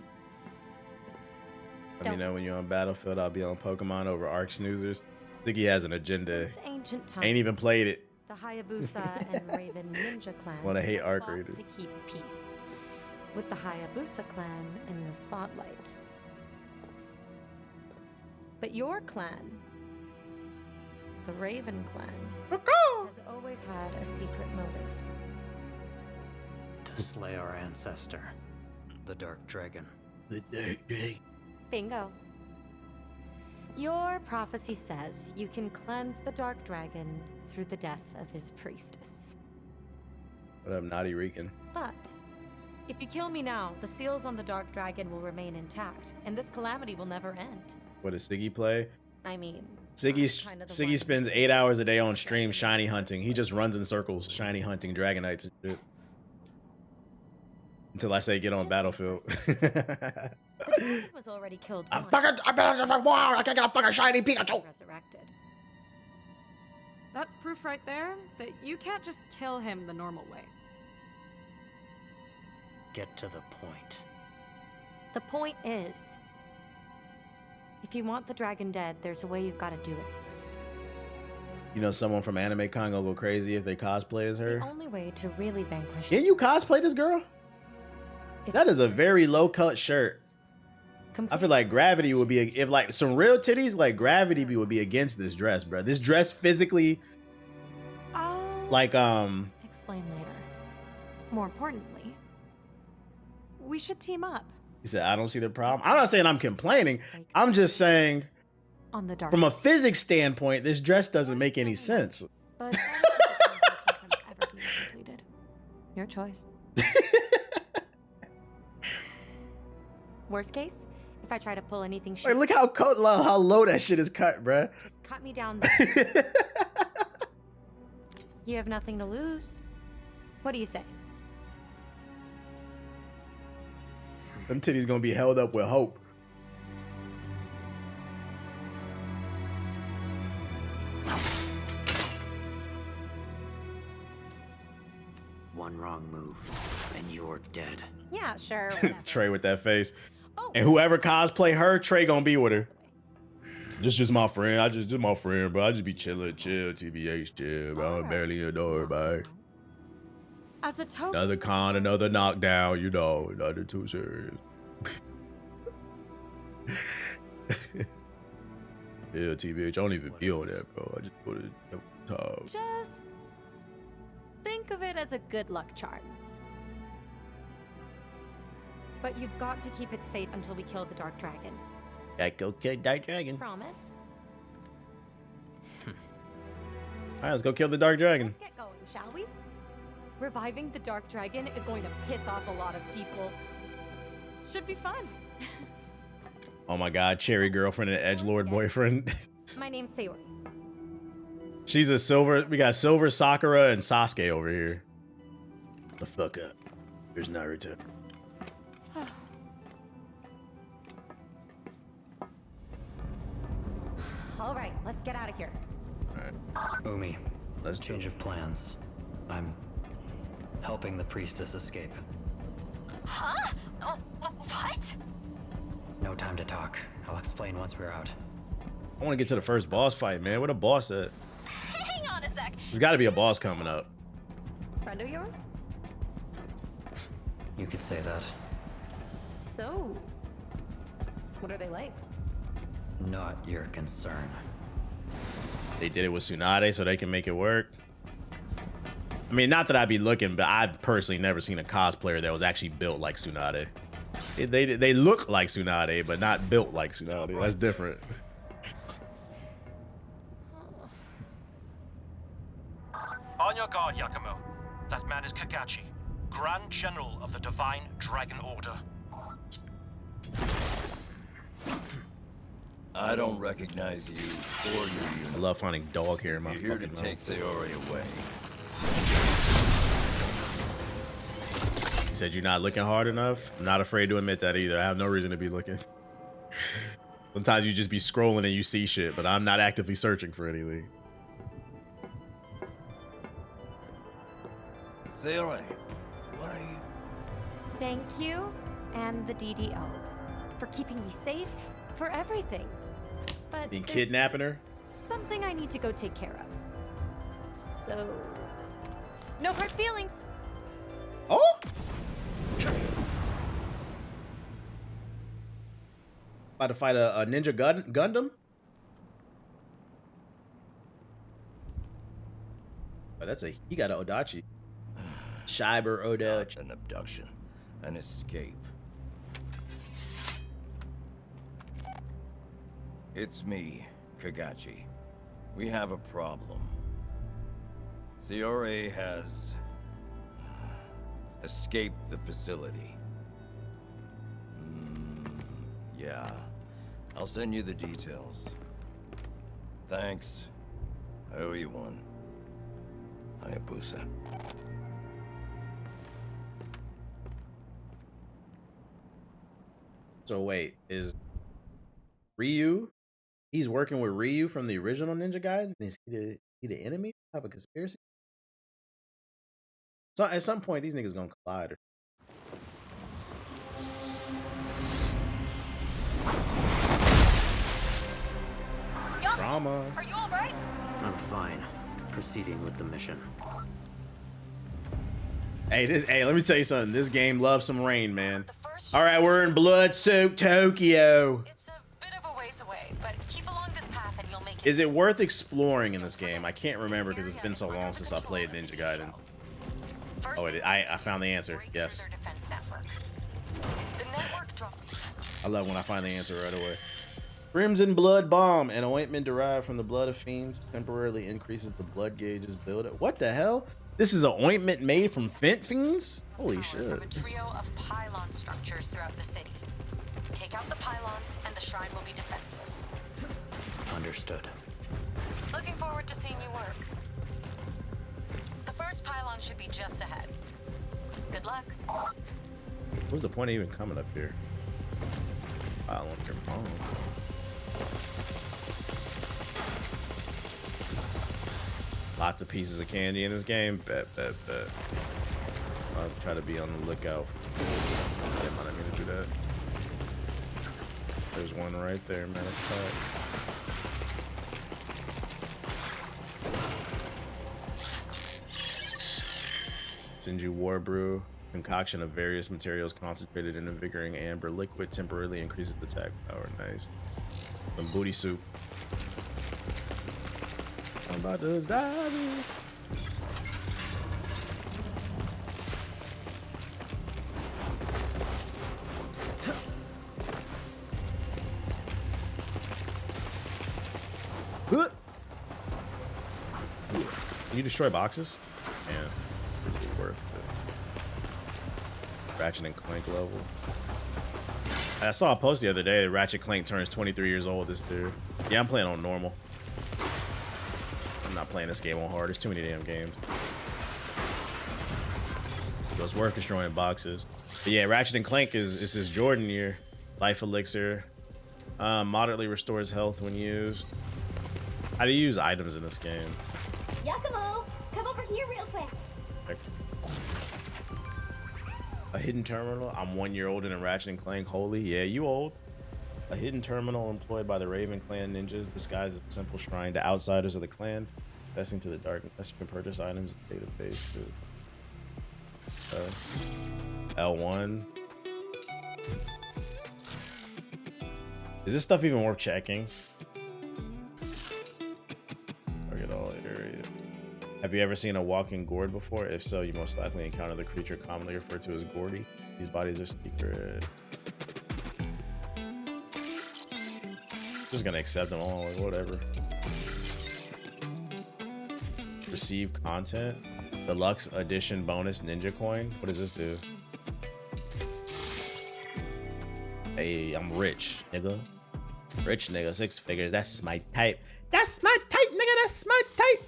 Let me know when you're on Battlefield. I'll be on Pokemon over Arc Snoozers. Sticky has an agenda. Since ancient times, Ain't even played it. the Hayabusa and Raven Ninja clan Wanna hate have Arc fought Raiders. to keep peace, with the Hayabusa clan in the spotlight. But your clan, the Raven clan, has always had a secret motive. To slay our ancestor, the Dark Dragon. The Dark Dragon. Bingo. Your prophecy says you can cleanse the Dark Dragon through the death of his priestess. What up, Naughty Rican? But if you kill me now, the seals on the Dark Dragon will remain intact, and this calamity will never end. What does Siggy play? I mean, Siggy spends 8 hours a day on stream shiny hunting. He just runs in circles, shiny hunting Dragonites and shit. Until I say get on Battlefield. the dragon was already killed once. I can't get a fucking shiny Pikachu. Resurrected. That's proof right there that you can't just kill him the normal way. Get to the point. The point is, if you want the dragon dead, there's a way you've got to do it. You know someone from Anime Con gonna go crazy if they cosplay as her? The only way to really vanquish. Can you cosplay this girl? That is a very low cut shirt. I feel like Gravity would be, if like some real titties, like Gravity would be against this dress, bro. This dress physically, like Explain later. More importantly, we should team up you said I don't see the problem. I'm not saying I'm complaining. I'm just saying on the dark. from a physics standpoint, this dress doesn't make any sense. But ever be completed. Your choice. Worst case, if I try to pull anything Like, look how low that shit is cut, bruh. just cut me down. You have nothing to lose. What do you say? Them titties gonna be held up with hope. One wrong move, and you're dead. Yeah, sure. Trey with that face. And whoever cosplay her, Trey gonna be with her. This just my friend. This my friend, bro. I just be chilling, chill, TBH, chill, bro. I'm barely adore, bro. As a token. Another con, another knockdown, you know, nothing too serious. Yeah, TBH, I don't even be on that, bro. I just put it up top. Just think of it as a good luck charm. but you've got to keep it safe until we kill the Dark Dragon. Gotta go kill Dark Dragon. Promise? All right, let's go kill the Dark Dragon. Let's get going, shall we? Reviving the Dark Dragon is going to piss off a lot of people. Should be fun. Oh my God, Cherry girlfriend and edgelord boyfriend. My name's Sayori. She's a silver. We got Silver, Sakura, and Sasuke over here. The fuck up. There's Naruto. All right, let's get out of here. Umi, let's change of plans. I'm helping the priestess escape. Huh? Oh, what? No time to talk. I'll explain once we're out. I want to get to the first boss fight, man. Where the boss at? Hang on a sec. There's got to be a boss coming up. Friend of yours? You could say that. So, what are they like? Not your concern. They did it with Tsunade so they can make it work. I mean, not that I'd be looking, but I've personally never seen a cosplayer that was actually built like Tsunade. They look like Tsunade, but not built like Tsunade. That's different. On your guard, Yakumo. That man is Kagachi, Grand General of the Divine Dragon Order. I don't recognize you or your unit. I love finding dog hair in my You're here to fucking take Sayori away. He said you're not looking hard enough. I'm not afraid to admit that either. I have no reason to be looking. Sometimes you just be scrolling and you see shit, but I'm not actively searching for anything. Sayori, what are you? Thank you and the DDO for keeping me safe, for everything. But Been there's kidnapping her? something I need to go take care of. So, no hard feelings. Oh! About to fight a ninja Gundam? Oh, that's a, he got an Odachi. Shiber Odachi. An abduction, an escape. It's me, Kagachi. We have a problem. Sayori has escaped the facility. Yeah. I'll send you the details. Thanks. I owe you one. Hayabusa. So wait, is Ryu? He's working with Ryu from the original Ninja Gaiden? Is he the enemy? Have a conspiracy? So at some point, these niggas gonna collide. Drama. Are you all right? I'm fine. Proceeding with the mission. Hey, let me tell you something. This game loves some rain, man. All right, we're in blood-soaked Tokyo. It's a bit of a ways away, but keep along this path and you'll make it. Is it worth exploring in this game? I can't remember because it's been so long since I played Ninja Gaiden. Oh, I found the answer. Yes. I love when I find the answer right away. Crimson Blood Bomb, an ointment derived from the blood of fiends, temporarily increases the blood gauges buildup. What the hell? This is an ointment made from fiends? Holy shit. From a trio of pylon structures throughout the city. Take out the pylons and the shrine will be defenseless. Understood. Looking forward to seeing you work. The first pylon should be just ahead. Good luck. What's the point of even coming up here? I want your phone. Lots of pieces of candy in this game. Bet. I'll try to be on the lookout. I didn't mean to do that. There's one right there, matter of fact. Senju War Brew. Concoction of various materials concentrated in invigorating amber liquid temporarily increases attack power. Nice. Some booty soup. I'm about to die. Can you destroy boxes? Yeah, it's worth it. Ratchet and Clank level. I saw a post the other day that Ratchet Clank turns 23 years old this year. Yeah, I'm playing on normal. I'm not playing this game on hard. There's too many damn games. So it's worth destroying boxes. But yeah, Ratchet and Clank is his Jordan year. Life Elixir. Moderately restores health when used. How do you use items in this game? Yakumo, come over here real quick. A hidden terminal. I'm 1 year old in a Ratchet and Clank. Holy, yeah, you old. A hidden terminal employed by the Raven Clan ninjas disguised as a simple shrine to outsiders of the clan. Passing to the darkness. You can purchase items in the database too. L1. Is this stuff even worth checking? Target all areas. Have you ever seen a walking gourd before? If so, you most likely encounter the creature commonly referred to as Gordy. These bodies are secret. Just gonna accept them all, whatever. Receive content. Deluxe edition bonus ninja coin. What does this do? Hey, I'm rich, nigga. Rich nigga, 6 figures. That's my type. That's my type, nigga. That's my type.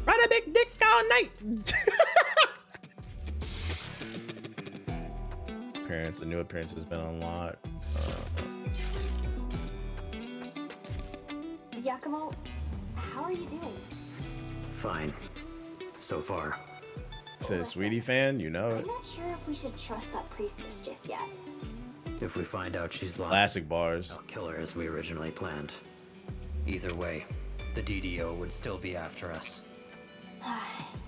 Ride a big dick all night. Appearance. A new appearance has been unlocked. Yakumo, how are you doing? Fine. So far. Says Sweetie fan, you know I'm it. not sure if we should trust that priestess just yet. If we find out she's lying, Classic bars. I'll kill her as we originally planned. Either way, the DDO would still be after us.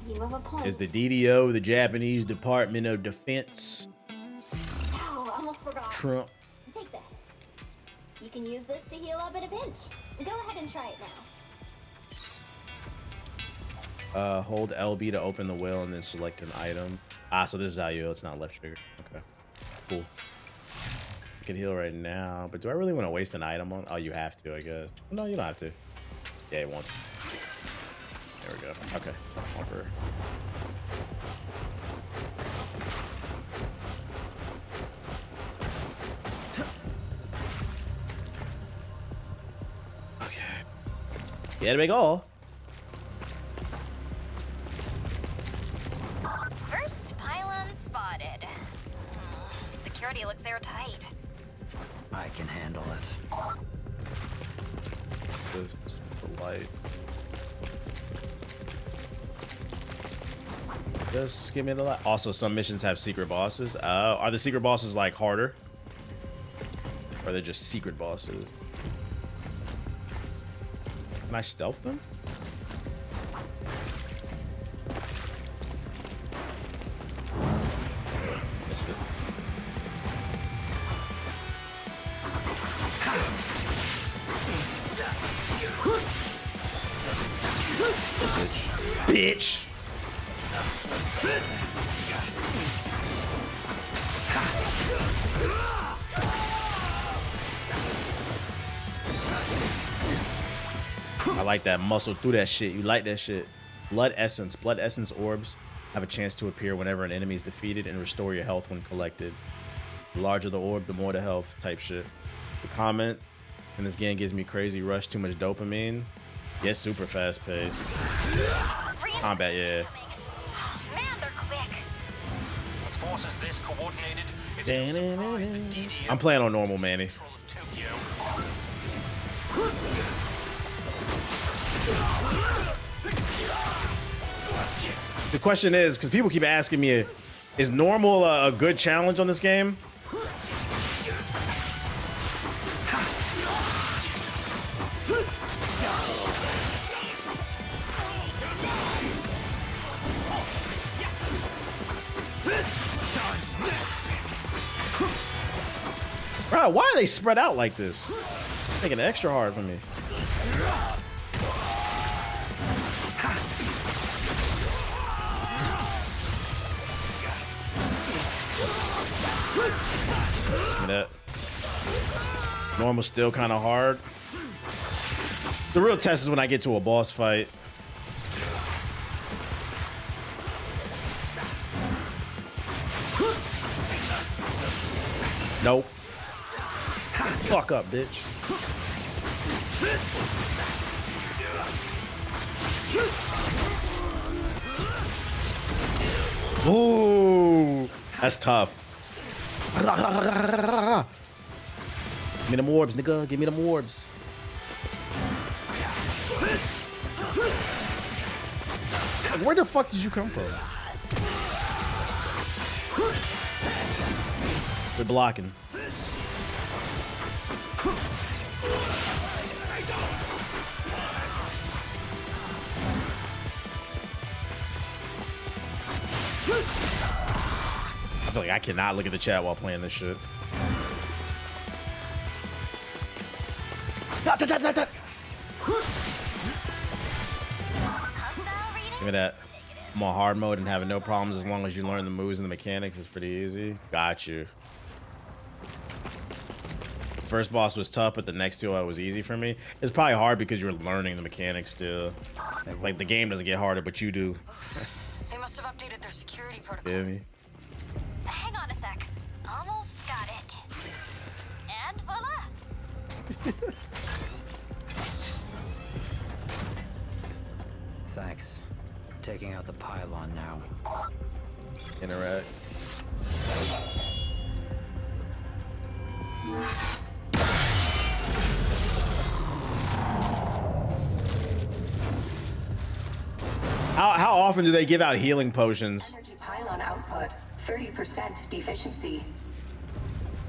You have a point. Is the DDO the Japanese Department of Defense? Oh, almost forgot. Trump. Take this. You can use this to heal up in a pinch. Go ahead and try it now. Hold LB to open the will and then select an item. Ah, so this is how you heal. It's not left trigger. Okay. Cool. You can heal right now, but do I really want to waste an item on? Oh, you have to, I guess. No, you don't have to. Yeah, it wants. There we go. Okay. Bumper. Okay. Yeah, to make all. First pylon spotted. Security looks airtight. I can handle it. This the light. Just give me the light. Also, some missions have secret bosses. Are the secret bosses like harder? Or are they just secret bosses? Can I stealth them? Missed it. Bitch. I like that muscle through that shit. You like that shit. Blood essence. Blood essence orbs have a chance to appear whenever an enemy is defeated and restore your health when collected. The larger the orb, the more the health type shit. The comment in this game gives me crazy rush, too much dopamine. Yeah, super fast paced. Combat, yeah. Man, they're quick. With forces this coordinated, it's no surprise the DDO I'm playing on normal, Manny. Tokyo. The question is, because people keep asking me, is normal a good challenge on this game? Bro, why are they spread out like this? Making it extra hard for me. That normal still kind of hard. The real test is when I get to a boss fight. Nope. Fuck up, bitch. Ooh, that's tough. Give me them orbs, nigga. Give me them orbs. Like, where the fuck did you come from? They're blocking. I feel like I cannot look at the chat while playing this shit. Give me that. I'm on hard mode and having no problems as long as you learn the moves and the mechanics. It's pretty easy. Got you. First boss was tough, but the next two was easy for me. It's probably hard because you're learning the mechanics still. Like the game doesn't get harder, but you do. They must have updated their security protocols. Feel me? Hang on a sec. Almost got it. And voila. Thanks. Taking out the pylon now. Interact. How often do they give out healing potions? Energy pylon output 30% deficiency.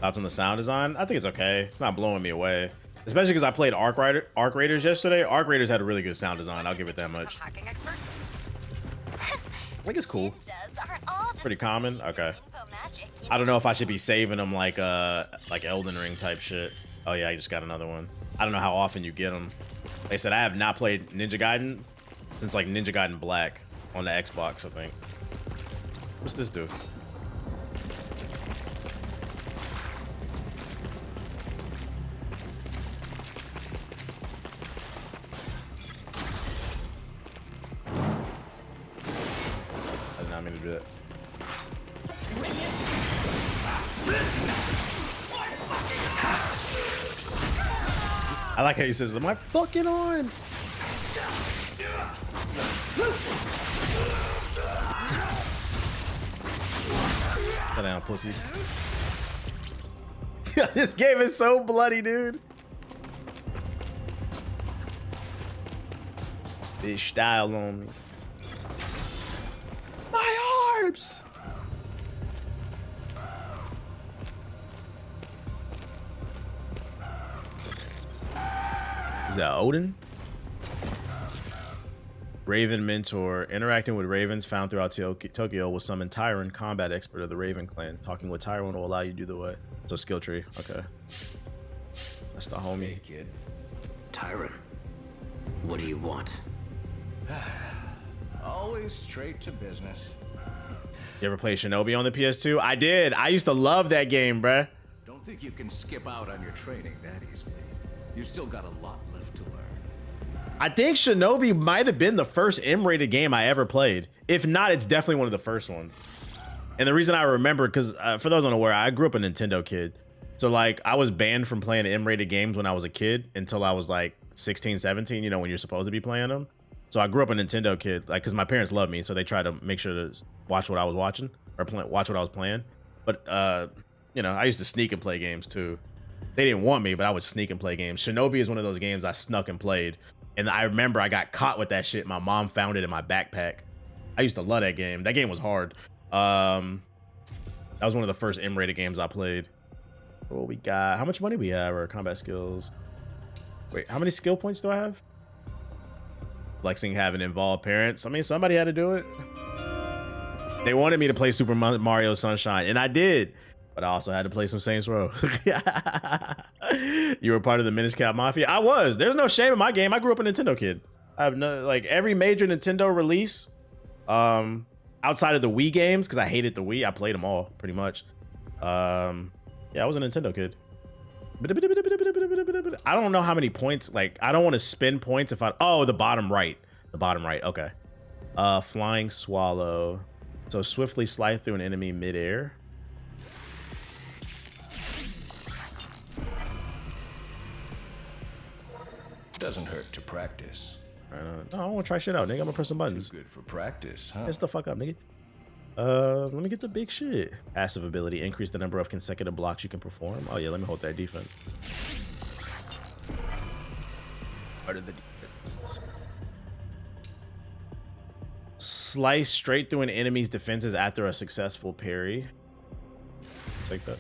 Thoughts on the sound design? I think it's okay. It's not blowing me away. Especially because I played Arc Raiders yesterday. Arc Raiders had a really good sound design. I'll give it that much. Hacking experts. I think it's cool. Pretty common. Okay. I don't know if I should be saving them like Elden Ring type shit. Oh yeah, I just got another one. I don't know how often you get them. Like I said, I have not played Ninja Gaiden since like Ninja Gaiden Black on the Xbox, I think. What's this do? I did not mean to do that. I like how he says, my fucking arms. Sit down, pussy. This game is so bloody, dude. This style on me. My arms. Is that Odin? Raven mentor. Interacting with ravens found throughout Tokyo will summon Tyron, combat expert of the Raven clan. Talking with Tyron will allow you to do the way. So skill tree. Okay. That's the homie. Hey, kid. Tyron, what do you want? Always straight to business. You ever play Shinobi on the PS2? I did. I used to love that game, bruh. Don't think you can skip out on your training that easily. You still got a lot left to learn. I think Shinobi might have been the first M-rated game I ever played. If not, it's definitely one of the first ones. And the reason I remember, because for those unaware, I grew up a Nintendo kid. So like I was banned from playing M-rated games when I was a kid until I was like 16, 17, you know, when you're supposed to be playing them. So I grew up a Nintendo kid, like, because my parents loved me. So they tried to make sure to watch what I was watching or watch what I was playing. But, you know, I used to sneak and play games too. They didn't want me, but I would sneak and play games. Shinobi is one of those games I snuck and played. And I remember I got caught with that shit. My mom found it in my backpack. I used to love that game. That game was hard. That was one of the first M-rated games I played. What we got? How much money we have? Or combat skills? Wait, how many skill points do I have? Flexing having involved parents. I mean, somebody had to do it. They wanted me to play Super Mario Sunshine, and I did. But I also had to play some Saints Row. You were part of the Minish Cap Mafia? I was. There's no shame in my game. I grew up a Nintendo kid. I have no, like, every major Nintendo release, outside of the Wii games, because I hated the Wii. I played them all, pretty much. Yeah, I was a Nintendo kid. I don't know how many points. Like, I don't want to spend points if I. Oh, the bottom right. The bottom right. Okay. Flying swallow. So swiftly slide through an enemy midair. Doesn't hurt to practice. No, I want to try shit out, nigga. I'm gonna press some buttons. Too good for practice, huh? Get the fuck up, nigga. Let me get the big shit. Passive ability: increase the number of consecutive blocks you can perform. Oh yeah, let me hold that defense. Part of the defense. Slice straight through an enemy's defenses after a successful parry. Take that.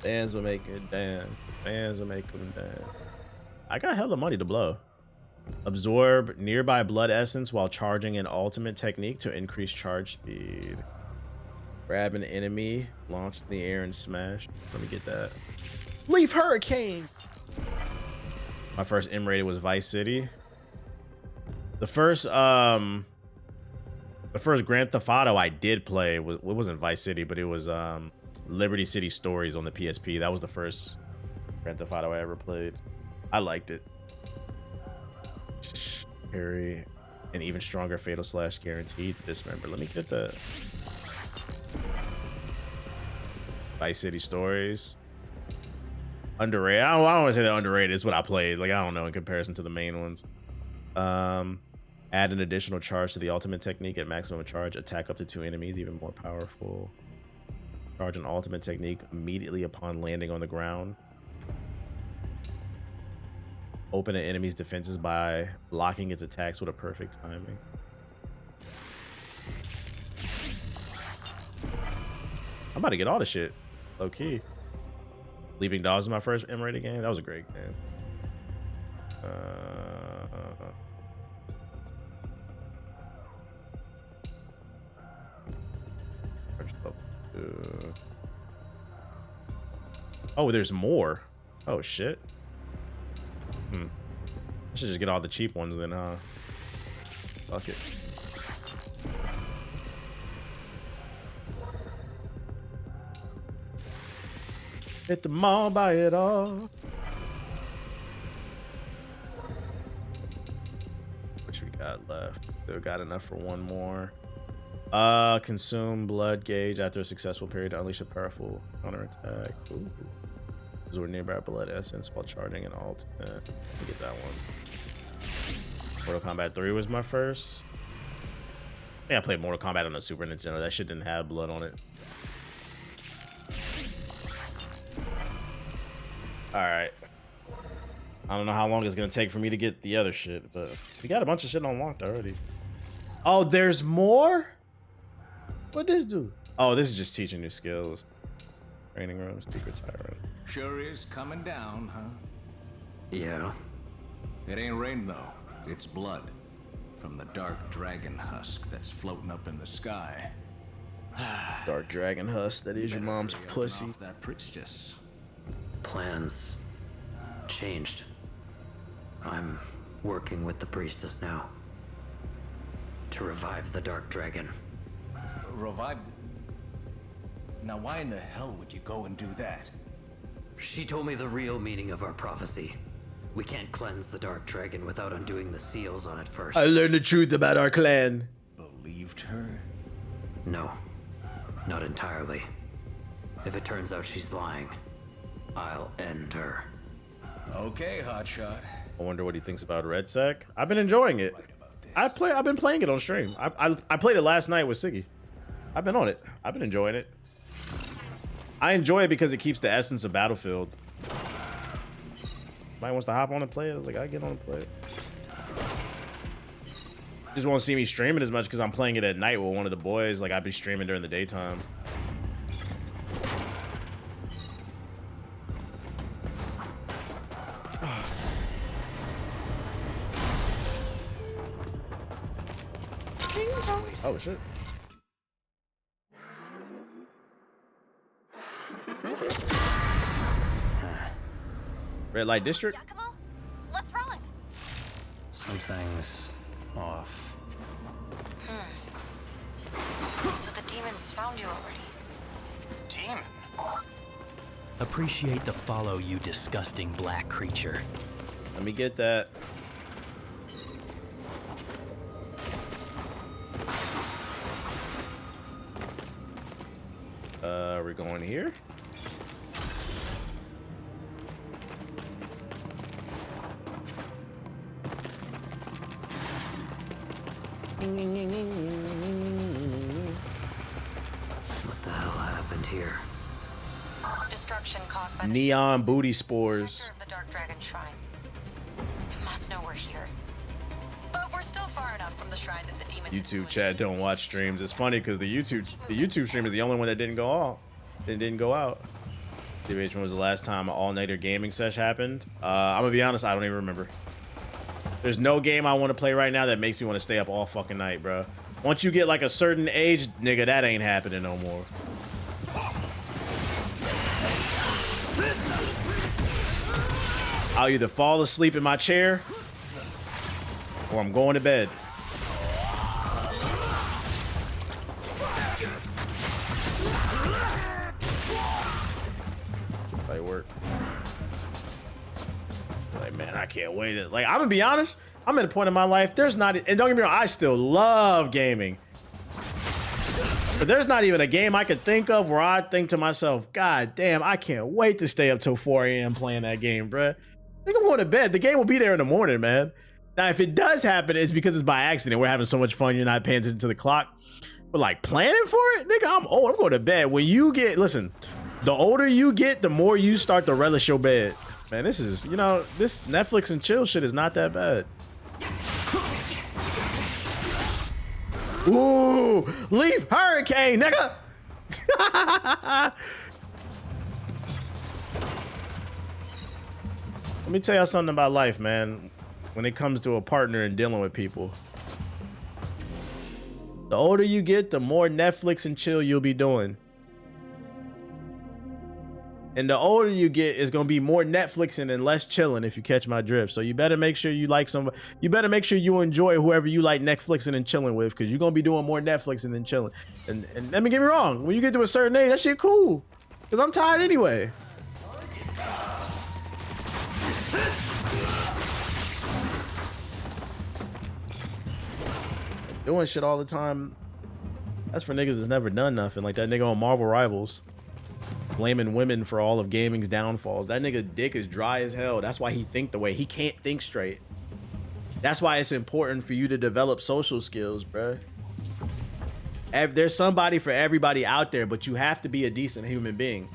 Fans will make it dance. Fans will make them dance. I got hella money to blow. Absorb nearby blood essence while charging an ultimate technique to increase charge speed. Grab an enemy, launch in the air and smash. Let me get that. Leaf Hurricane. My first M rated was Vice City. The first Grand Theft Auto I did play it wasn't Vice City, but it was Liberty City Stories on the PSP. That was the first Grand Theft Auto I ever played. I liked it. Parry, an even stronger fatal slash guaranteed dismember. Let me get the Vice City Stories. Underrated. I don't want to say they're underrated. It's what I played. Like, I don't know in comparison to the main ones. Add an additional charge to the ultimate technique at maximum charge. Attack up to 2 enemies, even more powerful. Charge an ultimate technique immediately upon landing on the ground. Open an enemy's defenses by blocking its attacks with a perfect timing. I'm about to get all the shit. Low key. Leaping Dogs is my first M-rated game. That was a great game. Oh, there's more. Oh shit. I should just get all the cheap ones then, huh? Fuck it. Hit the mall, buy it all. What we got left? Still got enough for one more. Consume blood gauge after a successful period to unleash a powerful counterattack. Ooh. Absorb nearby blood essence while charging an ultimate. Let me get that one. Mortal Kombat 3 was my first. I think I played Mortal Kombat on the Super Nintendo. That shit didn't have blood on it. Alright. I don't know how long it's gonna take for me to get the other shit, but we got a bunch of shit unlocked already. Oh, there's more? What does this do? Oh, this is just teaching new skills. Training room, secret tyrant. Sure is coming down, huh? Yeah. It ain't rain, though. It's blood. From the dark dragon husk that's floating up in the sky. Dark dragon husk, that is your mom's pussy. That priestess. Plans changed. I'm working with the priestess now. To revive the dark dragon. Revive? Now why in the hell would you go and do that? She told me the real meaning of our prophecy. We can't cleanse the dark dragon without undoing the seals on it first. I learned the truth about our clan. Believed her? No, not entirely. If it turns out she's lying, I'll end her. Okay, hotshot. I wonder what he thinks about Red Sec. I've been enjoying it. I've been playing it on stream. I played it last night with Siggy. I've been on it. I've been enjoying it. I enjoy it because it keeps the essence of Battlefield. Somebody wants to hop on and play it. I was like, I get on and play it. Just won't see me streaming as much because I'm playing it at night with one of the boys. Like, I'd be streaming during the daytime. Oh shit. Red Light District? Giacomo? What's wrong? Something's off. So the demons found you already. Demon? Appreciate the follow, you disgusting black creature. Let me get that. We're going here. What the hell happened here? Destruction caused by Neon booty spores. of the Dark Dragon Shrine. It must know we're here. But we're still far enough from the shrine that the demons. YouTube chat don't watch streams. It's funny because the YouTube stream is the only one that didn't go off. It didn't go out. Which one was the last time an all-nighter gaming sesh happened? I'm gonna be honest, I don't even remember. There's no game I want to play right now that makes me want to stay up all fucking night, bro. Once you get like a certain age, nigga, that ain't happening no more. I'll either fall asleep in my chair or I'm going to bed. Like work. Like, man, I can't wait. Like, I'm gonna be honest, I'm at a point in my life, there's not, and don't get me wrong, I still love gaming. But there's not even a game I could think of where I think to myself, God damn, I can't wait to stay up till 4 a.m. playing that game, bruh. I think I'm going to bed. The game will be there in the morning, man. Now, if it does happen, it's because it's by accident. We're having so much fun, you're not paying attention to the clock. But like planning for it, nigga, I'm old. I'm going to bed. When you get, listen, the older you get, the more you start to relish your bed. Man, this is, you know, this Netflix and chill shit is not that bad. Ooh, leaf hurricane, nigga. Let me tell y'all something about life, man. When it comes to a partner and dealing with people, the older you get, the more Netflix and chill you'll be doing. And the older you get, it's gonna be more Netflixing and less chilling, if you catch my drift. So you better make sure you like somebody. You better make sure you enjoy whoever you like Netflixing and chilling with, because you're gonna be doing more Netflixing than chilling. And let me get me wrong, when you get to a certain age, that shit cool, because I'm tired anyway. Doing shit all the time, that's for niggas that's never done nothing. Like that nigga on Marvel Rivals, blaming women for all of gaming's downfalls. That nigga dick is dry as hell. That's why he think the way he can't think straight. That's why it's important for you to develop social skills, bruh. There's somebody for everybody out there, but you have to be a decent human being.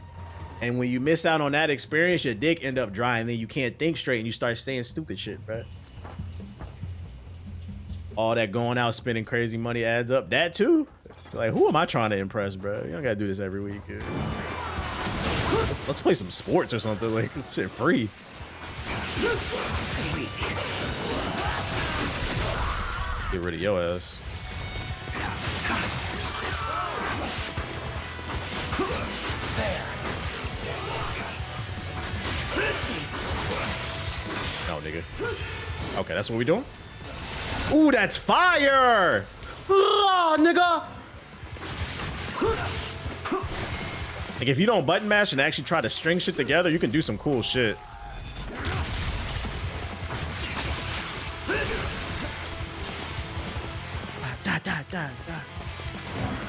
And when you miss out on that experience, your dick end up dry, and then you can't think straight, and you start saying stupid shit, bruh. All that going out spending crazy money adds up. That too. Like, who am I trying to impress, bro? You don't gotta do this every week. Let's play some sports or something. Like, this shit free. Get rid of your ass. No, nigga. Okay, that's what we doing? Ooh, that's fire! Oh, nigga! Like, if you don't button mash and actually try to string shit together, you can do some cool shit.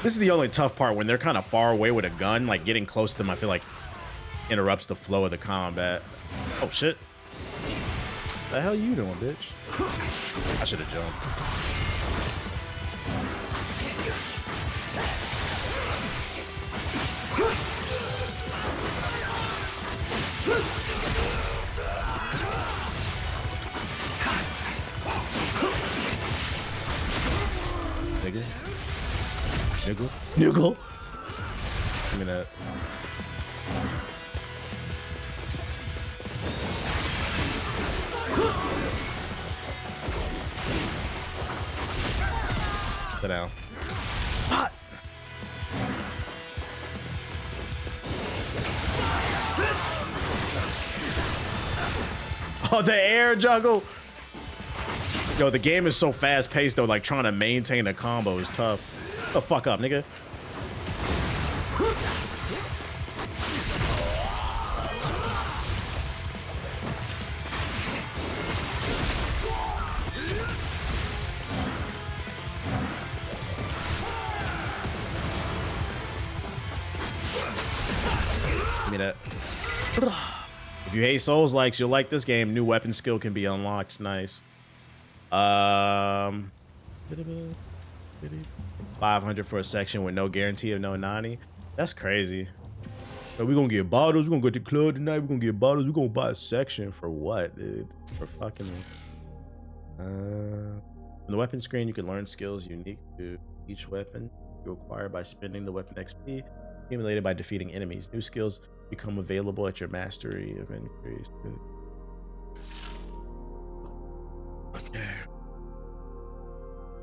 This is the only tough part, when they're kind of far away with a gun. Like, getting close to them, I feel like interrupts the flow of the combat. Oh, shit. What the hell you doing, bitch? I should have jumped. Nigga. Nigga. Nigga. Give me that. Sit down. What? Oh, the air juggle. Yo, the game is so fast paced though, like trying to maintain a combo is tough. Shut the fuck up, nigga. me that. If you hate Souls likes, you'll like this game. New weapon skill can be unlocked. Nice. 500 for a section with no guarantee of no 90. That's crazy. So we're gonna get bottles. We're gonna go to the club tonight. We're gonna get bottles. We're gonna buy a section for what, dude? For fucking. On the weapon screen, you can learn skills unique to each weapon you acquire by spending the weapon XP accumulated by defeating enemies. New skills become available at your mastery of increase. Okay.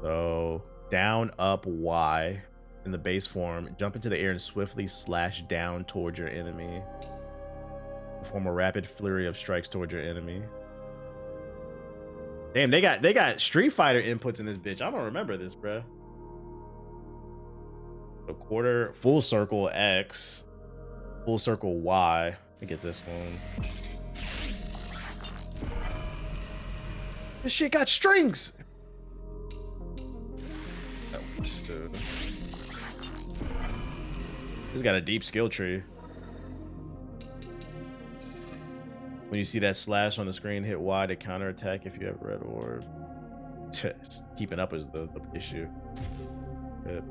So down, up, Y in the base form. Jump into the air and swiftly slash down towards your enemy. Perform a rapid flurry of strikes towards your enemy. Damn, they got Street Fighter inputs in this bitch. I don't remember this, bruh. A quarter, full circle X, full circle Y. Let me get this one. This shit got strings. This got a deep skill tree. When you see that slash on the screen, hit Y to counterattack if you have red orb. Keeping up is the issue. Yep.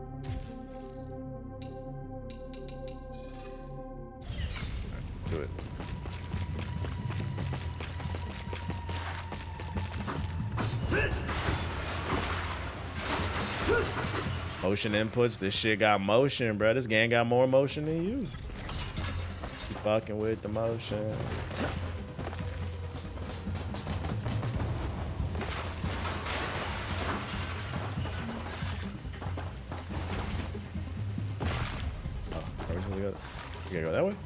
Right, do it. Motion inputs. This shit got motion, bro. This game got more motion than you. You fucking with the motion. You gotta go that way?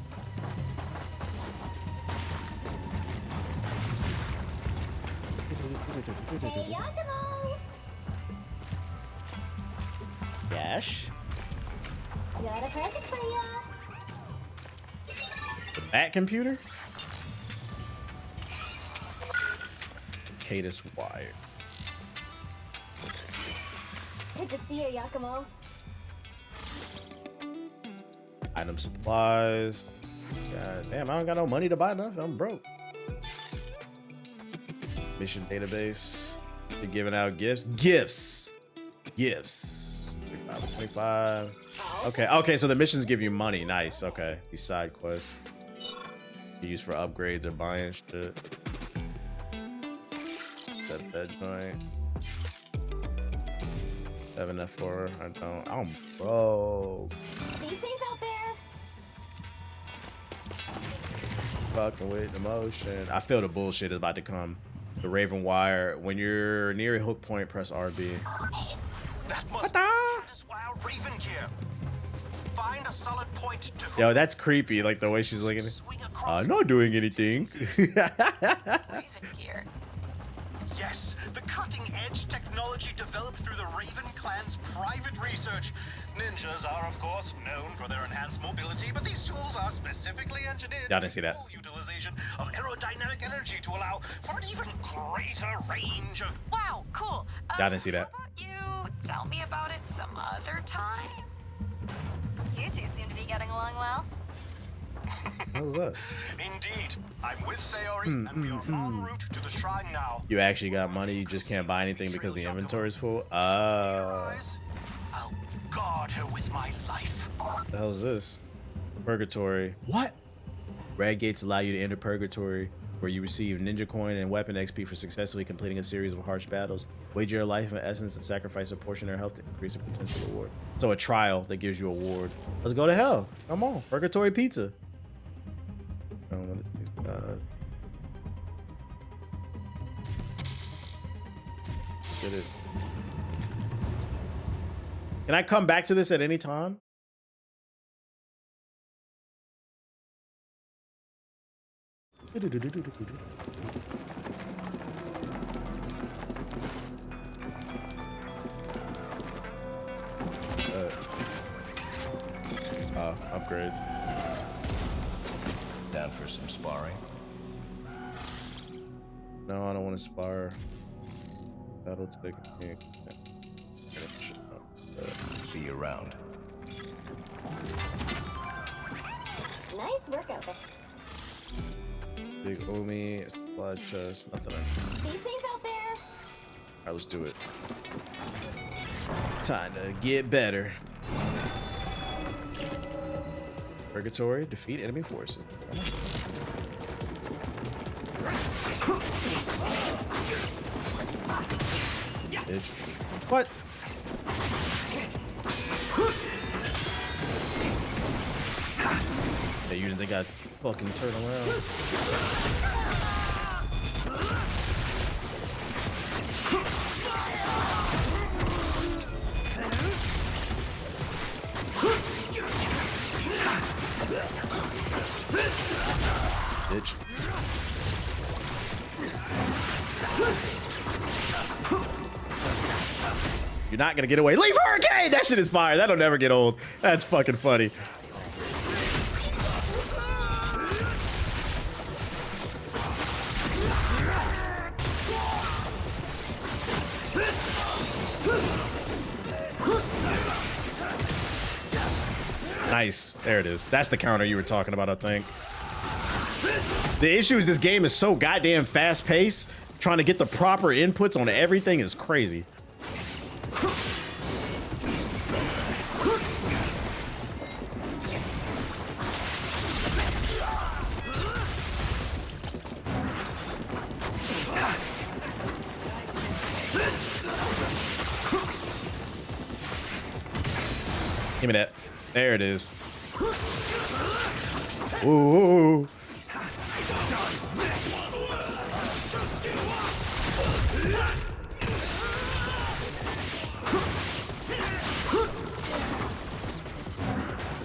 Yash. Got a present for ya. The Bat computer? Cadus wire. Good to see you, Yakumo. Item supplies. God damn, I don't got no money to buy nothing. I'm broke. Mission database. You're giving out gifts. Gifts. 25. Okay, so the missions give you money. Nice. Okay. These side quests. You use for upgrades or buying shit. Set bed joint. 7F4. I'm broke. Be safe out there. Fucking with the motion. I feel the bullshit is about to come. The Raven Wire. When you're near a hook point, press RB. That must be wild Raven gear. Find a solid point to. Yo, that's creepy. Like the way she's looking. I'm not doing anything. Raven gear. Yes, the cutting-edge technology developed through the Raven clan's private research. Ninjas are, of course, known for their enhanced mobility, but these tools are specifically engineered Y'all didn't see that. for utilization of aerodynamic energy to allow for an even greater range of. Wow, cool. Y'all didn't see that. You tell me about it some other time. You two seem to be getting along well. What was that? Indeed, I'm with Sayori, and we are en route to the shrine now. You actually got money. You just can't buy anything because the inventory is full. I'll guard her with my life. What the hell is this? Purgatory. What? Red gates allow you to enter Purgatory, where you receive ninja coin and weapon XP for successfully completing a series of harsh battles. Wager your life in essence and sacrifice a portion of your health to increase a potential reward. So a trial that gives you a reward. Let's go to hell. Come on. Purgatory pizza. Get it. Can I come back to this at any time? Upgrades. Down for some sparring? No, I don't want to spar. That'll take me. See you around. Nice work out there. Big Omi, supply chest, nothing. Be safe out there. Alright, let's do it. Time to get better. Purgatory, defeat enemy forces. Bitch. What? Hey, you didn't think I'd fucking turn around? Bitch. You're not gonna get away. Leave Hurricane! That shit is fire. That'll never get old. That's fucking funny. Nice. There it is. That's the counter you were talking about, I think. The issue is this game is so goddamn fast-paced. Trying to get the proper inputs on everything is crazy. Give me that. There it is. Ooh.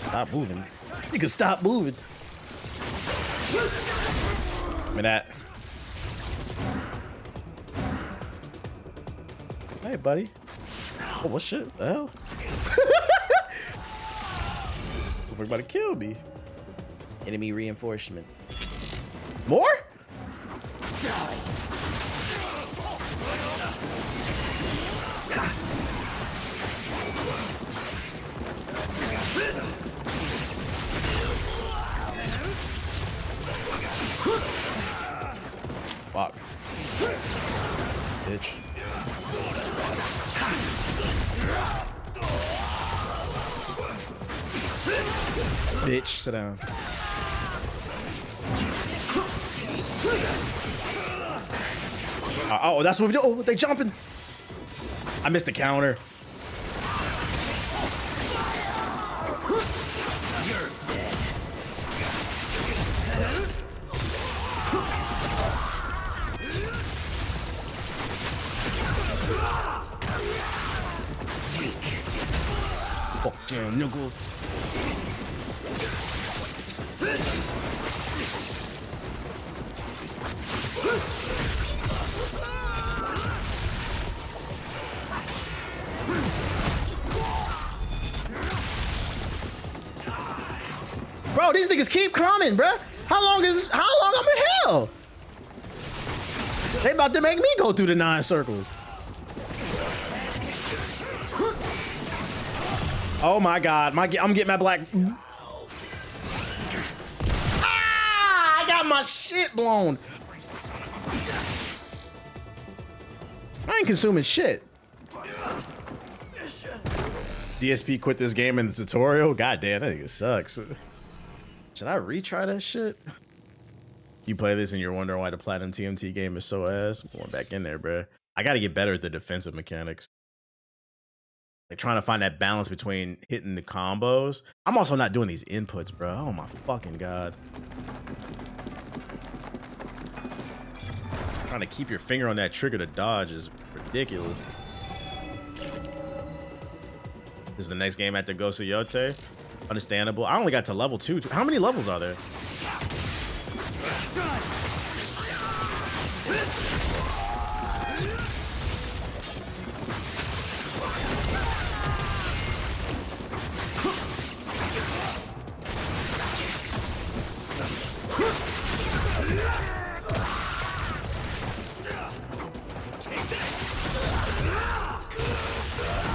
Stop moving. You can stop moving. Give me that. Hey, buddy. Oh, what shit? What the hell? Everybody kill me. Enemy reinforcement. More? Die. Fuck. Bitch. Bitch, sit down. Oh, that's what we do. Oh, they jumping. I missed the counter. You're dead. Fuck damn nigga. Bro, these niggas keep coming, bro. How long I'm in hell? They about to make me go through the 9 circles. Oh my god, I'm getting my black. Ah, I got my shit blown. I ain't consuming shit. DSP quit this game in the tutorial. God damn, that nigga sucks. Should I retry that shit? You play this and you're wondering why the Platinum TMT game is so ass. I'm going back in there, bro. I got to get better at the defensive mechanics. Like trying to find that balance between hitting the combos. I'm also not doing these inputs, bro. Oh my fucking god. Trying to keep your finger on that trigger to dodge is ridiculous. This is the next game after Ghost of Yote. Understandable. I only got to level 2. How many levels are there?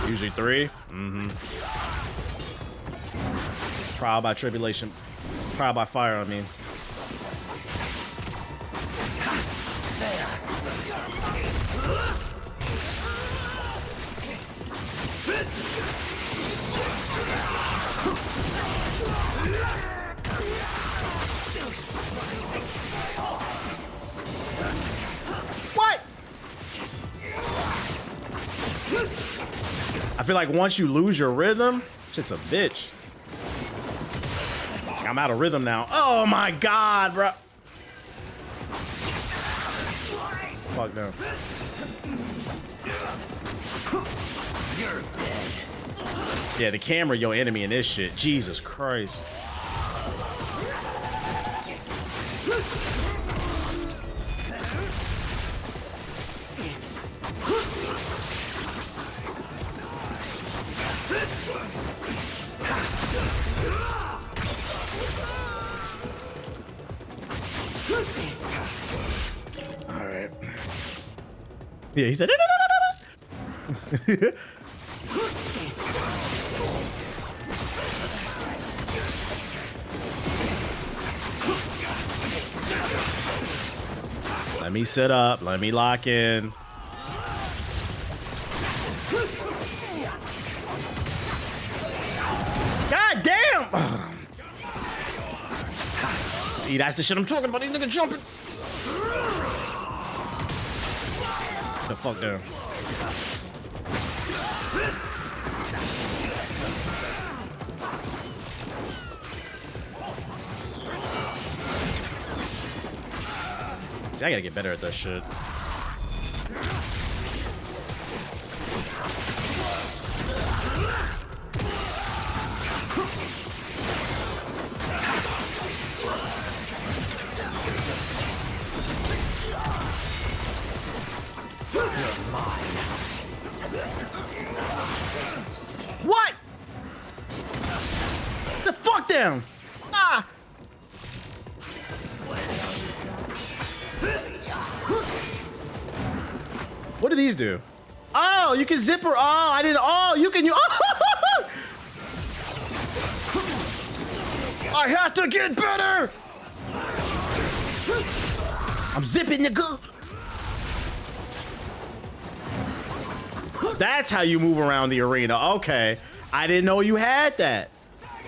Usually 3. Trial by tribulation. Trial by fire, I mean. What? I feel like once you lose your rhythm, shit's a bitch. I'm out of rhythm now. Oh my god, bro. Fuck no. You're dead. Yeah, the camera, your enemy in this shit. Jesus Christ. All right. Yeah, he said. Let me set up. Let me lock in. God damn! See, that's the shit I'm talking about. These niggas jumping. The fuck down. See, I gotta get better at that shit. What? The fuck down? Ah! What do these do? Oh, you can zipper. Oh, I didn't. Oh, you can. Oh! I have to get better. I'm zipping, nigga. That's how you move around the arena. Okay. I didn't know you had that.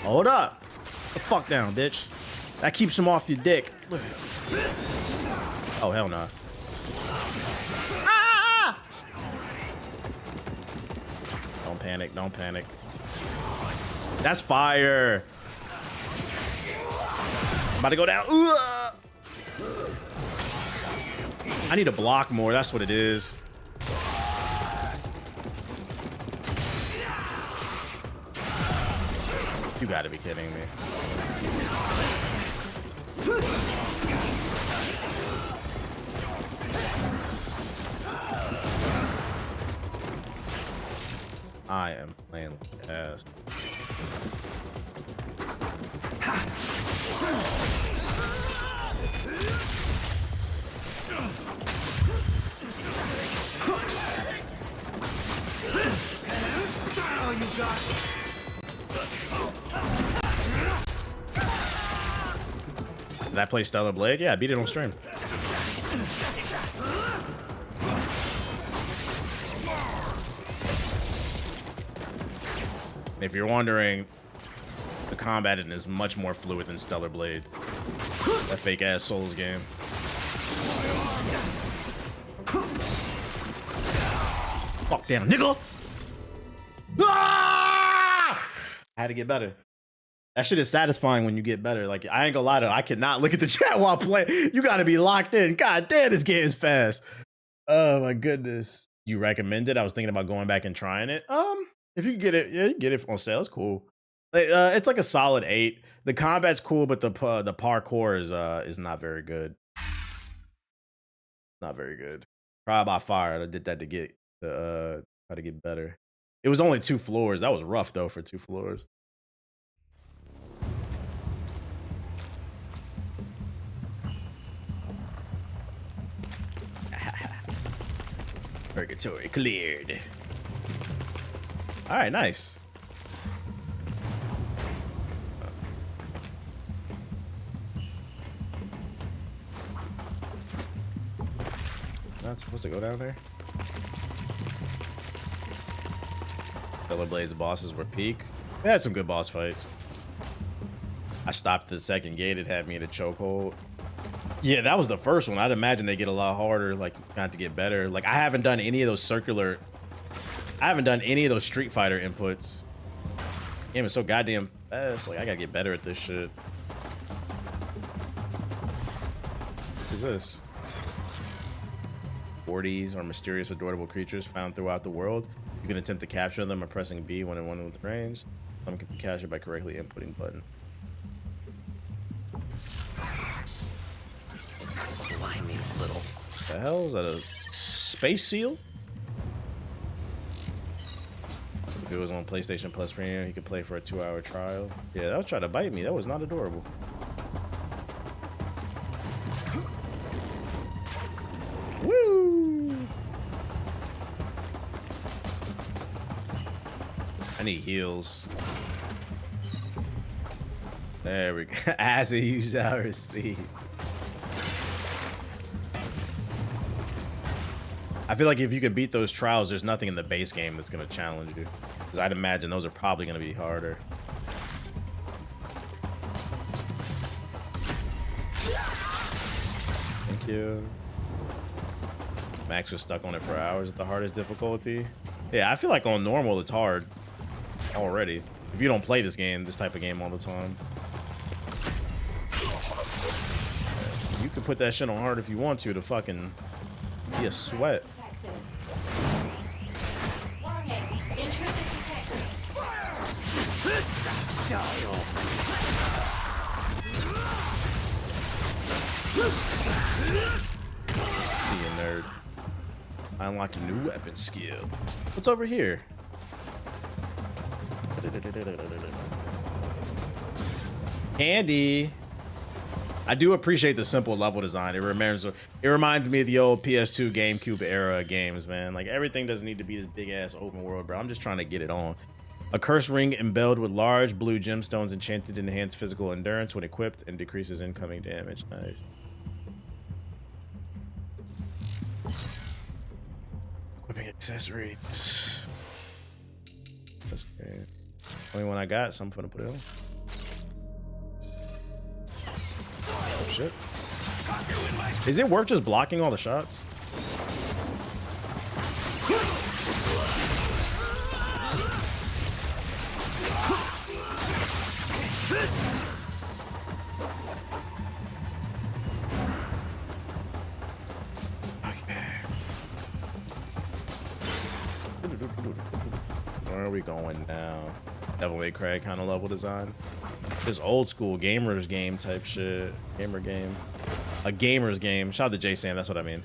Hold up. The fuck down, bitch. That keeps him off your dick. Oh, hell no. Ah! Don't panic. Don't panic. That's fire. I'm about to go down. I need to block more. That's what it is. You gotta be kidding me. I am playing ass. Oh, you got it. Did I play Stellar Blade? Yeah, I beat it on stream. If you're wondering, the combat in it is much more fluid than Stellar Blade. That fake ass Souls game. Fuck down, nigga! Ah! I had to get better. That shit is satisfying when you get better. Like, I ain't gonna lie to you, I cannot look at the chat while playing. You gotta be locked in. God damn, this game is fast. Oh my goodness. You recommend it? I was thinking about going back and trying it. If you get it, yeah, you get it on sale. It's cool. It's like a solid 8. The combat's cool, but the parkour is not very good. Not very good. Trial by fire. I did that to get try to get better. It was only 2 floors. That was rough though for 2 floors. Purgatory cleared. All right, nice. Not supposed to go down there. Blade's bosses were peak. They had some good boss fights. I stopped the second gate. It had me in a chokehold. Yeah, that was the first one. I'd imagine they get a lot harder, like, not to get better. Like, I haven't done any of those circular... I haven't done any of those Street Fighter inputs. Game is so goddamn fast. Like, I gotta get better at this shit. What is this? 40s are mysterious, adorable creatures found throughout the world. You can attempt to capture them by pressing B when in one with range. Some can be captured by correctly inputting button. Slimy little. What the hell? Is that a space seal? If it was on PlayStation Plus Premium, he could play for a 2-hour trial. Yeah, that was trying to bite me. That was not adorable. Woo! I need heals. There we go. As you shall receive. I feel like if you could beat those trials, there's nothing in the base game that's going to challenge you. Because I'd imagine those are probably going to be harder. Thank you. Max was stuck on it for hours at the hardest difficulty. Yeah, I feel like on normal it's hard already. If you don't play this type of game all the time. You can put that shit on hard if you want to fucking be a sweat. See you, nerd. I unlocked a new weapon skill. What's over here? Candy. I do appreciate the simple level design. It reminds me of the old PS2 GameCube era games, man. Like, everything doesn't need to be this big ass open world, bro. I'm just trying to get it on. A curse ring embellished with large blue gemstones enchanted to enhance physical endurance when equipped and decreases incoming damage. Nice. Equipping accessories. That's great. Only one I got, so I'm gonna put it on. Oh shit. Is it worth just blocking all the shots? Where are we going now? Devil May Cry kind of level design. This old school gamers game type shit. Gamer game. A gamer's game. Shout out to J Sam, that's what I mean.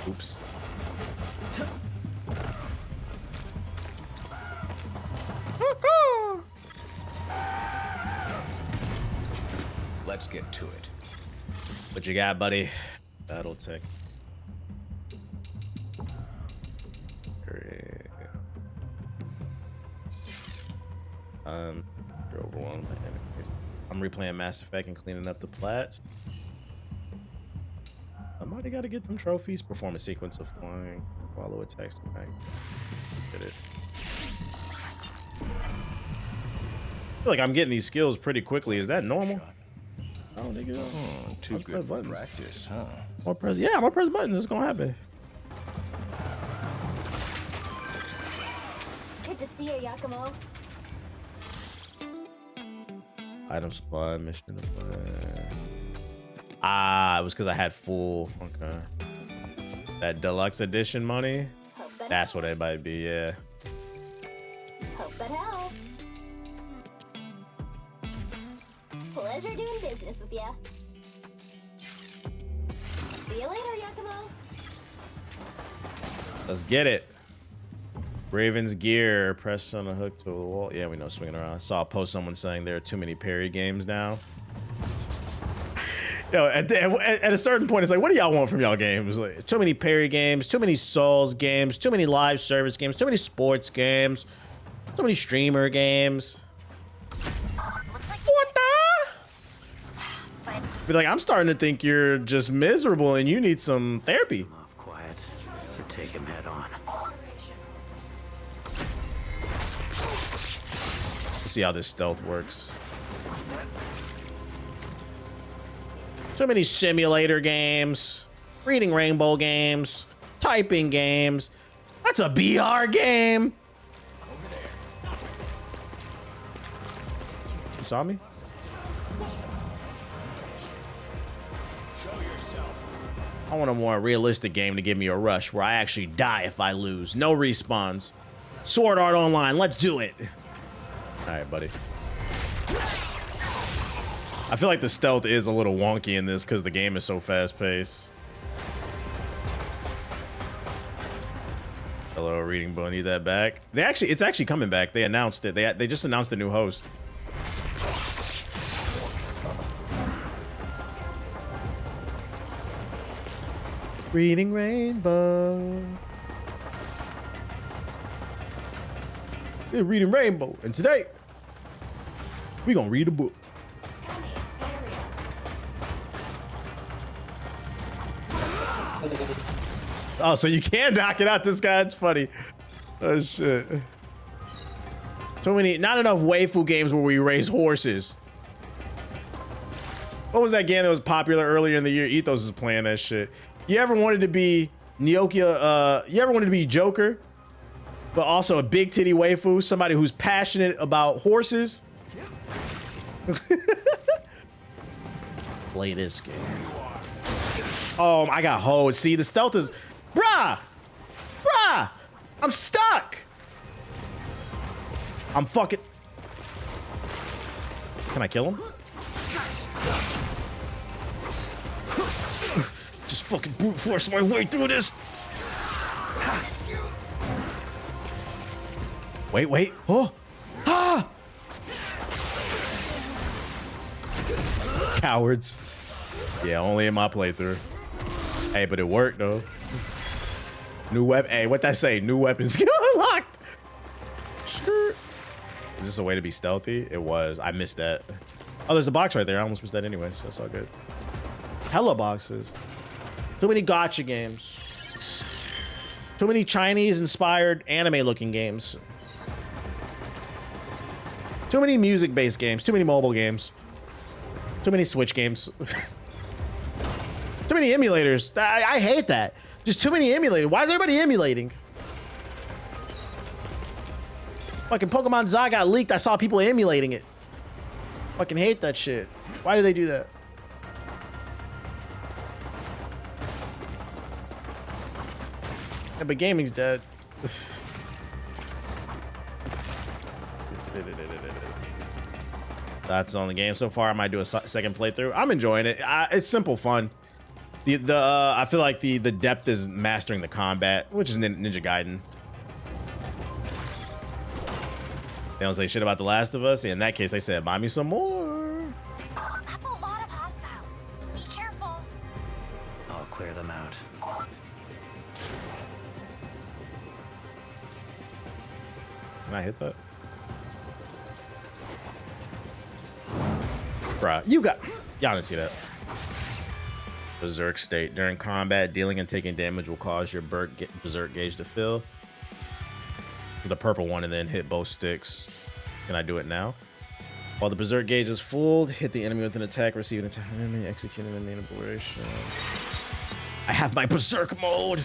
Oops. Let's get to it. What you got, buddy? Battle tech. You're overwhelmed by enemies. I'm replaying Mass Effect and cleaning up the plats. I might have got to get them trophies. Perform a sequence of flying. Follow attacks to back. Get it. I feel like I'm getting these skills pretty quickly. Is that normal? Oh, nigga. Too good for practice, huh? More press. Yeah, more press buttons. It's gonna happen. Good to see you, Yakumo. Item supply, mission supply. Ah, it was because I had full. Okay. That deluxe edition money. That's what it might be, yeah. Hope that helps. Pleasure doing business with ya. See you later, Yakumo. Let's get it. Raven's gear, press on a hook to the wall. Yeah, we know, swinging around. I saw a post someone saying there are too many parry games now. Yo, at a certain point, it's like, what do y'all want from y'all games? Like, too many parry games, too many Souls games, too many live service games, too many sports games, too many streamer games. What the? Be like, I'm starting to think you're just miserable and you need some therapy. Off quietly. or take him head on. Let's see how this stealth works. So many simulator games, reading rainbow games, typing games. That's a BR game. You saw me? I want a more realistic game to give me a rush where I actually die if I lose. No respawns. Sword Art Online, let's do it. All right, buddy. I feel like the stealth is a little wonky in this because the game is so fast-paced. Hello, reading book. Need that back. It's actually coming back. They announced it. They just announced a new host. Reading Rainbow. Yeah, reading Rainbow. And today, we gonna read a book. Oh, so you can knock it out this guy. It's funny. Oh, shit. So many, not enough waifu games where we raise horses. What was that game that was popular earlier in the year? Ethos is playing that shit. You ever wanted to be Nyokia, you ever wanted to be Joker, but also a big titty waifu, somebody who's passionate about horses? Play this game. Oh, I got hoed. See, the stealth is, bruh, I'm stuck. I'm fucking, can I kill him? Just fucking brute force my way through this. Wait. Oh. Ah. Cowards. Yeah, only in my playthrough. Hey, but it worked though. New weapon. Hey, what that say? New weapon skill unlocked. Sure. Is this a way to be stealthy? It was. I missed that. Oh, there's a box right there. I almost missed that anyway, so that's all good. Hella boxes. Too many gacha games. Too many Chinese-inspired anime-looking games. Too many music-based games. Too many mobile games. Too many Switch games. Too many emulators. I hate that. Just too many emulators. Why is everybody emulating? Fucking Pokemon Za got leaked. I saw people emulating it. Fucking hate that shit. Why do they do that? Yeah, but gaming's dead. That's on the game so far. I might do a second playthrough. I'm enjoying it. It's simple fun. I feel like the depth is mastering the combat, which is Ninja Gaiden. They don't say shit about The Last of Us. In that case, they said, buy me some more. That's a lot of hostiles. Be careful. I'll clear them out. Can I hit that? Bruh, y'all didn't see that. Berserk state. During combat, dealing and taking damage will cause your berserk gauge to fill. The purple one, and then hit both sticks. Can I do it now? While the berserk gauge is full, hit the enemy with an attack, receive an attack, enemy, execute an enemy operation. I have my berserk mode.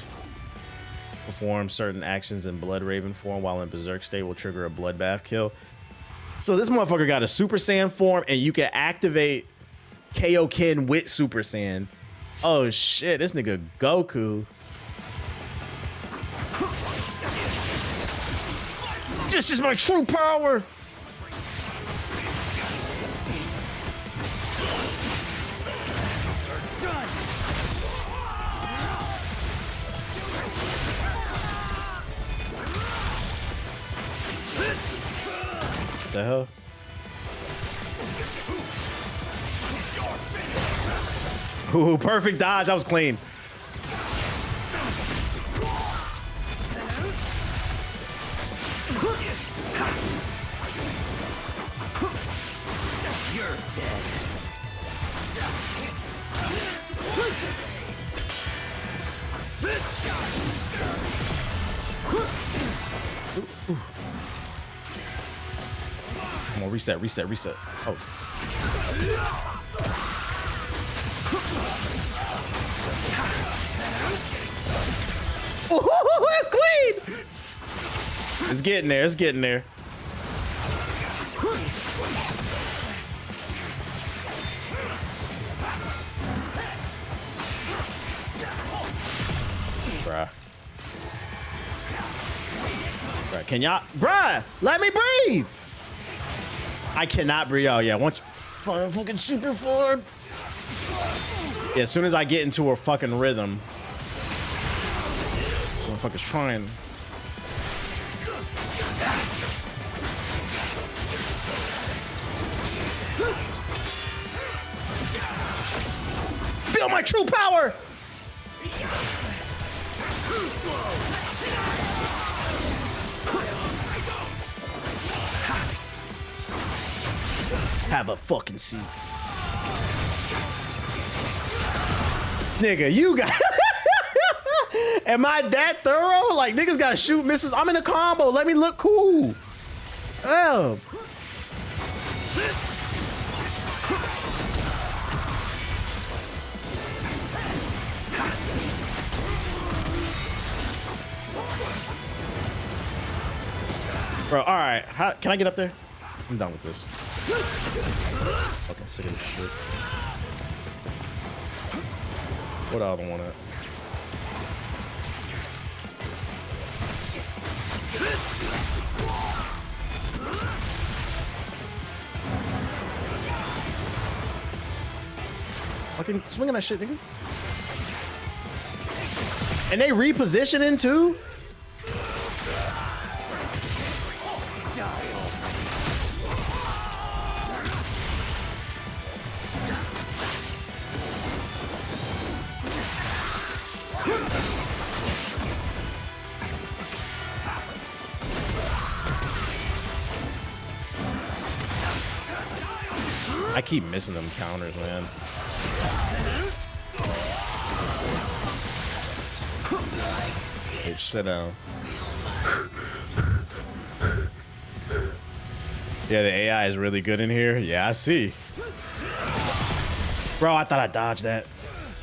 Perform certain actions in Blood Raven form while in berserk state will trigger a bloodbath kill. So this motherfucker got a Super Saiyan form, and you can activate Kaioken with Super Saiyan. Oh shit, this nigga Goku. This is my true power. What the hell? Ooh, perfect dodge. That was clean. You're dead. reset. Oh. Oh, that's clean. It's getting there. Bruh. Can y'all, bruh, let me breathe. I cannot breathe. Oh yeah, once I'm fucking super forward. Yeah, as soon as I get into a fucking rhythm, motherfucker's trying. Feel my true power. Have a fucking seat. Nigga, you got... Am I that thorough? Like, niggas gotta shoot missiles. I'm in a combo. Let me look cool. Oh. Bro, all right. How can I get up there? I'm done with this. Okay, sick of this shit. What other one at? Fucking swinging that shit, nigga. And they repositioning too? I keep missing them counters, man. Hey, sit down. Yeah, the AI is really good in here. Yeah, I see. Bro, I thought I dodged that.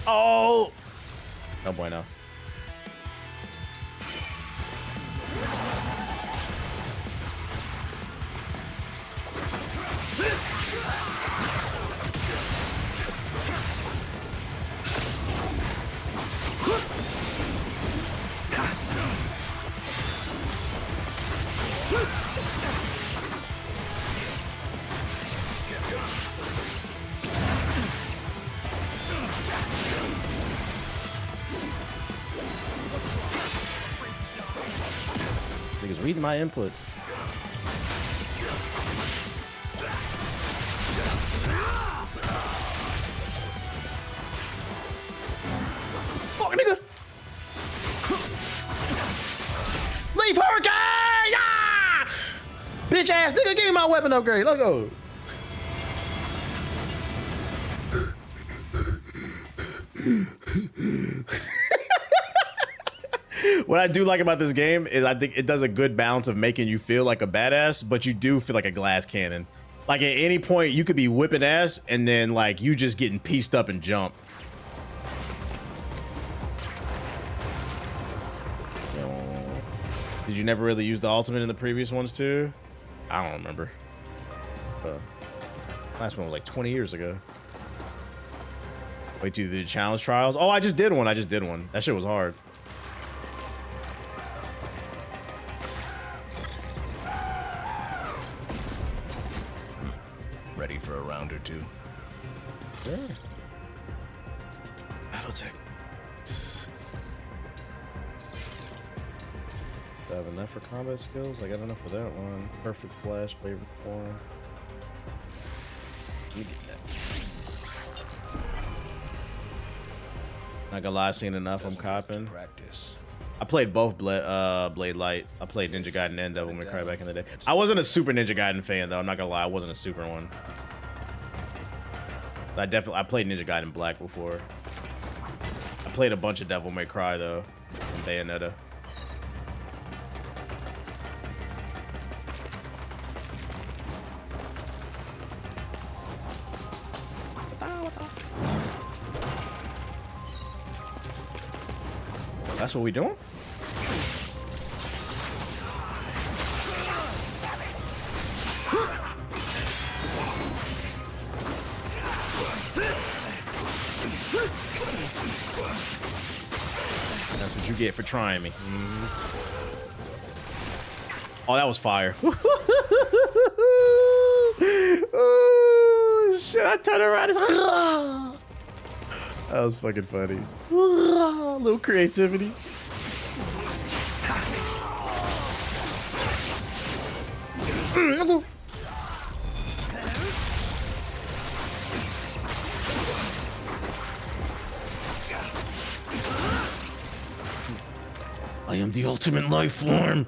Oh! No bueno. Niggas reading my inputs. Fuck, nigga! Leave Hurricane! Yeah! Bitch ass nigga, give me my weapon upgrade. Let's go. What I do like about this game is I think it does a good balance of making you feel like a badass, but you do feel like a glass cannon. Like at any point you could be whipping ass and then like you just getting pieced up and jump. Did you never really use the ultimate in the previous ones too? I don't remember. Last one was like 20 years ago. Wait, do the challenge trials? Oh, I just did one. That shit was hard. Ready for a round or two? Sure. Battletech. Do I have enough for combat skills? I got enough for that one. Perfect flash, favorite form. Let me get that. Not gonna lie, I've seen enough. I'm copping. Practice. I played both Blade Light. I played Ninja Gaiden and Devil May Cry back in the day. I wasn't a super Ninja Gaiden fan though. I'm not gonna lie, I wasn't a super one. But I played Ninja Gaiden Black before. I played a bunch of Devil May Cry though, and Bayonetta. That's what we doing? That's what you get for trying me. Oh, that was fire. Oh, shit, I turned around. It's like, that was fucking funny. A little creativity. I am the ultimate life form.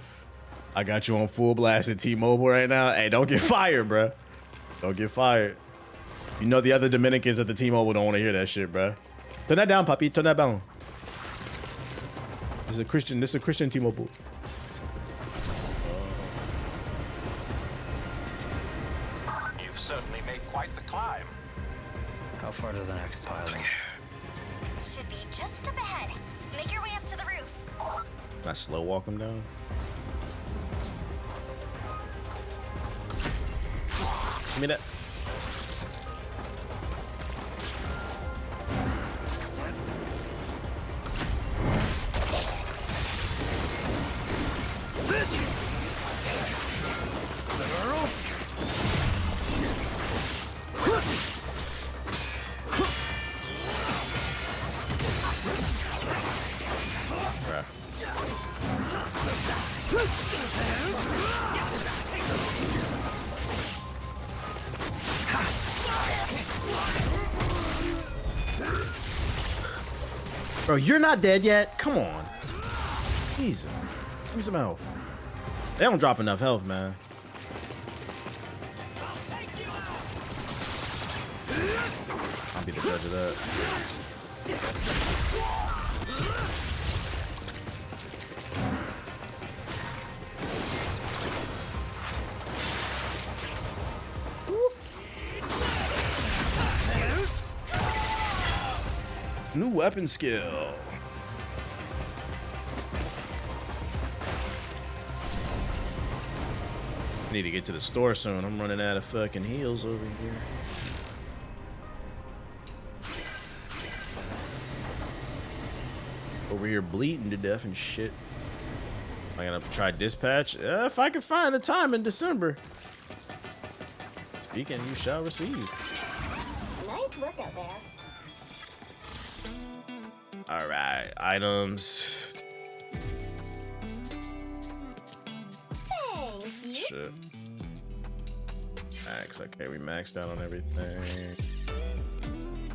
I got you on full blast at T-Mobile right now. Hey, don't get fired, bro. Don't get fired. You know the other Dominicans at the T-Mobile don't want to hear that shit, bro. Turn that down, papi. Turn that down. This is a Christian T-Mobile. You've certainly made quite the climb. How far to the next pylon? Should be just up ahead. Make your way up to the roof. Can I slow walk him down? Give me that. Bro, you're not dead yet? Come on. Jesus. Give me some health. They don't drop enough health, man. I'll be the judge of that. New weapon skill. I need to get to the store soon. I'm running out of fucking heals over here. Over here bleeding to death and shit. Am I gonna try dispatch? If I can find the time in December. Speaking, you shall receive. Nice work out there. All right, items. Thank you. Shit. Max. Okay, we maxed out on everything.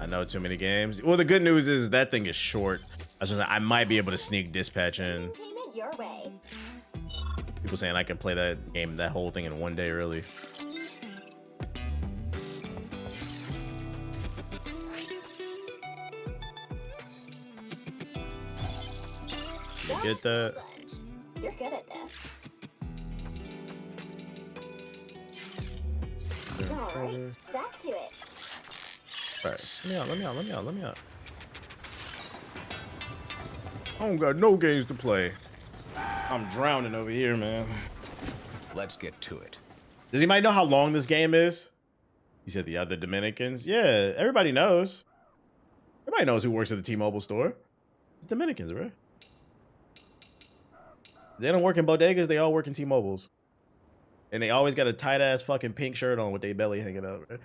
I know too many games. Well, the good news is that thing is short. I might be able to sneak dispatch in. Payment your way. People saying I can play that game, that whole thing in one day early. Get that. You're good at this. Alright, back to it. Alright, let me out. I don't got no games to play. I'm drowning over here, man. Let's get to it. Does anybody know how long this game is? He said the other Dominicans. Yeah, everybody knows. Everybody knows who works at the T-Mobile store. It's Dominicans, right? They don't work in bodegas, they all work in T-Mobiles. And they always got a tight ass fucking pink shirt on with their belly hanging out, right?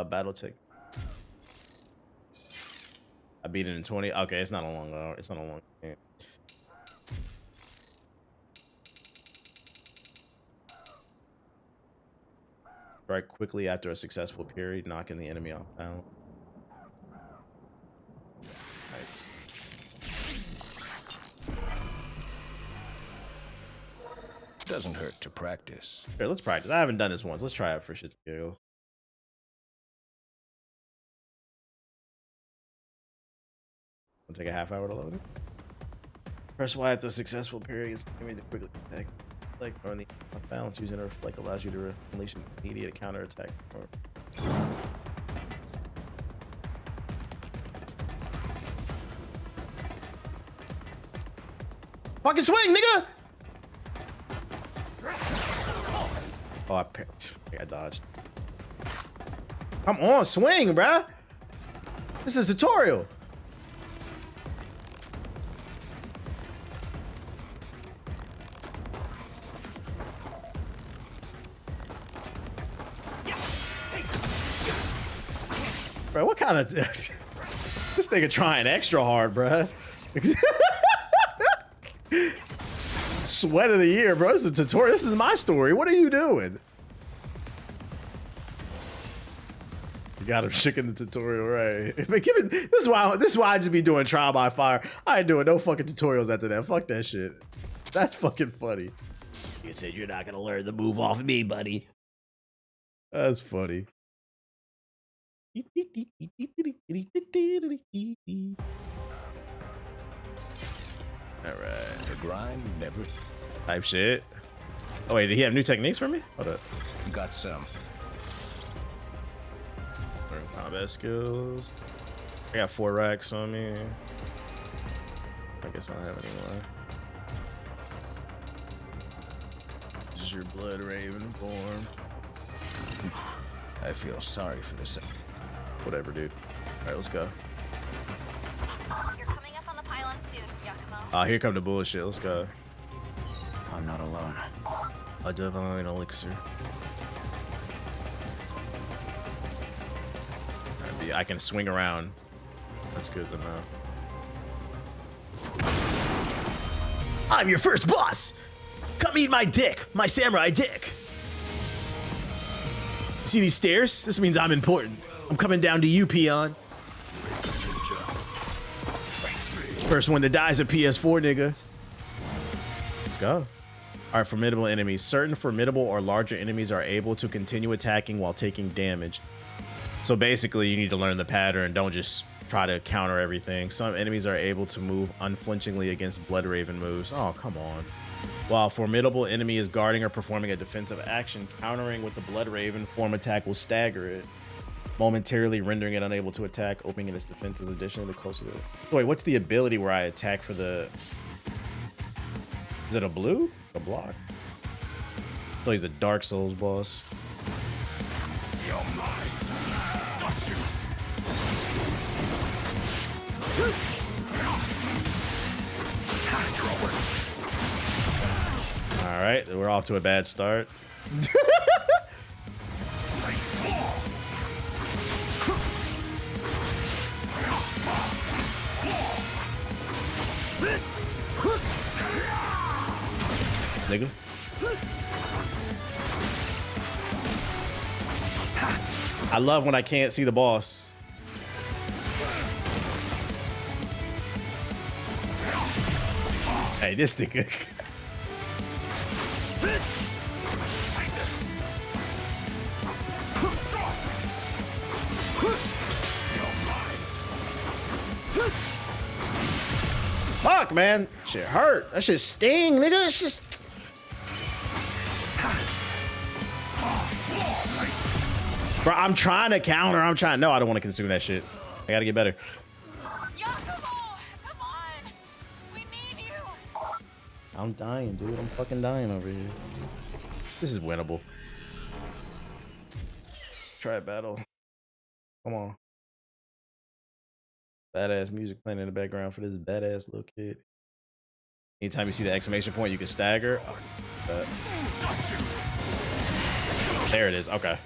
Battle tick. I beat it in 20. Okay, it's not a long game. Strike quickly after a successful parry, knocking the enemy off balance. Doesn't hurt to practice. Here, let's practice. I haven't done this once. Let's try it for shit to go. It'll take a half hour to load it. Press Y after a successful period. Give me to quickly attack. Like on the balance using a reflect allows you to unleash an immediate counter attack. Fucking swing, nigga! Oh, I picked. I dodged. Come on, swing, bruh. This is a tutorial. Bro, what kind of... This nigga trying extra hard, bruh. Sweat of the year, bro. This is a tutorial. This is my story. What are you doing? You got him shook in the tutorial, right? But give it, this is why I just be doing trial by fire. I ain't doing no fucking tutorials after that. Fuck that shit. That's fucking funny. You said you're not gonna learn the move off me, buddy. That's funny. Alright. The grind never Type shit. Oh wait, did he have new techniques for me? Hold up. got some. Learn combat skills. I got 4 racks on me. I guess I don't have any more. This is your blood raven form. I feel sorry for this. Whatever, dude. Alright, let's go. You're coming up on the pylon soon, Yakumo. Oh, here come the bullshit. Let's go. I'm not alone. A divine elixir. I can swing around. That's good to know. I'm your first boss! Come eat my dick! My samurai dick! See these stairs? This means I'm important. I'm coming down to you, peon. First one that dies a PS4, nigga. Let's go. Alright, formidable enemies. Certain formidable or larger enemies are able to continue attacking while taking damage. So basically, you need to learn the pattern. Don't just try to counter everything. Some enemies are able to move unflinchingly against Blood Raven moves. Oh, come on. While a formidable enemy is guarding or performing a defensive action, countering with the Blood Raven form attack will stagger it, momentarily rendering it unable to attack, opening its defenses. Additionally, the closer to... Wait, what's the ability where I attack for the... Is it a blue? A block? So he's a Dark Souls boss. You're mine. Got you. All right, we're off to a bad start. Nigga. I love when I can't see the boss. Hey, this nigga. Fuck, man. Shit hurt. That shit sting, nigga. It's just... Bro, I'm trying to counter. No, I don't want to consume that shit. I gotta get better. I'm dying, dude. I'm fucking dying over here. This is winnable. Try battle. Come on. Badass music playing in the background for this badass little kid. Anytime you see the exclamation point, you can stagger. Oh, there it is. Okay.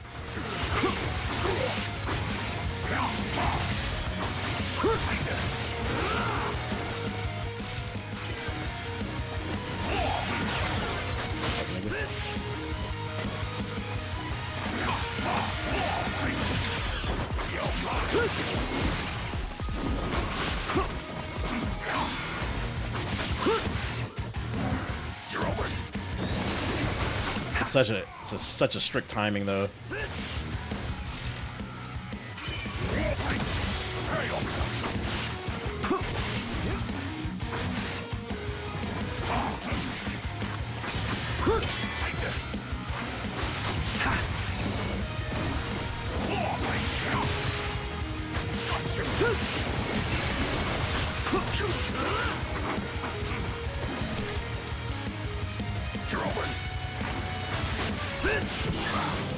It's such a strict timing though.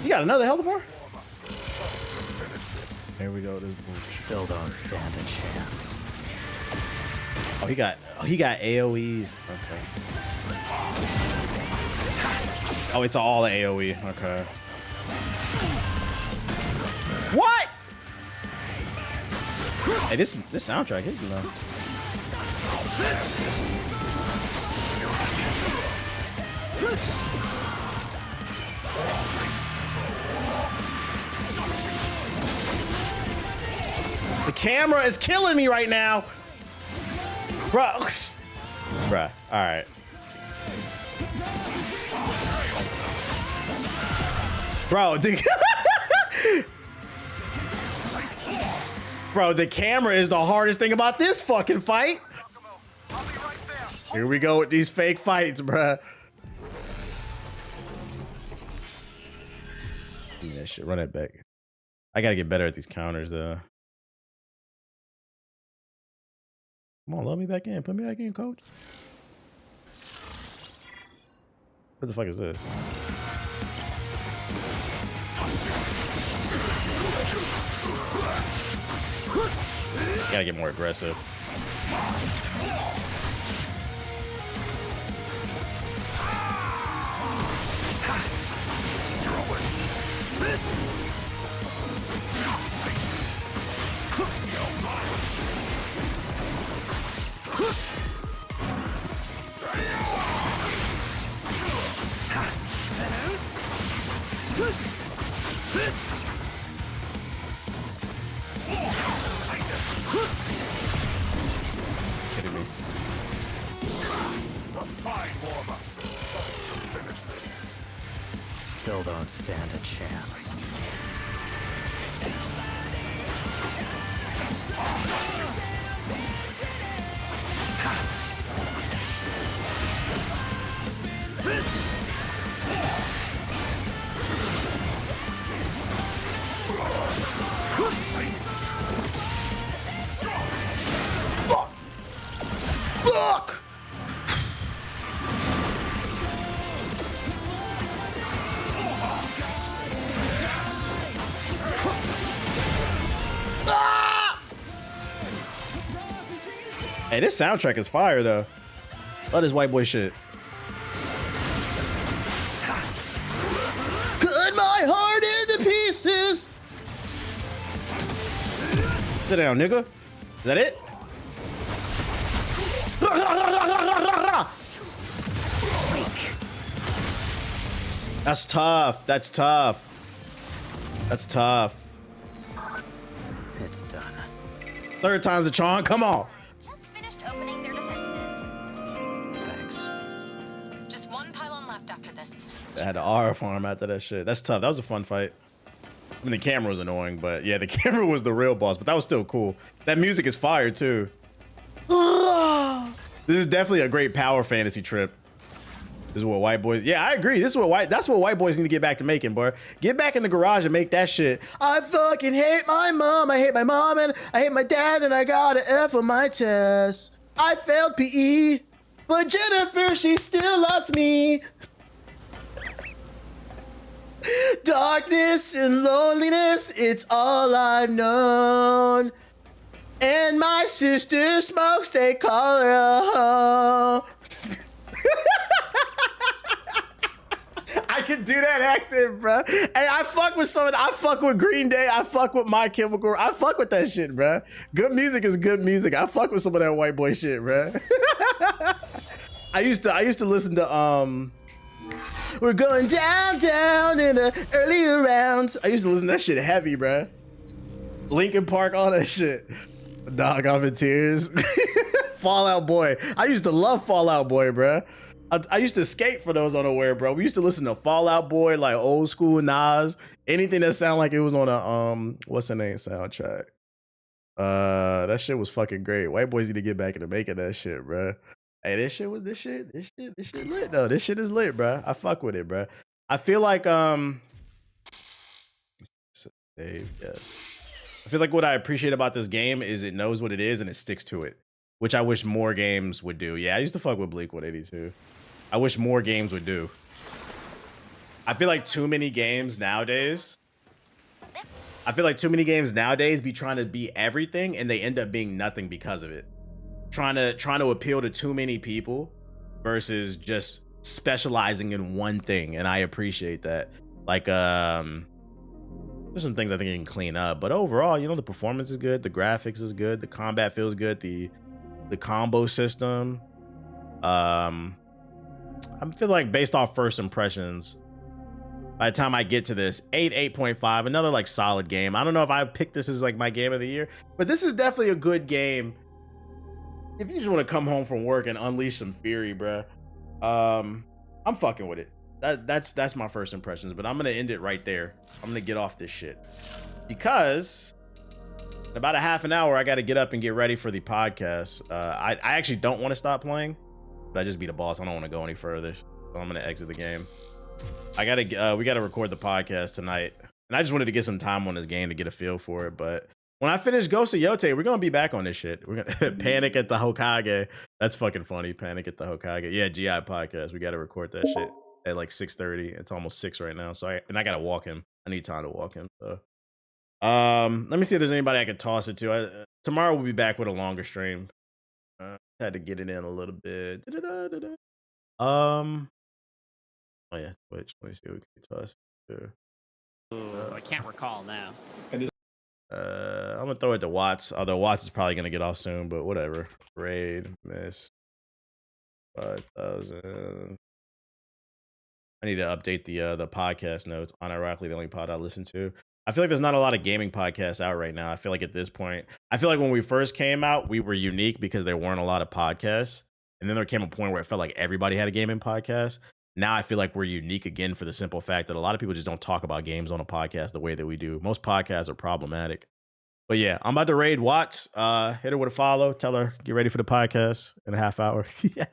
You got another Hellmore? Here we go. This Still don't stand a chance. Oh, he got AoEs. Okay. Oh, it's all AoE. Okay. What? Hey, this soundtrack is low. The camera is killing me right now. Bruh. Bruh. Alright. Bro, Bro, the camera is the hardest thing about this fucking fight. Here we go with these fake fights, bruh. Give me that shit. Run that back. I gotta get better at these counters, though. Come on, let me back in. Put me back in, coach. What the fuck is this? Gotta get more aggressive. Kidding me. A fine warm-up. Time to finish this. Still don't stand a chance. Fuck! Ah! Hey, this soundtrack is fire though. Love this white boy shit. Cut my heart into pieces. Sit down, nigga. Is that it? That's tough. That's tough. That's tough. It's done. Third time's the charm. Come on. Just finished opening their defenses. Thanks. Just one pylon left after this. I had the R farm after that shit. That's tough. That was a fun fight. I mean, the camera was annoying, but yeah, the camera was the real boss, but that was still cool. That music is fire too. This is definitely a great power fantasy trip. This is what white boys, yeah, I agree. That's what white boys need to get back to making, bro. Get back in the garage and make that shit. I fucking hate my mom. I hate my mom and I hate my dad and I got an F on my test. I failed PE, but Jennifer, she still loves me. Darkness and loneliness, it's all I've known. And my sister smokes, they call her a hoe. I can do that accent, bro. And I fuck with some of I fuck with Green Day. I fuck with My Chemical. I fuck with that shit, bro. Good music is good music. I fuck with some of that white boy shit, bro. I used to listen to We're going down in the earlier rounds. I used to listen to that shit heavy, bro. Linkin Park, all that shit. Dog, I'm in tears. Fall Out Boy. I used to love Fall Out Boy, bro. I used to skate for those unaware, bro. We used to listen to Fall Out Boy, like old school Nas. Anything that sounded like it was on a what's the name soundtrack? That shit was fucking great. White boys need to get back into making that shit, bro. Hey, this shit lit though. This shit is lit, bro. I fuck with it, bro. I feel like Dave, yes. I feel like what I appreciate about this game is it knows what it is and it sticks to it, which I wish more games would do. Yeah, I used to fuck with Bleak 182. I wish more games would do. I feel like too many games nowadays. I feel like too many games nowadays be trying to be everything and they end up being nothing because of it. Trying to appeal to too many people versus just specializing in one thing, and I appreciate that. Like there's some things I think you can clean up, but overall, you know, the performance is good, the graphics is good, the combat feels good, the combo system. I feel like based off first impressions, by the time I get to this, 8.5, another like solid game. I don't know if I picked this as like my game of the year, but this is definitely a good game if you just want to come home from work and unleash some fury, bruh. I'm fucking with it. That's my first impressions, but I'm gonna end it right there. I'm gonna get off this shit because in about a half an hour I got to get up and get ready for the podcast. I actually don't want to stop playing, but I just beat a boss. I don't want to go any further, so I'm gonna exit the game. We gotta record the podcast tonight, and I just wanted to get some time on this game to get a feel for it. But when I finish Ghost of Yote, we're gonna be back on this shit. We're gonna Panic at the Hokage. That's fucking funny. Panic at the Hokage. Yeah, GI podcast. We gotta record that shit at like 6:30. It's almost 6 right now. So I gotta walk him. I need time to walk him. So let me see if there's anybody I could toss it to. Tomorrow we'll be back with a longer stream. Had to get it in a little bit. Oh yeah, Twitch. Let me see what we can toss it to. I can't recall now. I'm gonna throw it to Watts, although Watts is probably gonna get off soon, but whatever. Raid, miss 5,000. I need to update the podcast notes. Unironically, the only pod I listen to. I feel like there's not a lot of gaming podcasts out right now. I feel like at this point, I feel like when we first came out, we were unique because there weren't a lot of podcasts. And then there came a point where it felt like everybody had a gaming podcast. Now I feel like we're unique again for the simple fact that a lot of people just don't talk about games on a podcast the way that we do. Most podcasts are problematic. But yeah, I'm about to raid Watts. Hit her with a follow. Tell her get ready for the podcast in a half hour. Yeah.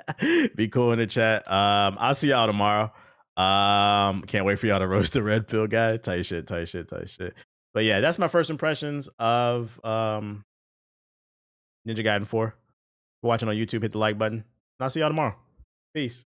Be cool in the chat. I'll see y'all tomorrow. Can't wait for y'all to roast the red pill guy. Tight shit. But yeah, that's my first impressions of Ninja Gaiden 4. If you're watching on YouTube, hit the like button. And I'll see y'all tomorrow. Peace.